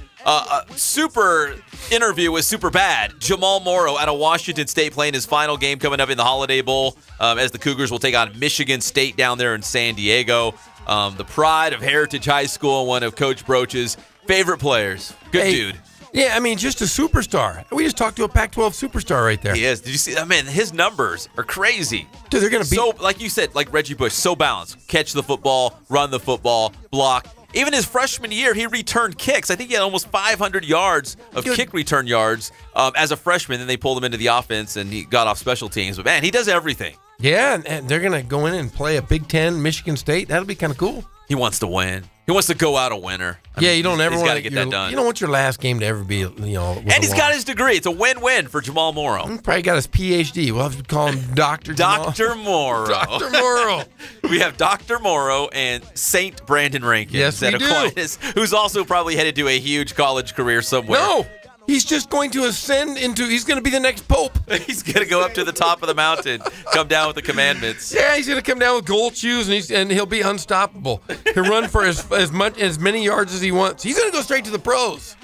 Super interview was super bad. Jamal Morrow out of Washington State playing his final game coming up in the Holiday Bowl as the Cougars will take on Michigan State down there in San Diego. The pride of Heritage High School, one of Coach Broach's favorite players. Good dude. Yeah, I mean, just a superstar. We just talked to a Pac-12 superstar right there. He is. Did you see that? Man, his numbers are crazy. Dude, they're going to be... So, like you said, like Reggie Bush, so balanced. Catch the football, run the football, block. Even his freshman year, he returned kicks. I think he had almost 500 yards of kick return yards as a freshman. Then they pulled him into the offense, and he got off special teams. But, man, he does everything. Yeah, and they're going to go in and play a Big Ten Michigan State. That'll be kind of cool. He wants to win. He wants to go out a winner. You don't ever he's want to get that done. You don't want your last game to ever be, with and he's got his degree. It's a win-win for Jamal Morrow. Probably got his PhD. We'll have to call him Dr. Dr. Morrow. Dr. Morrow. We have Dr. Morrow and Saint Brandon Rankins. Yes, we do. Aquinas, who's also probably headed to a huge college career somewhere. No. He's just going to ascend he's going to be the next pope. He's going to go up to the top of the mountain, come down with the commandments. Yeah, he's going to come down with gold shoes, and he'll be unstoppable. He'll run for as many yards as he wants. He's going to go straight to the pros.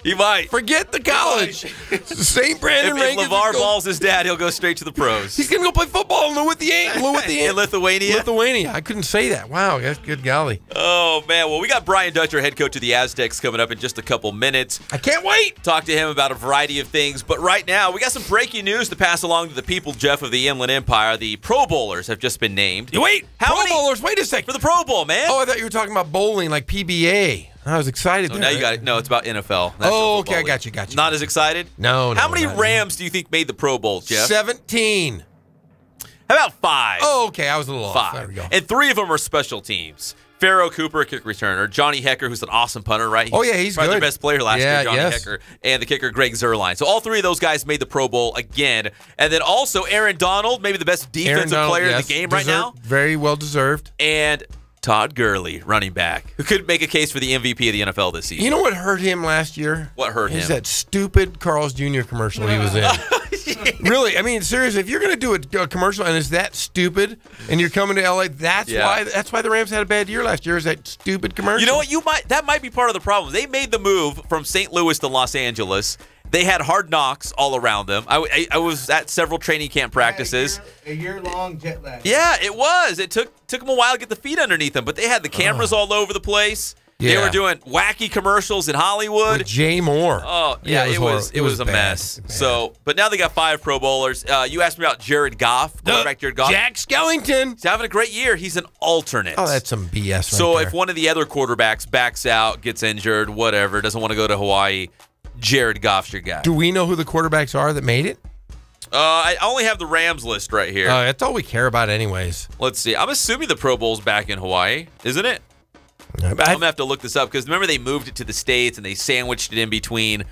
He might. Forget the college. St. Brandon Rankins. If LeVar Ball's his dad, he'll go straight to the pros. He's going to go play football in Lithuania. Lithuania. I couldn't say that. Wow, that's good golly. Oh, man. Well, we got Brian Dutcher, head coach of the Aztecs, coming up in just a couple minutes. I can't wait. Talk to him about a variety of things. But right now, we got some breaking news to pass along to the people, Jeff, of the Inland Empire. The Pro Bowlers have just been named. Wait, Pro Bowlers? Wait a second. For the Pro Bowl, man. Oh, I thought you were talking about bowling, like PBA. I was excited. So now you got it. No, it's about NFL. Oh, okay, I got you. Not as excited? No. How many Rams do you think made the Pro Bowl, Jeff? 17. How about 5? Oh, okay, I was a little off. 5. There we go. And 3 of them are special teams. Pharaoh Cooper, a kick returner. Johnny Hecker, who's an awesome punter, right? He's probably good. Their best player last year, Johnny yes. Hecker. And the kicker, Greg Zuerlein. So all 3 of those guys made the Pro Bowl again. And then also Aaron Donald, maybe the best defensive player in the game right now. Very well deserved. And Todd Gurley, running back, who could make a case for the MVP of the NFL this season. You know what hurt him last year? What hurt him? Is that stupid Carl's Jr. commercial he was in. Really, I mean, seriously, if you're going to do a commercial and it's that stupid and you're coming to LA, that's why the Rams had a bad year last year, is that stupid commercial. You know what? That might be part of the problem. They made the move from St. Louis to Los Angeles. They had hard knocks all around them. I was at several training camp practices. A year-long jet lag. Yeah, it was. It took them a while to get the feet underneath them, but they had the cameras all over the place. They were doing wacky commercials in Hollywood. With Jay Moore. Oh, yeah, it was a mess. So, but now they got 5 Pro Bowlers. You asked me about Jared Goff, quarterback Jared Goff. Jack Skellington. He's having a great year. He's an alternate. Oh, that's some BS right So there. if one of the other quarterbacks backs out, gets injured, whatever, doesn't want to go to Hawaii, Jared Goff's your guy. Do we know who the quarterbacks are that made it? I only have the Rams list right here. That's all we care about anyways. Let's see. I'm assuming the Pro Bowl's back in Hawaii, isn't it? I'm going to have to look this up because remember they moved it to the States and they sandwiched it in between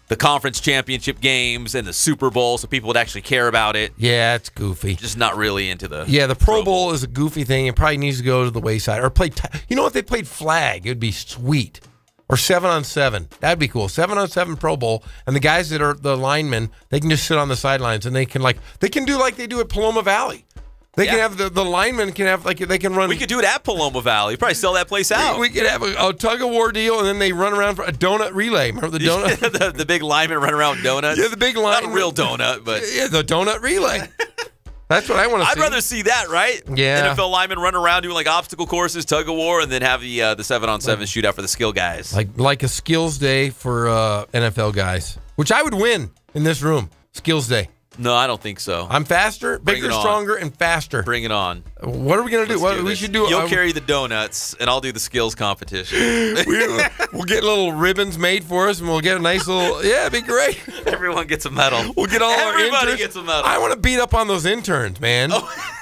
the conference championship games and the Super Bowl so people would actually care about it. Yeah, it's goofy. Just not really into the the Pro Bowl is a goofy thing. It probably needs to go to the wayside. Or play, you know what, if they played flag, it would be sweet. Or 7-on-7. That'd be cool. 7-on-7 Pro Bowl. And the guys that are the linemen, they can just sit on the sidelines and they can do like they do at Paloma Valley. They can have the linemen can have they can run. We could do it at Paloma Valley. Probably sell that place out. We could have a tug of war deal, and then they run around for a donut relay. Remember the donut? the big linemen run around with donuts. Yeah, the big lineman. Not a real donut, but the donut relay. That's what I want to see. I'd rather see that, right? Yeah. NFL linemen run around doing like obstacle courses, tug of war, and then have the 7-on-7 shootout for the skill guys. Like a skills day for NFL guys, which I would win in this room. Skills day. No, I don't think so. I'm faster, bigger, stronger, and faster. Bring it on. What are we going to do? What we should do? You'll carry the donuts, and I'll do the skills competition. We'll get little ribbons made for us, and we'll get a nice little. Yeah, it'd be great. Everyone gets a medal. We'll get all our interns. Everybody gets a medal. I want to beat up on those interns, man. Oh.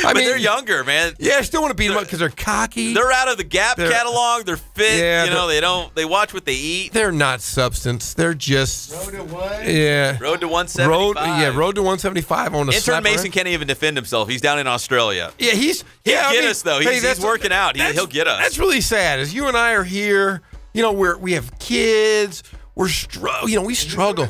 I mean, they're younger, man. Yeah, I still want to beat them up because they're cocky. They're out of the Gap catalog. They're fit. Yeah, they watch what they eat. They're not substance. They're just Road to what? Yeah. Road to 175. Road to 175. I want to Intern Mason can't even defend himself. He's down in Australia. Yeah, he'll get us though. He's working out. He'll get us. That's really sad. As you and I are here, we have kids. We struggle. We struggle.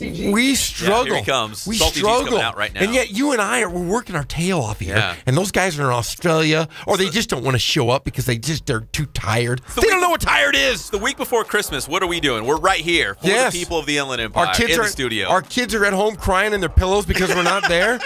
Yeah, here he comes. We Salty G's struggle coming out right now. And yet you and I we're working our tail off here. Yeah. And those guys are in Australia, or they just don't want to show up because they're too tired. They don't know what tired is. The week before Christmas, what are we doing? We're right here for the people of the Inland Empire in the studio. Our kids are at home crying in their pillows because we're not there.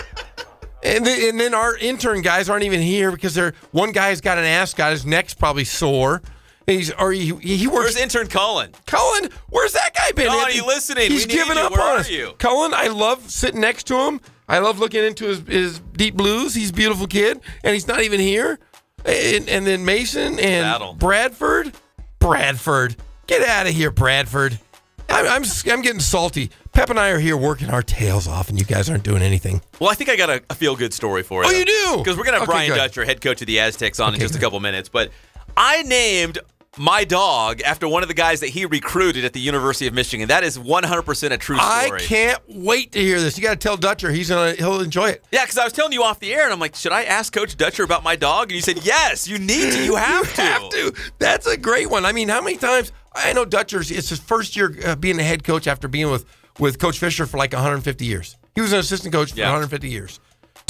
And then our intern guys aren't even here because one guy's got an ascot. His neck's probably sore. He works. Where's intern Cullen? Cullen, where's that guy been? Are you listening? He's giving up on us. Cullen, I love sitting next to him. I love looking into his deep blues. He's a beautiful kid, and he's not even here. And then Mason and Bradford, get out of here, Bradford. I'm getting salty. Pep and I are here working our tails off, and you guys aren't doing anything. Well, I think I got a feel-good story for you. Oh, you do? Because we're going to have Brian Dutcher, head coach of the Aztecs, on in just a couple minutes. But I named my dog after one of the guys that he recruited at the University of Michigan. That is 100% a true story. I can't wait to hear this. You got to tell Dutcher. He'll enjoy it. Yeah, because I was telling you off the air, and I'm like, should I ask Coach Dutcher about my dog? And you said, yes, you need to. You have to. That's a great one. I mean, how many times? I know Dutcher's, it's his first year being a head coach after being with Coach Fisher for like 150 years. He was an assistant coach for 150 years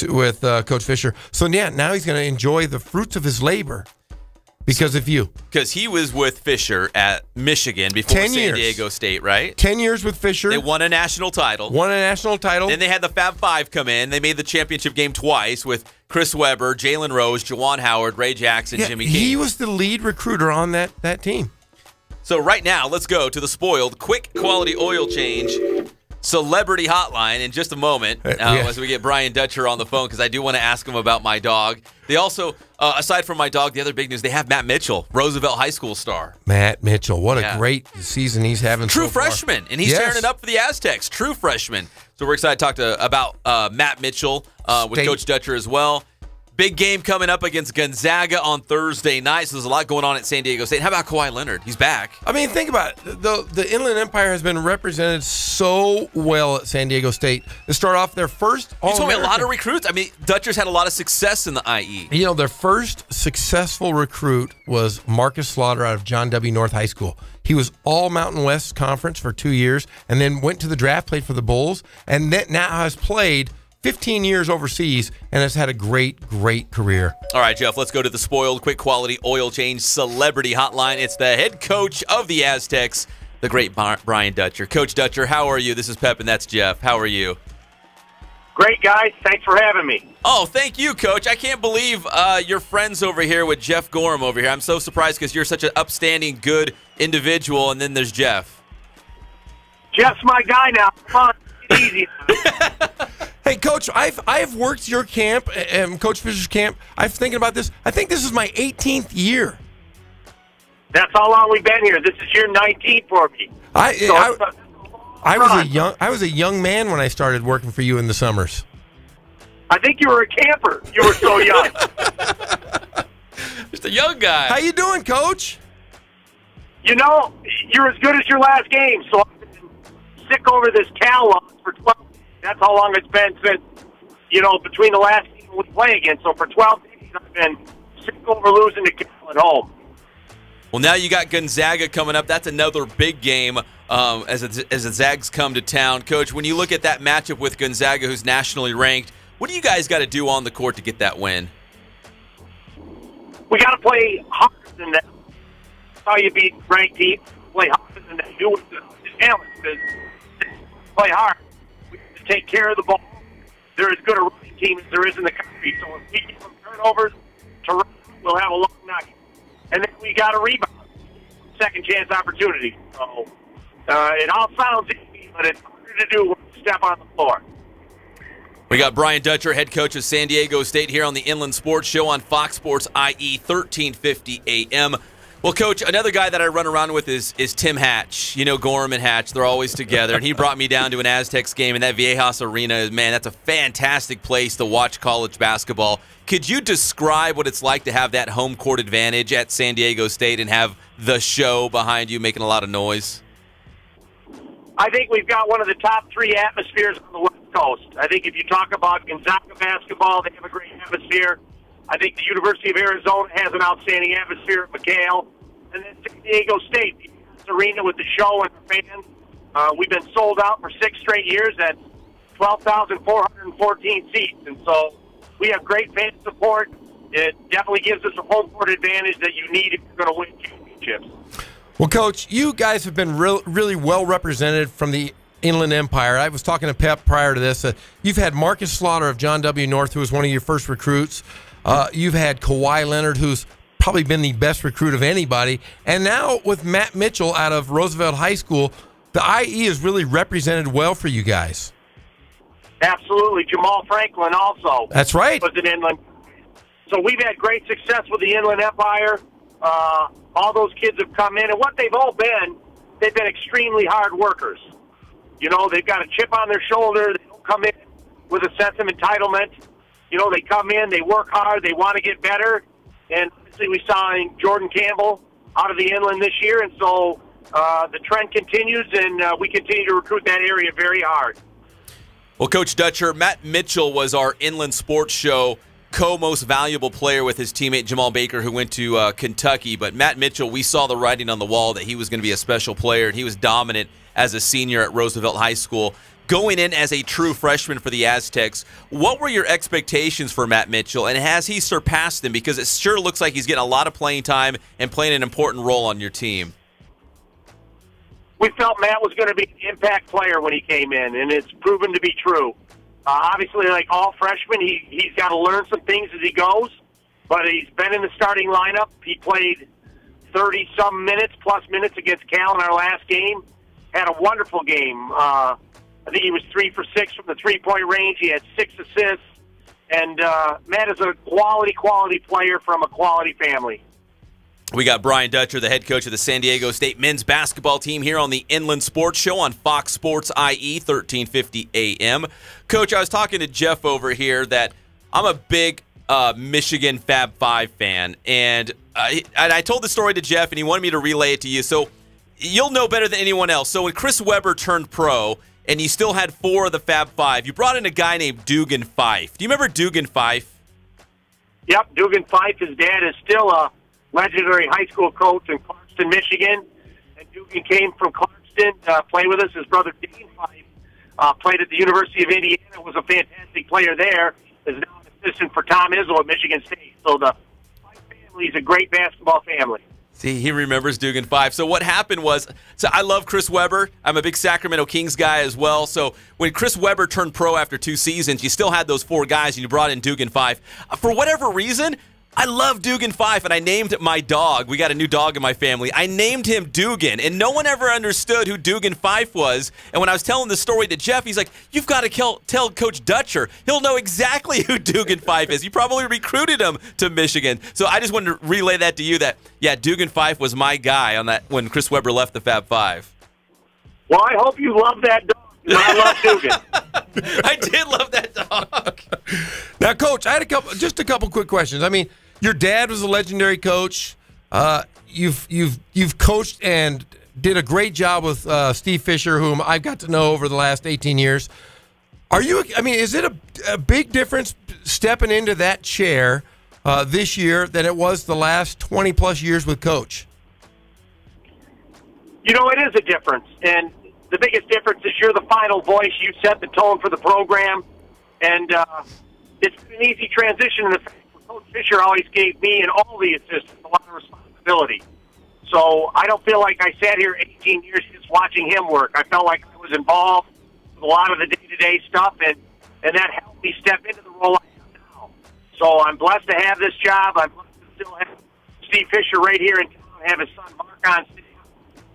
with Coach Fisher. So, yeah, now he's going to enjoy the fruits of his labor. Because of you. Because he was with Fisher at Michigan before San Diego State, right? 10 years with Fisher. They won a national title. Then they had the Fab Five come in. They made the championship game twice with Chris Webber, Jalen Rose, Jawan Howard, Ray Jackson, Jimmy King. He was the lead recruiter on that team. So right now, let's go to the spoiled quick quality oil change celebrity hotline in just a moment as we get Brian Dutcher on the phone, because I do want to ask him about my dog. They also, aside from my dog, the other big news, they have Matt Mitchell, Roosevelt High School star. Matt Mitchell, what a great season he's having. True so far. freshman, and he's tearing it up for the Aztecs. True freshman. So we're excited to talk about Matt Mitchell with Coach Dutcher as well. Big game coming up against Gonzaga on Thursday night, so there's a lot going on at San Diego State. How about Kawhi Leonard? He's back. I mean, think about it. The Inland Empire has been represented so well at San Diego State. To start off, their first All-American. You told me a lot of recruits. I mean, Dutcher's had a lot of success in the IE. You know, their first successful recruit was Marcus Slaughter out of John W. North High School. He was all Mountain West Conference for 2 years, and then went to the draft, played for the Bulls, and then now has played 15 years overseas and has had a great career. All right, Jeff, let's go to the spoiled quick quality oil change celebrity hotline. It's the head coach of the Aztecs, the great Brian Dutcher. Coach Dutcher, how are you? This is Pep, and that's Jeff. How are you? Great, guys. Thanks for having me. Oh, thank you, Coach. I can't believe you're friends over here with Jeff Gorham over here. I'm so surprised because you're such an upstanding, good individual, and then there's Jeff. Jeff's my guy now. Come on, it's easy. Hey, Coach, I've worked your camp, Coach Fisher's camp. I'm thinking about this. I think this is my 18th year. That's how long we've been here. This is year 19 for me. I was a young man when I started working for you in the summers. I think you were a camper. You were so young. Just a young guy. How you doing, Coach? You know, you're as good as your last game. So I've been sick over this Cal loss for 12. That's how long it's been since, between the last team we play again. So for 12 days, I've been sick over losing to Cal at home. Well, now you got Gonzaga coming up. That's another big game as the Zags come to town. Coach, when you look at that matchup with Gonzaga, who's nationally ranked, What do you guys got to do on the court to get that win? We got to play harder than that. That's how you beat ranked teams. Play harder than that. Do what the talent is. Play hard. We have to take care of the ball. They're as good a running team as there is in the country. So if we give them turnovers to run, we'll have a long night. And then we got to rebound. Second chance opportunity. So it all sounds easy, but it's harder to do when you step on the floor. We got Brian Dutcher, head coach of San Diego State, here on the Inland Sports Show on Fox Sports IE 1350 AM. Well, Coach, another guy that I run around with is Tim Hatch. You know, Gorham and Hatch, they're always together. And he brought me down to an Aztecs game, and that Viejas Arena, man, that's a fantastic place to watch college basketball. Could you describe what it's like to have that home court advantage at San Diego State and have the show behind you making a lot of noise? I think we've got one of the top 3 atmospheres on the West Coast. I think if you talk about Gonzaga basketball, they have a great atmosphere. I think the University of Arizona has an outstanding atmosphere at McHale. And then San Diego State, the arena with the show and the fans. We've been sold out for 6 straight years at 12,414 seats. And so we have great fan support. It definitely gives us a home court advantage that you need if you're going to win championships. Well, Coach, you guys have been really well represented from the Inland Empire. I was talking to Pep prior to this. You've had Marcus Slaughter of John W. North, who was one of your first recruits. You've had Kawhi Leonard, who's probably been the best recruit of anybody. And now with Matt Mitchell out of Roosevelt High School, the IE is really represented well for you guys. Absolutely. Jamal Franklin also. That's right. Was an Inland. So we've had great success with the Inland Empire. All those kids have come in, and what they've all been, they've been extremely hard workers. You know, they've got a chip on their shoulder. They don't come in with a sense of entitlement. You know, they come in, they work hard, they want to get better. And obviously we signed Jordan Campbell out of the Inland this year, and so the trend continues, and we continue to recruit that area very hard. Well, Coach Dutcher, Matt Mitchell was our Inland Sports Show co-most valuable player with his teammate Jamal Baker, who went to Kentucky. But Matt Mitchell, we saw the writing on the wall that he was going to be a special player, and he was dominant as a senior at Roosevelt High School. Going in as a true freshman for the Aztecs, what were your expectations for Matt Mitchell, and has he surpassed them? Because it sure looks like he's getting a lot of playing time and playing an important role on your team. We felt Matt was going to be an impact player when he came in, and it's proven to be true. Obviously, like all freshmen, he's got to learn some things as he goes, but he's been in the starting lineup. He played 30-some minutes, plus minutes against Cal in our last game. Had a wonderful game. I think he was 3 for 6 from the three-point range. He had 6 assists. And Matt is a quality player from a quality family. We got Brian Dutcher, the head coach of the San Diego State men's basketball team, here on the Inland Sports Show on Fox Sports IE 1350 AM. Coach, I was talking to Jeff over here that I'm a big Michigan Fab 5 fan, and I told the story to Jeff, and he wanted me to relay it to you. So you'll know better than anyone else. So when Chris Webber turned pro, and you still had 4 of the Fab 5, you brought in a guy named Dugan Fife. Do you remember Dugan Fife? Yep, Dugan Fife. His dad is still a legendary high school coach in Clarkston, Michigan. And Dugan came from Clarkston, played with us. His brother Dean Fife played at the University of Indiana, was a fantastic player there, is now an assistant for Tom Izzo at Michigan State. So the Fife family is a great basketball family. See, he remembers Dugan Fife. So what happened was, so I love Chris Webber. I'm a big Sacramento Kings guy as well. So when Chris Webber turned pro after 2 seasons, you still had those 4 guys, and you brought in Dugan Fife. For whatever reason, I love Dugan Fife, and I named my dog. We got a new dog in my family. I named him Dugan, and no one ever understood who Dugan Fife was. And when I was telling the story to Jeff, he's like, "You've got to tell Coach Dutcher. He'll know exactly who Dugan Fife is. You probably recruited him to Michigan." So I just wanted to relay that to you that, yeah, Dugan Fife was my guy on that when Chris Webber left the Fab 5. Well, I hope you love that dog. I love Dugan. I did love that dog. Now, Coach, I had a couple quick questions. I mean, your dad was a legendary coach. You've coached and did a great job with Steve Fisher, whom I've got to know over the last 18 years. Is it a big difference stepping into that chair this year than it was the last 20-plus years with Coach? You know, it is a difference. And the biggest difference is you're the final voice. You set the tone for the program. And it's been an easy transition in the fact that Coach Fisher always gave me and all the assistants a lot of responsibility. So I don't feel like I sat here 18 years just watching him work. I felt like I was involved with a lot of the day-to-day stuff, and that helped me step into the role I have now. So I'm blessed to have this job. I'm blessed to still have Steve Fisher right here in town and have his son Mark on stage.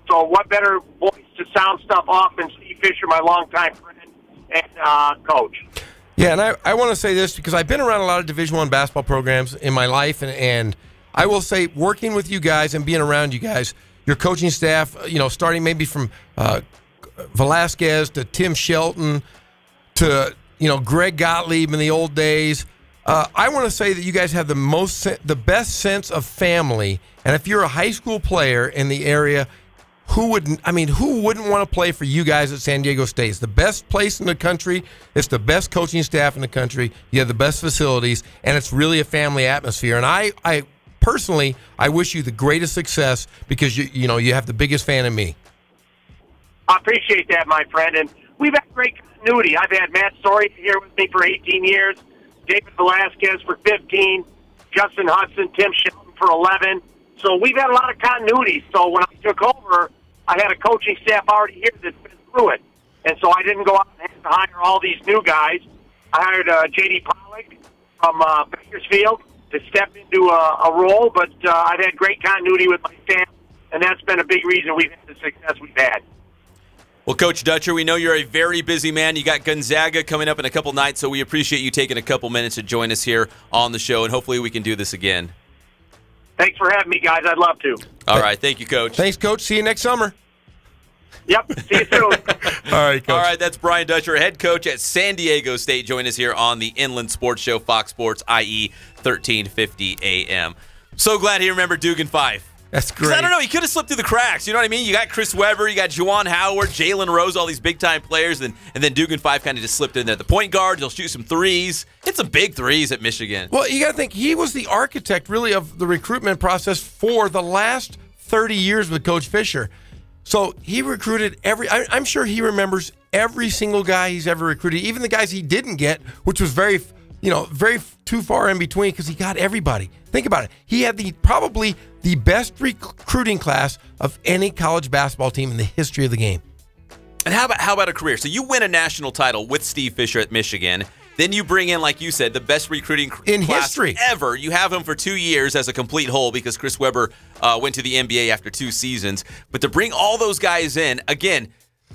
So what better voice to sound stuff off than Steve Fisher, my longtime friend and coach. Yeah, and I want to say this because I've been around a lot of Division I basketball programs in my life, and I will say working with you guys and being around you guys, your coaching staff, starting maybe from Velasquez to Tim Shelton to, Greg Gottlieb in the old days. I want to say that you guys have the best sense of family, and if you're a high school player in the area, who wouldn't want to play for you guys at San Diego State? It's the best place in the country. It's the best coaching staff in the country. You have the best facilities, and it's really a family atmosphere. And I personally, I wish you the greatest success because you have the biggest fan in me. I appreciate that, my friend. And we've had great continuity. I've had Matt Story here with me for 18 years, David Velasquez for 15, Justin Hudson, Tim Shelton for 11. So we've had a lot of continuity. So when I took over, I had a coaching staff already here that's been through it. And so I didn't go out and have to hire all these new guys. I hired J.D. Pollock from Bakersfield to step into a role, but I've had great continuity with my staff, and that's been a big reason we've had the success we've had. Well, Coach Dutcher, we know you're a very busy man. You got Gonzaga coming up in a couple nights, so we appreciate you taking a couple minutes to join us here on the show, and hopefully we can do this again. Thanks for having me, guys. I'd love to. All right. Thank you, Coach. Thanks, Coach. See you next summer. Yep. See you soon. All right, Coach. All right, that's Brian Dutcher, head coach at San Diego State. Join us here on the Inland Sports Show, Fox Sports, IE 1350 AM. So glad he remembered Dugan Fife. That's great. I don't know, he could have slipped through the cracks. You know what I mean? You got Chris Webber, you got Juwan Howard, Jalen Rose, all these big-time players, and then Dugan Fife kind of just slipped in there. The point guard, he'll shoot some threes. Hit some big threes at Michigan. Well, you got to think, he was the architect, really, of the recruitment process for the last 30 years with Coach Fisher. So he recruited I'm sure he remembers every single guy he's ever recruited, even the guys he didn't get, which was very too far in between because he got everybody. Think about it. He had probably the best recruiting class of any college basketball team in the history of the game. And how about a career? So you win a national title with Steve Fisher at Michigan. Then you bring in, like you said, the best recruiting in class history ever. You have him for 2 years as a complete whole because Chris Webber went to the NBA after 2 seasons. But to bring all those guys in, again,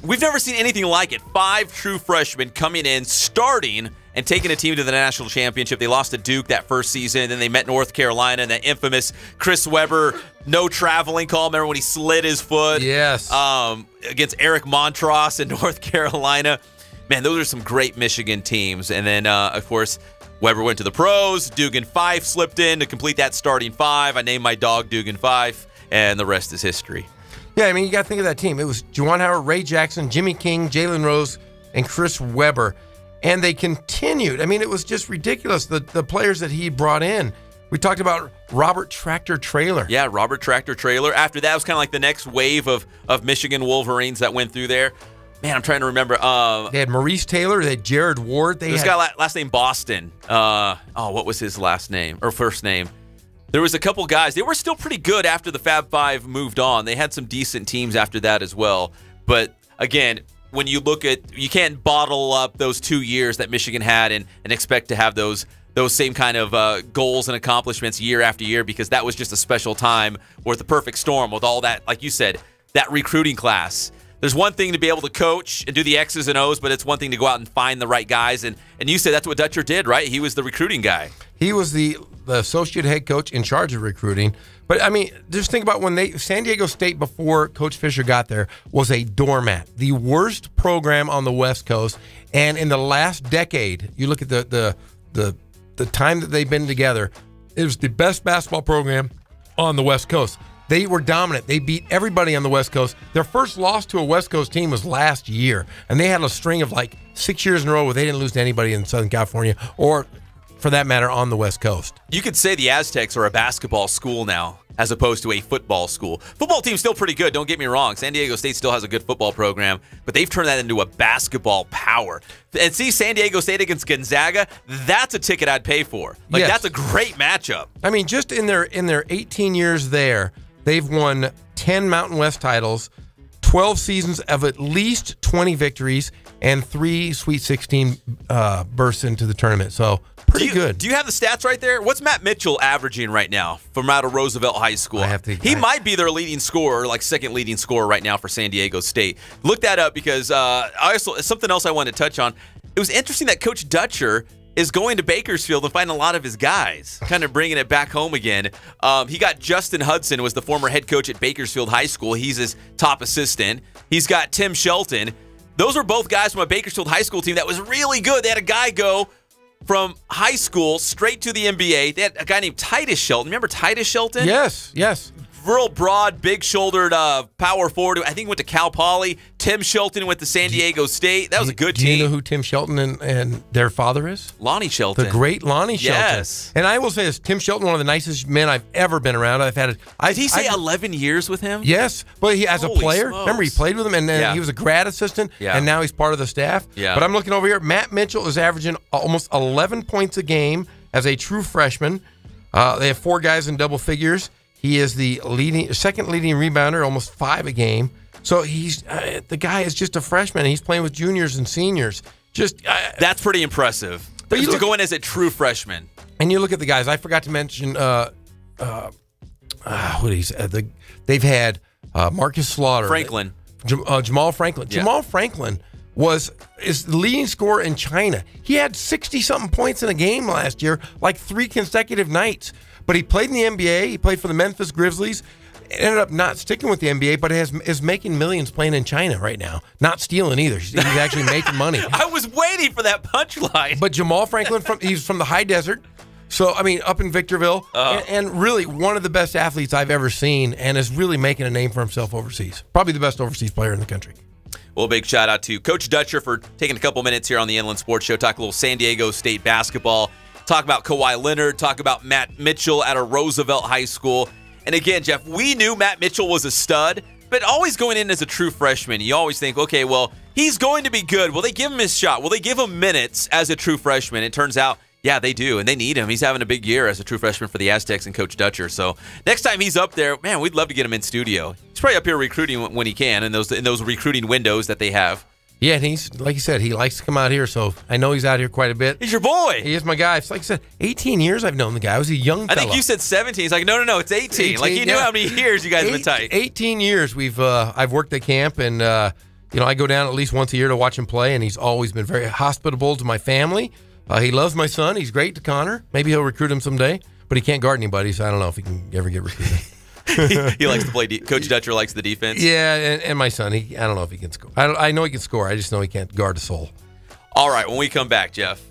we've never seen anything like it. 5 true freshmen coming in, starting, and taking a team to the national championship. They lost to Duke that first season. Then they met North Carolina and that infamous Chris Webber no traveling call. Remember when he slid his foot? Yes. Against Eric Montross in North Carolina. Man, those are some great Michigan teams. And then, of course, Webber went to the pros. Dugan Fife slipped in to complete that starting 5. I named my dog Dugan Fife, and the rest is history. Yeah, I mean, you got to think of that team. It was Juwan Howard, Ray Jackson, Jimmy King, Jalen Rose, and Chris Webber. And they continued. I mean, it was just ridiculous, the players that he brought in. We talked about Robert Tractor Trailer. Yeah, Robert Tractor Trailer. After that, it was kind of like the next wave of Michigan Wolverines that went through there. Man, I'm trying to remember. They had Maurice Taylor. They had Jared Ward. This guy, last name Boston. What was his last name or first name? There was a couple guys. They were still pretty good after the Fab Five moved on. They had some decent teams after that as well. But again, when you look at, you can't bottle up those 2 years that Michigan had and expect to have those same kind of goals and accomplishments year after year, because that was just a special time with the perfect storm with all that, like you said, that recruiting class. There's one thing to be able to coach and do the X's and O's, but it's one thing to go out and find the right guys. And you said that's what Dutcher did, right? He was the recruiting guy. He was the associate head coach in charge of recruiting. But, I mean, just think about when San Diego State, before Coach Fisher got there, was a doormat, the worst program on the West Coast. And in the last decade, you look at the time that they've been together, it was the best basketball program on the West Coast. They were dominant. They beat everybody on the West Coast. Their first loss to a West Coast team was last year, and they had a string of like 6 years in a row where they didn't lose to anybody in Southern California or, for that matter, on the West Coast. You could say the Aztecs are a basketball school now. as opposed to a football school. Football team's still pretty good, don't get me wrong. San Diego State still has a good football program, but they've turned that into a basketball power. And see San Diego State against Gonzaga, that's a ticket I'd pay for. Like, Yes. that's a great matchup. I mean, just in their 18 years there, they've won 10 Mountain West titles, 12 seasons of at least 20 victories, and 3 Sweet 16 bursts into the tournament. So pretty good. Do you have the stats right there? What's Matt Mitchell averaging right now from out of Roosevelt High School? He might be their leading scorer, like second leading scorer right now for San Diego State. Look that up because something else I wanted to touch on. It was interesting that Coach Dutcher is going to Bakersfield and finding a lot of his guys, kind of bringing it back home again. He got Justin Hudson, was the former head coach at Bakersfield High School. He's his top assistant. He's got Tim Shelton. Those were both guys from a Bakersfield High School team that was really good. They had a guy go from high school straight to the NBA. They had a guy named Titus Shelton. Remember Titus Shelton? Yes. Real broad, big-shouldered power forward. I think he went to Cal Poly. Tim Shelton went to San Diego State. That was a good team. Do you know who Tim Shelton and their father is? Lonnie Shelton. The great Lonnie Shelton. Yes. And I will say this, Tim Shelton, one of the nicest men I've ever been around. Did he say 11 years with him? Yes. But he, as a Holy player, smokes. remember he played with him, and Yeah. he was a grad assistant, Yeah. and now he's part of the staff. Yeah. But I'm looking over here. Matt Mitchell is averaging almost 11 points a game as a true freshman. They have 4 guys in double figures. He is the second leading rebounder, almost 5 a game. So he's the guy is just a freshman. He's playing with juniors and seniors. That's pretty impressive. But you to go in as a true freshman. And you look at the guys. I forgot to mention they've had Marcus Slaughter, Franklin, Jamal Franklin. Yeah. Jamal Franklin is the leading scorer in China. He had 60-something points in a game last year, like 3 consecutive nights. But he played in the NBA. He played for the Memphis Grizzlies. Ended up not sticking with the NBA, but is making millions playing in China right now. Not stealing either. He's actually making money. I was waiting for that punchline. But Jamal Franklin, he's from the high desert. So, I mean, up in Victorville. And really one of the best athletes I've ever seen, and is really making a name for himself overseas. Probably the best overseas player in the country. Well, big shout out to Coach Dutcher for taking a couple minutes here on the Inland Sports Show. Talk a little San Diego State basketball. Talk about Kawhi Leonard. Talk about Matt Mitchell out of Roosevelt High School. And again, Jeff, we knew Matt Mitchell was a stud, but always going in as a true freshman, you always think, okay, well, he's going to be good. Will they give him his shot? Will they give him minutes as a true freshman? It turns out, yeah, they do, and they need him. He's having a big year as a true freshman for the Aztecs and Coach Dutcher. So next time he's up there, man, we'd love to get him in studio. He's probably up here recruiting when he can in those recruiting windows that they have. Yeah, and he's, like you said, he likes to come out here, so I know he's out here quite a bit. He's your boy. He is my guy. It's like I said, 18 years I've known the guy. I was a young fella. I think you said 17. He's like, no, it's 18. Like, he knew how many years you guys have been tight. 18 years I've worked at camp, and I go down at least once a year to watch him play, and he's always been very hospitable to my family. He loves my son. He's great to Connor. Maybe he'll recruit him someday, but he can't guard anybody, so I don't know if he can ever get recruited. He likes to play. Coach Dutcher likes the defense. Yeah, and my son, I don't know if he can score. I know he can score. I just know he can't guard a soul. All right, when we come back, Jeff,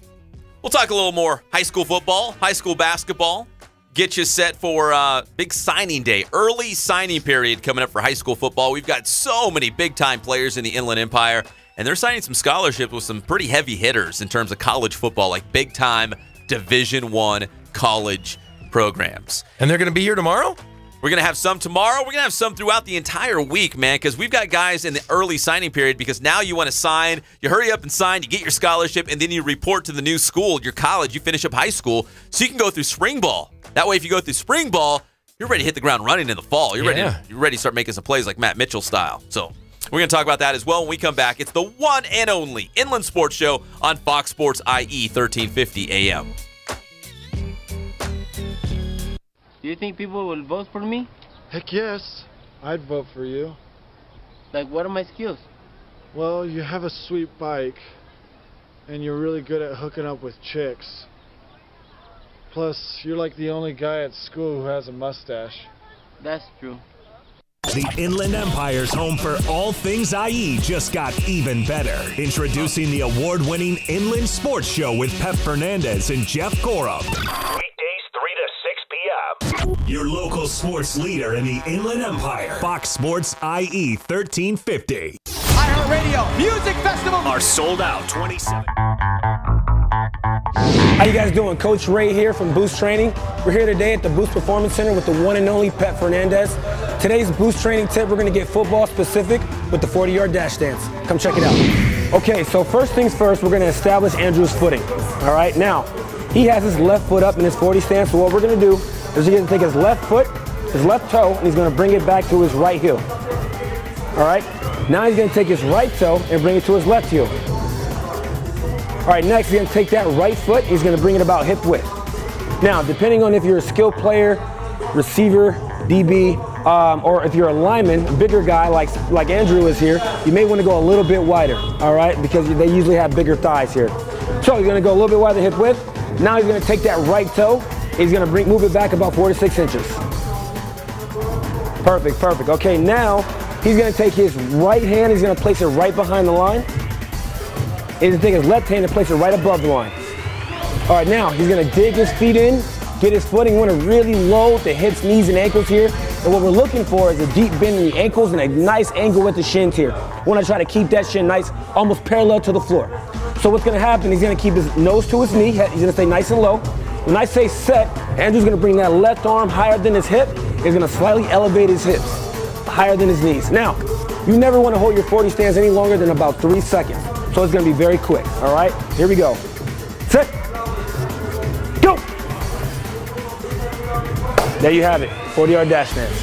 we'll talk a little more high school football, high school basketball, get you set for big signing day, early signing period coming up for high school football. We've got so many big-time players in the Inland Empire, and they're signing some scholarships with some pretty heavy hitters in terms of college football, like big-time Division I college programs. And they're going to be here tomorrow? We're going to have some tomorrow. We're going to have some throughout the entire week, man, because we've got guys in the early signing period because now you want to sign. You hurry up and sign. You get your scholarship, and then you report to the new school, your college. You finish up high school so you can go through spring ball. That way, if you go through spring ball, you're ready to hit the ground running in the fall. You're ready to start making some plays like Matt Mitchell style. So we're going to talk about that as well when we come back. It's the one and only Inland Sports Show on Fox Sports IE 1350 AM. Do you think people will vote for me? Heck yes. I'd vote for you. Like, what are my skills? Well, you have a sweet bike, and you're really good at hooking up with chicks. Plus, you're like the only guy at school who has a mustache. That's true. The Inland Empire's home for all things IE just got even better. Introducing the award-winning Inland Sports Show with Pep Fernandez and Jeff Korup. Your local sports leader in the Inland Empire. Fox Sports IE 1350. iHeartRadio Music Festival Are sold out 27. How you guys doing? Coach Ray here from Boost Training. We're here today at the Boost Performance Center with the one and only Pep Fernandez. Today's Boost Training tip, we're going to get football specific with the 40-yard dash stance. Come check it out. Okay, so first things first, we're going to establish Andrew's footing. All right, now, he has his left foot up in his 40 stance, so what we're going to do is he's going to take his left foot, his left toe, and he's going to bring it back to his right heel. All right, now he's going to take his right toe and bring it to his left heel. All right, next he's going to take that right foot, he's going to bring it about hip width. Now, depending on if you're a skill player, receiver, DB, or if you're a lineman, a bigger guy like Andrew is here, you may want to go a little bit wider, all right, because they usually have bigger thighs here. So he's going to go a little bit wider hip width. Now he's going to take that right toe, he's going to move it back about 4 to 6 inches. Perfect, perfect. Okay, now he's going to take his right hand, he's going to place it right behind the line. He's going to take his left hand and place it right above the line. All right, now he's going to dig his feet in, get his footing. We want to really load the hips, knees, and ankles here. And what we're looking for is a deep bend in the ankles and a nice angle at the shins here. We want to try to keep that shin nice, almost parallel to the floor. So what's going to happen, he's going to keep his nose to his knee. He's going to stay nice and low. When I say set, Andrew's going to bring that left arm higher than his hip. He's going to slightly elevate his hips, higher than his knees. Now, you never want to hold your 40 stance any longer than about 3 seconds. So it's going to be very quick, all right? Here we go. Set. Go. There you have it, 40-yard dash stance.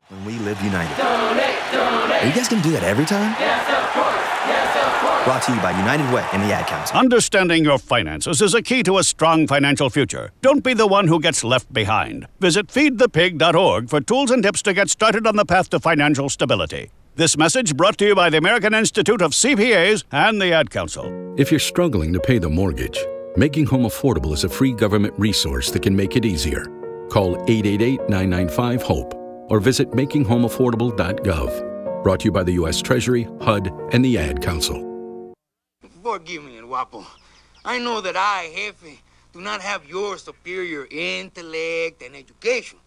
When we live united. Donate, donate. Are you guys going to do that every time? Yes, of course. Yes, Brought to you by United Way and the Ad Council. Understanding your finances is a key to a strong financial future. Don't be the one who gets left behind. Visit feedthepig.org for tools and tips to get started on the path to financial stability. This message brought to you by the American Institute of CPAs and the Ad Council. If you're struggling to pay the mortgage, Making Home Affordable is a free government resource that can make it easier. Call 888-995-HOPE or visit makinghomeaffordable.gov. Brought to you by the U.S. Treasury, HUD, and the Ad Council. Forgive me, El Guapo. I know that I, Jefe, do not have your superior intellect and education.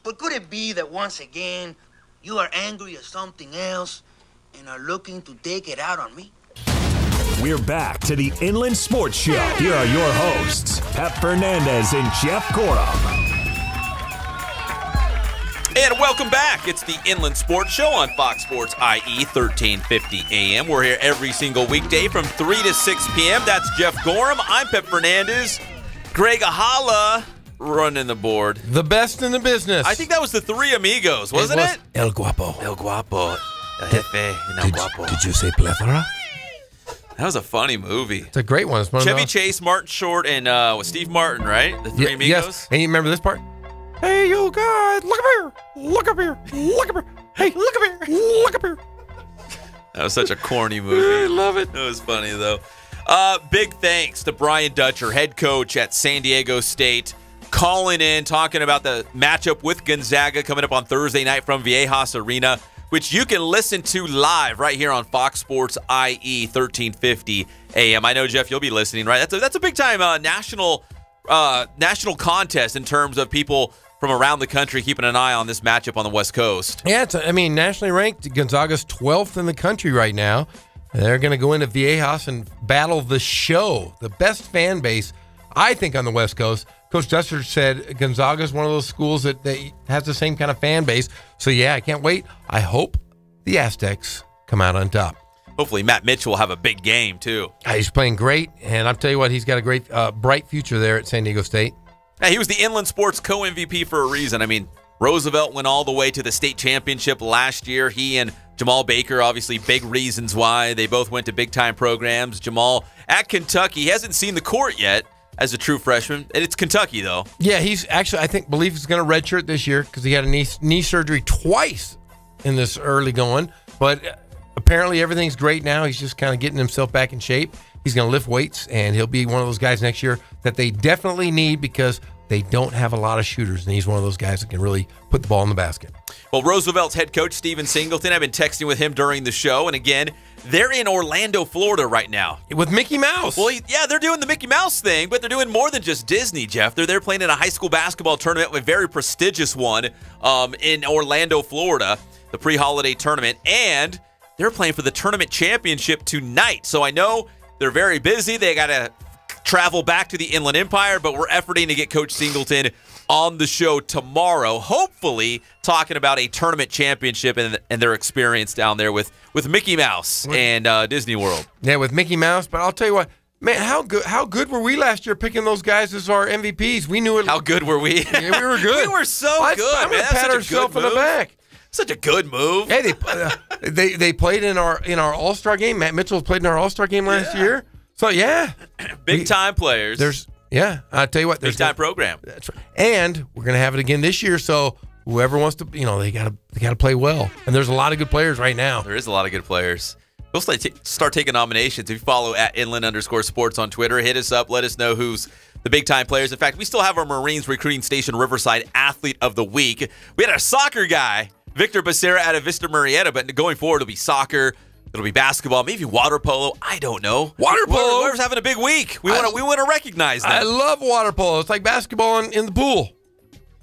But could it be that once again, you are angry at something else and are looking to take it out on me? We're back to the Inland Sports Show. Here are your hosts, Pep Fernandez and Jeff Corum. And welcome back. It's the Inland Sports Show on Fox Sports IE 1350 AM. We're here every single weekday from 3 to 6 p.m. That's Jeff Gorham. I'm Pep Fernandez. Greg Ahala running the board. The best in the business. I think that was the Three Amigos, wasn't it? El Guapo. El Guapo. El Jefe. El Guapo. Did you say plethora? That was a funny movie. It's a great one. It's one Chevy Chase, Martin Short, and with Steve Martin, right? The Three Amigos? Yes. And you remember this part? Hey, you guys, look up here. Look up here. Look up here. Hey, look up here. Look up here. That was such a corny movie. I love it. It was funny, though. Big thanks to Brian Dutcher, head coach at San Diego State, calling in, talking about the matchup with Gonzaga coming up on Thursday night from Viejas Arena, which you can listen to live right here on Fox Sports IE 1350 AM. I know, Jeff, you'll be listening, right? That's a big-time national contest in terms of people from around the country keeping an eye on this matchup on the West Coast. Yeah, nationally ranked. Gonzaga's 12th in the country right now. They're going to go into Viejas and battle the show, the best fan base, I think, on the West Coast. Coach Dutcher said Gonzaga is one of those schools that has the same kind of fan base. So, yeah, I can't wait. I hope the Aztecs come out on top. Hopefully Matt Mitchell will have a big game, too. He's playing great, and I'll tell you what, he's got a great, bright future there at San Diego State. He was the Inland Sports co-MVP for a reason. I mean, Roosevelt went all the way to the state championship last year. He and Jamal Baker, obviously big reasons why. They both went to big-time programs. Jamal at Kentucky. He hasn't seen the court yet as a true freshman. And it's Kentucky, though. Yeah, he's actually, believe he's going to redshirt this year because he had a knee surgery twice in this early going. But apparently everything's great now. He's just kind of getting himself back in shape. He's going to lift weights, and he'll be one of those guys next year that they definitely need because they don't have a lot of shooters, and he's one of those guys that can really put the ball in the basket. Well, Roosevelt's head coach, Steven Singleton, I've been texting with him during the show, and again, they're in Orlando, Florida right now. With Mickey Mouse. Well, yeah, they're doing the Mickey Mouse thing, but they're doing more than just Disney, Jeff. They're there playing in a high school basketball tournament, a very prestigious one in Orlando, Florida, the pre-holiday tournament, and they're playing for the tournament championship tonight. So I know they're very busy. They got to travel back to the Inland Empire, but we're efforting to get Coach Singleton on the show tomorrow, hopefully talking about a tournament championship and their experience down there with Mickey Mouse and Disney World. Yeah, with Mickey Mouse. But I'll tell you what, man, how good were we last year picking those guys as our MVPs? We knew it. How good were we? Yeah, we were good. We were so good. I'm going to pat ourselves on the back. Such a good move. Hey, they played in our All-Star game. Matt Mitchell played in our All-Star game last year. So yeah, big time players. I'll tell you what, big time program. That's right. And we're gonna have it again this year. So whoever wants to, they gotta play well. And there's a lot of good players right now. There is a lot of good players. We'll start taking nominations. If you follow at @inland_sports on Twitter, hit us up. Let us know who's the big time players. In fact, we still have our Marines recruiting station Riverside Athlete of the Week. We had a soccer guy, Victor Becerra, out of Vista Murrieta, but going forward, it'll be soccer. It'll be basketball, maybe water polo. I don't know. Water polo. Whoever's having a big week, we want to recognize them. I love water polo. It's like basketball in the pool.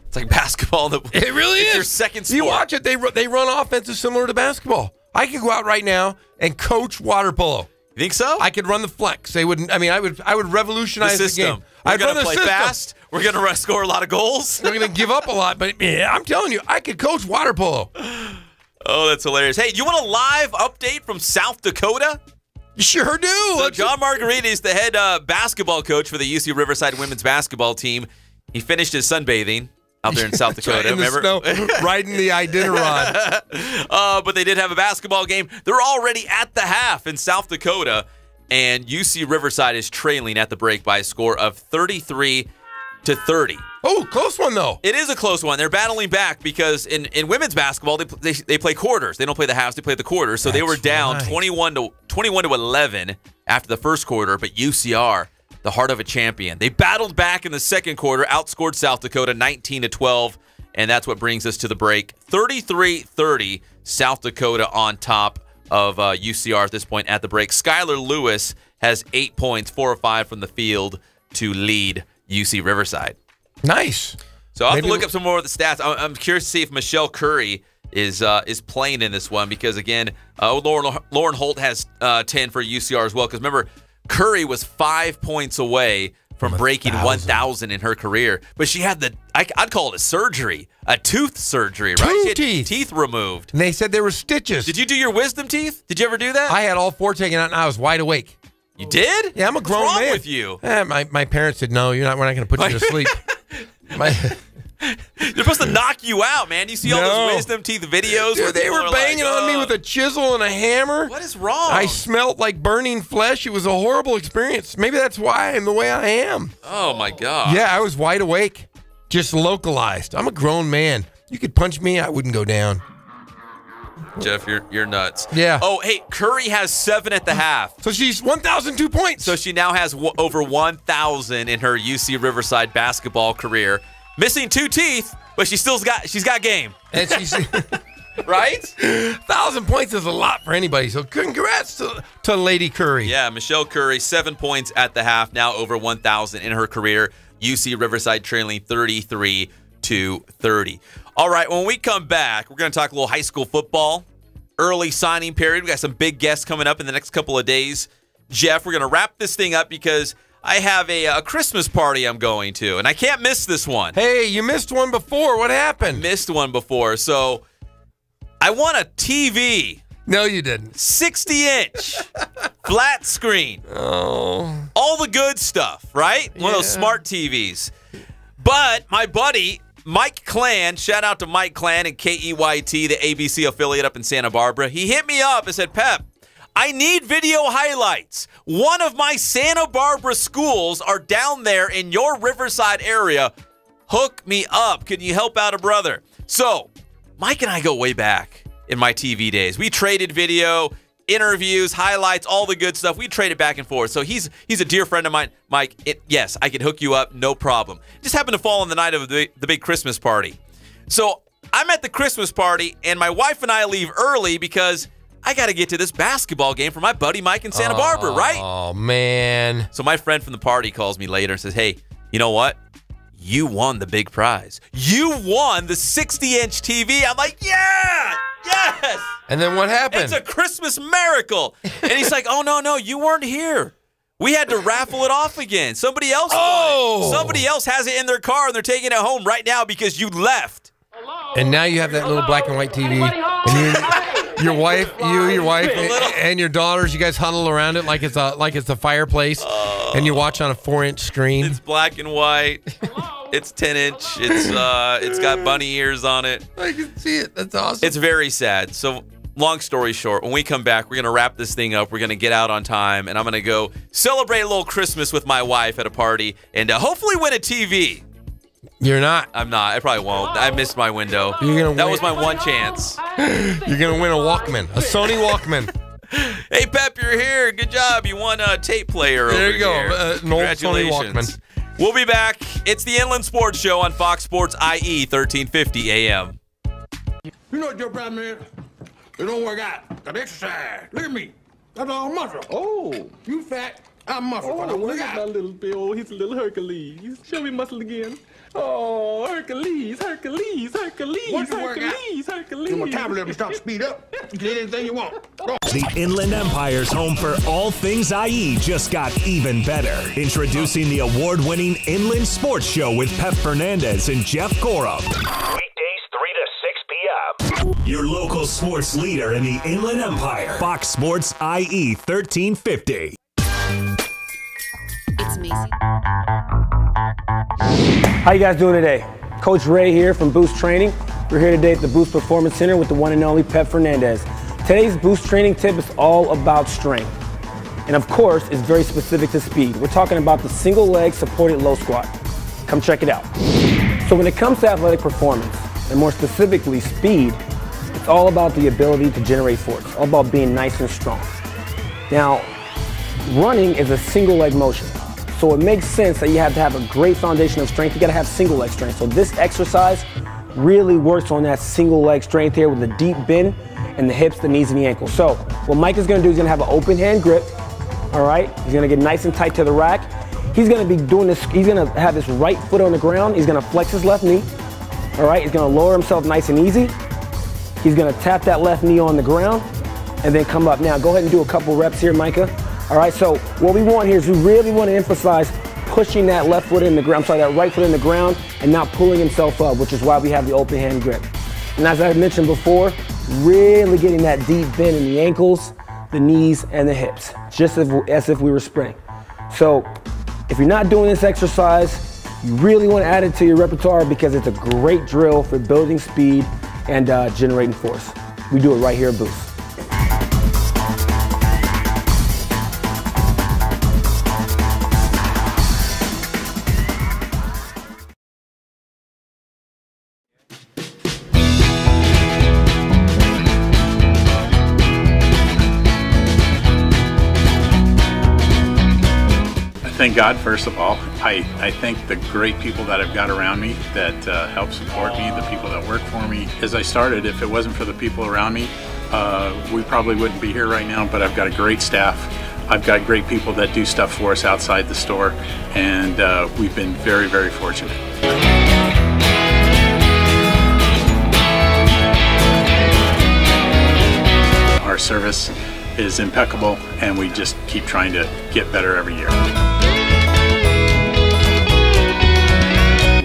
It's like basketball in the pool. It really is. It's your second sport. You watch it. They run offenses similar to basketball. I could go out right now and coach water polo. You think so? I could run the flex. They wouldn't. I mean, I would revolutionize the game. We're going to play fast. We're going to score a lot of goals. We're going to give up a lot, but yeah, I'm telling you, I could coach water polo. Oh, that's hilarious. Hey, you want a live update from South Dakota? Sure do. So John Margaritas is the head basketball coach for the UC Riverside women's basketball team. He finished his sunbathing. out there in South Dakota. In the snow, riding the Iditarod. But they did have a basketball game. They're already at the half in South Dakota, and UC Riverside is trailing at the break by a score of 33-30. Oh, close one, though. It is a close one. They're battling back because in women's basketball, they play quarters. They don't play the halves. They play the quarters. So they were down 21-11 after the first quarter, but UCR, the heart of a champion, they battled back in the second quarter, outscored South Dakota 19-12, and that's what brings us to the break. 33-30, South Dakota on top of UCR at this point at the break. Skylar Lewis has 8 points, 4 of 5 from the field to lead UC Riverside. Nice. So I'll have to look up some more of the stats. I'm curious to see if Michelle Curry is playing in this one because, again, Lauren Holt has 10 for UCR as well. Because remember, Curry was 5 points away from breaking 1,000 in her career. But she had I'd call it a surgery, a tooth surgery, right? She had teeth removed. And they said there were stitches. Did you do your wisdom teeth? Did you ever do that? I had all 4 taken out, and I was wide awake. You did? Yeah, I'm a grown man. What's wrong with you? My parents said, no, we're not going to put you to sleep. They're supposed to knock you out, man. You see all those wisdom teeth videos? Dude, they were banging on me with a chisel and a hammer. What is wrong? I smelled like burning flesh. It was a horrible experience. Maybe that's why I'm the way I am. Oh, my God. Yeah, I was wide awake, just localized. I'm a grown man. You could punch me, I wouldn't go down. Jeff, you're nuts. Yeah. Oh, hey, Curry has 7 at the half. So she's 1,002 points. So she now has over 1,000 in her UC Riverside basketball career. Missing 2 teeth, but she's got game. And she's right? 1,000 points is a lot for anybody. So congrats to Lady Curry. Yeah, Michelle Curry, 7 points at the half, now over 1,000 in her career. UC Riverside trailing 33-30. All right, when we come back, we're going to talk a little high school football, early signing period. We got some big guests coming up in the next couple of days. Jeff, we're going to wrap this thing up because I have a Christmas party I'm going to, and I can't miss this one. Hey, you missed one before. What happened? Missed one before. So I won a TV. No, you didn't. 60-inch, flat screen. Oh. All the good stuff, right? One of those smart TVs. But my buddy Mike Clan, shout out to Mike Clan and KEYT, the ABC affiliate up in Santa Barbara. He hit me up and said, Pep, I need video highlights. One of my Santa Barbara schools are down there in your Riverside area. Hook me up. Can you help out a brother? So Mike and I go way back in my TV days. We traded video, interviews, highlights, all the good stuff. We traded back and forth. So he's a dear friend of mine. Mike, yes, I can hook you up, no problem. Just happened to fall on the night of the big Christmas party. So I'm at the Christmas party, and my wife and I leave early because I got to get to this basketball game for my buddy Mike in Santa Barbara, right? Oh, man. So my friend from the party calls me later and says, hey, you know what? You won the big prize. You won the 60-inch TV. I'm like, yeah! Yes! And then what happened? It's a Christmas miracle. And he's like, oh, no, you weren't here. We had to raffle it off again. Somebody else won it. Somebody else has it in their car, and they're taking it home right now because you left. And now you have that little black and white TV. And your wife, and your daughters, you guys huddle around it like it's a fireplace, and you watch on a 4-inch screen. It's black and white. It's 10-inch. It's got bunny ears on it. I can see it. That's awesome. It's very sad. So long story short, when we come back, we're going to wrap this thing up. We're going to get out on time, and I'm going to go celebrate a little Christmas with my wife at a party and hopefully win a TV. You're not. I'm not. I probably won't. I missed my window. That was my one chance. You're going to win a Walkman, a Sony Walkman. Hey, Pep, you're here. Good job. You won a tape player there over you go. here. Congratulations. Sony Walkman. We'll be back. It's the Inland Sports Show on Fox Sports IE 1350 AM. You know what your problem is? It don't work out. Got exercise. Look at me. That's all muscle. Oh. You fat. I'm muscle. Oh, look at my little Bill. He's a little Hercules. Show me muscle again. Oh, Hercules. Once you work out, your metabolism start to speed up. You can eat anything you want. Go. The Inland Empire's home for all things IE just got even better. Introducing the award-winning Inland Sports Show with Pep Fernandez and Jeff Corup. Weekdays 3 to 6 p.m. Your local sports leader in the Inland Empire. Fox Sports IE 1350. It's Macy. How you guys doing today? Coach Ray here from Boost Training. We're here today at the Boost Performance Center with the one and only Pep Fernandez. Today's Boost Training tip is all about strength. And of course, it's very specific to speed. We're talking about the single leg supported low squat. Come check it out. So when it comes to athletic performance, and more specifically speed, it's all about the ability to generate force. It's all about being nice and strong. Now, running is a single leg motion. So it makes sense that you have to have a great foundation of strength. You gotta have single leg strength. So this exercise really works on that single leg strength here with the deep bend in the hips, the knees, and the ankles. So what Mike is gonna do is gonna have an open hand grip, all right? He's gonna get nice and tight to the rack. He's gonna be doing this, he's gonna have his right foot on the ground. He's gonna flex his left knee, all right? He's gonna lower himself nice and easy. He's gonna tap that left knee on the ground and then come up. Now go ahead and do a couple reps here, Micah. All right, so what we want here is we really want to emphasize pushing that left foot in the ground, that right foot in the ground and not pulling himself up, which is why we have the open hand grip. And as I mentioned before, really getting that deep bend in the ankles, the knees, and the hips, just as if we were sprinting. So if you're not doing this exercise, you really want to add it to your repertoire because it's a great drill for building speed and generating force. We do it right here at Boost. Thank God, first of all. I thank the great people that I've got around me that help support me, the people that work for me. As I started, if it wasn't for the people around me, we probably wouldn't be here right now, but I've got a great staff. I've got great people that do stuff for us outside the store, and we've been very, very fortunate. Our service is impeccable, and we just keep trying to get better every year.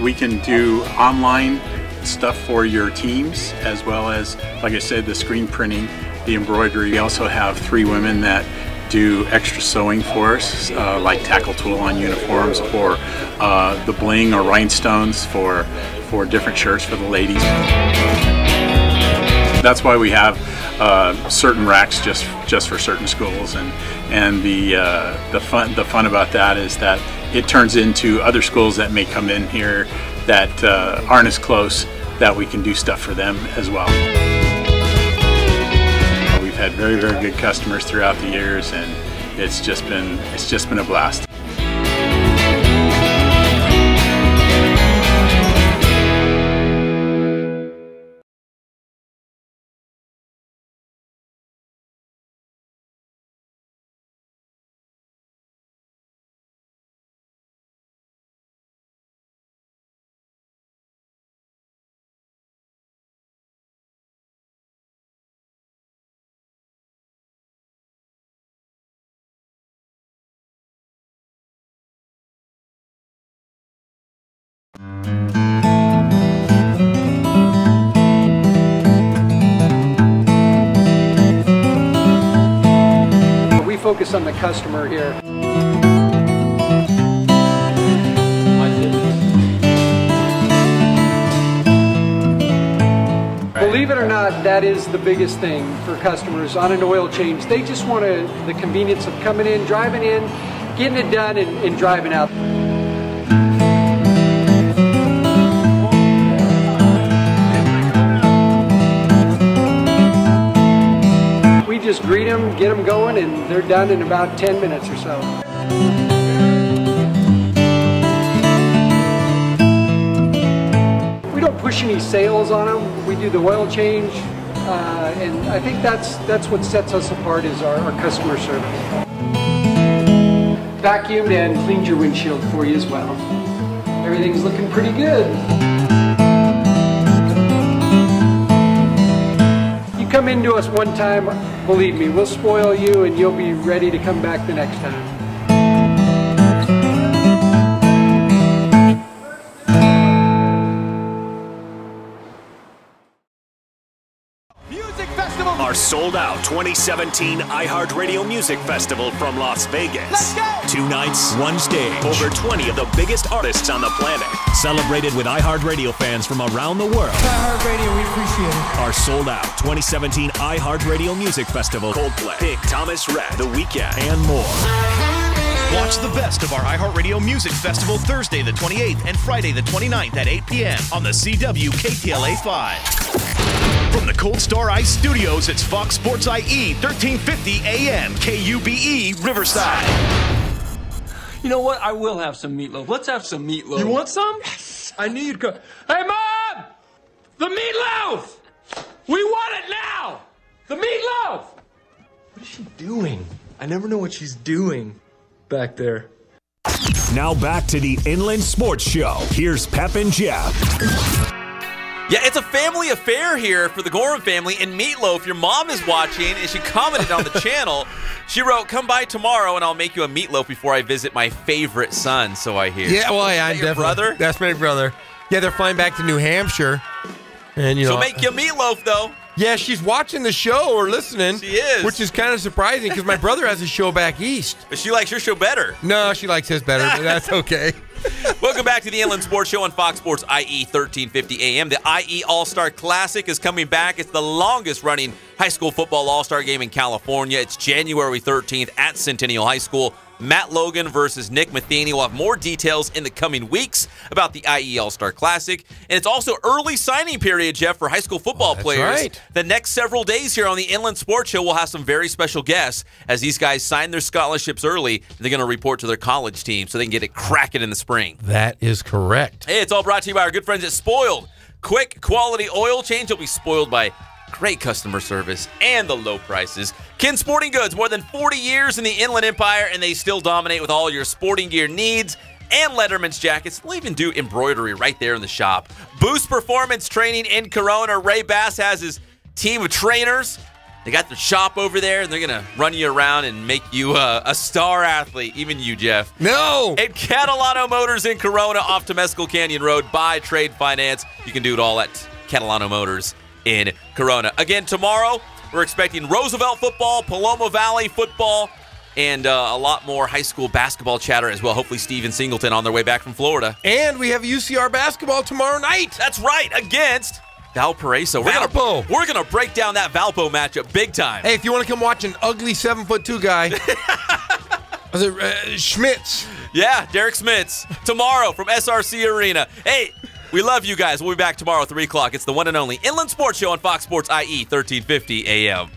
We can do online stuff for your teams, as well as, like I said, the screen printing, the embroidery. We also have 3 women that do extra sewing for us, like tackle tool on uniforms, or the bling or rhinestones for different shirts for the ladies. That's why we have certain racks just for certain schools, and the fun about that is that it turns into other schools that may come in here that aren't as close, that we can do stuff for them as well. We've had very, very good customers throughout the years, and it's just been a blast. We focus on the customer here. Believe it or not, that is the biggest thing for customers on an oil change. They just want the convenience of coming in, driving in, getting it done, and driving out. We just greet them, get them going, and they're done in about 10 minutes or so. We don't push any sales on them. We do the oil change, and I think that's what sets us apart is our customer service. Vacuumed and cleaned your windshield for you as well. Everything's looking pretty good. You come into us one time, believe me, we'll spoil you and you'll be ready to come back the next time. our sold-out 2017 iHeartRadio Music Festival from Las Vegas. Let's go! 2 nights, 1 stage, over 20 of the biggest artists on the planet. Celebrated with iHeartRadio fans from around the world. iHeartRadio, we appreciate it. Our sold-out 2017 iHeartRadio Music Festival, Coldplay, Big Thomas Rhett, The Weeknd, and more. Watch the best of our iHeartRadio Music Festival Thursday the 28th and Friday the 29th at 8 p.m. on the CW KTLA 5. From the Cold Star Ice Studios, it's Fox Sports IE 1350 AM KUBE Riverside. You know what? I will have some meatloaf. Let's have some meatloaf. You want some? Yes. I knew you'd go. Hey, Mom! The meatloaf! We want it now! The meatloaf! What is she doing? I never know what she's doing back there. Now back to the Inland Sports Show. Here's Pep and Jeff. Yeah, it's a family affair here for the Gorham family. And Meatloaf, your mom is watching, and she commented on the channel. She wrote, "Come by tomorrow, and I'll make you a meatloaf before I visit my favorite son." So I hear. Yeah, well, yeah, Is that your brother? That's my brother. Yeah, they're flying back to New Hampshire, and She'll make you a meatloaf, though. Yeah, she's watching the show or listening. She is. Which is kind of surprising because my brother has a show back east. But she likes your show better. No, she likes his better, but that's okay. Welcome back to the Inland Sports Show on Fox Sports IE 1350 AM. The IE All-Star Classic is coming back. It's the longest-running high school football all-star game in California. It's January 13th at Centennial High School. Matt Logan versus Nick Matheny. We'll have more details in the coming weeks about the IE All-Star Classic. And it's also early signing period, Jeff, for high school football players. Right. The next several days here on the Inland Sports Show, we'll have some very special guests as these guys sign their scholarships early. They're going to report to their college team so they can get it cracking in the spring. That is correct. Hey, it's all brought to you by our good friends at Spoiled. Quick, quality oil change. You'll be spoiled by great customer service and the low prices. Ken Sporting Goods, more than 40 years in the Inland Empire, and they still dominate with all your sporting gear needs and Letterman's jackets. They'll even do embroidery right there in the shop. Boost Performance Training in Corona. Ray Bass has his team of trainers. They got their shop over there, and they're going to run you around and make you a star athlete. Even you, Jeff. No! And Catalano Motors in Corona off Temescal Canyon Road. Buy, trade, finance. You can do it all at Catalano Motors in Corona. Again, tomorrow, we're expecting Roosevelt football, Paloma Valley football, and a lot more high school basketball chatter as well. Hopefully Steve and Singleton on their way back from Florida. And we have UCR basketball tomorrow night. That's right, against Valparaiso. We're gonna break down that Valpo matchup big time. Hey, if you want to come watch an ugly 7'2" guy, was it Schmitz? Yeah, Derek Schmitz. Tomorrow from SRC Arena. Hey, we love you guys. We'll be back tomorrow at 3 o'clock. It's the one and only Inland Sports Show on Fox Sports IE 1350 AM.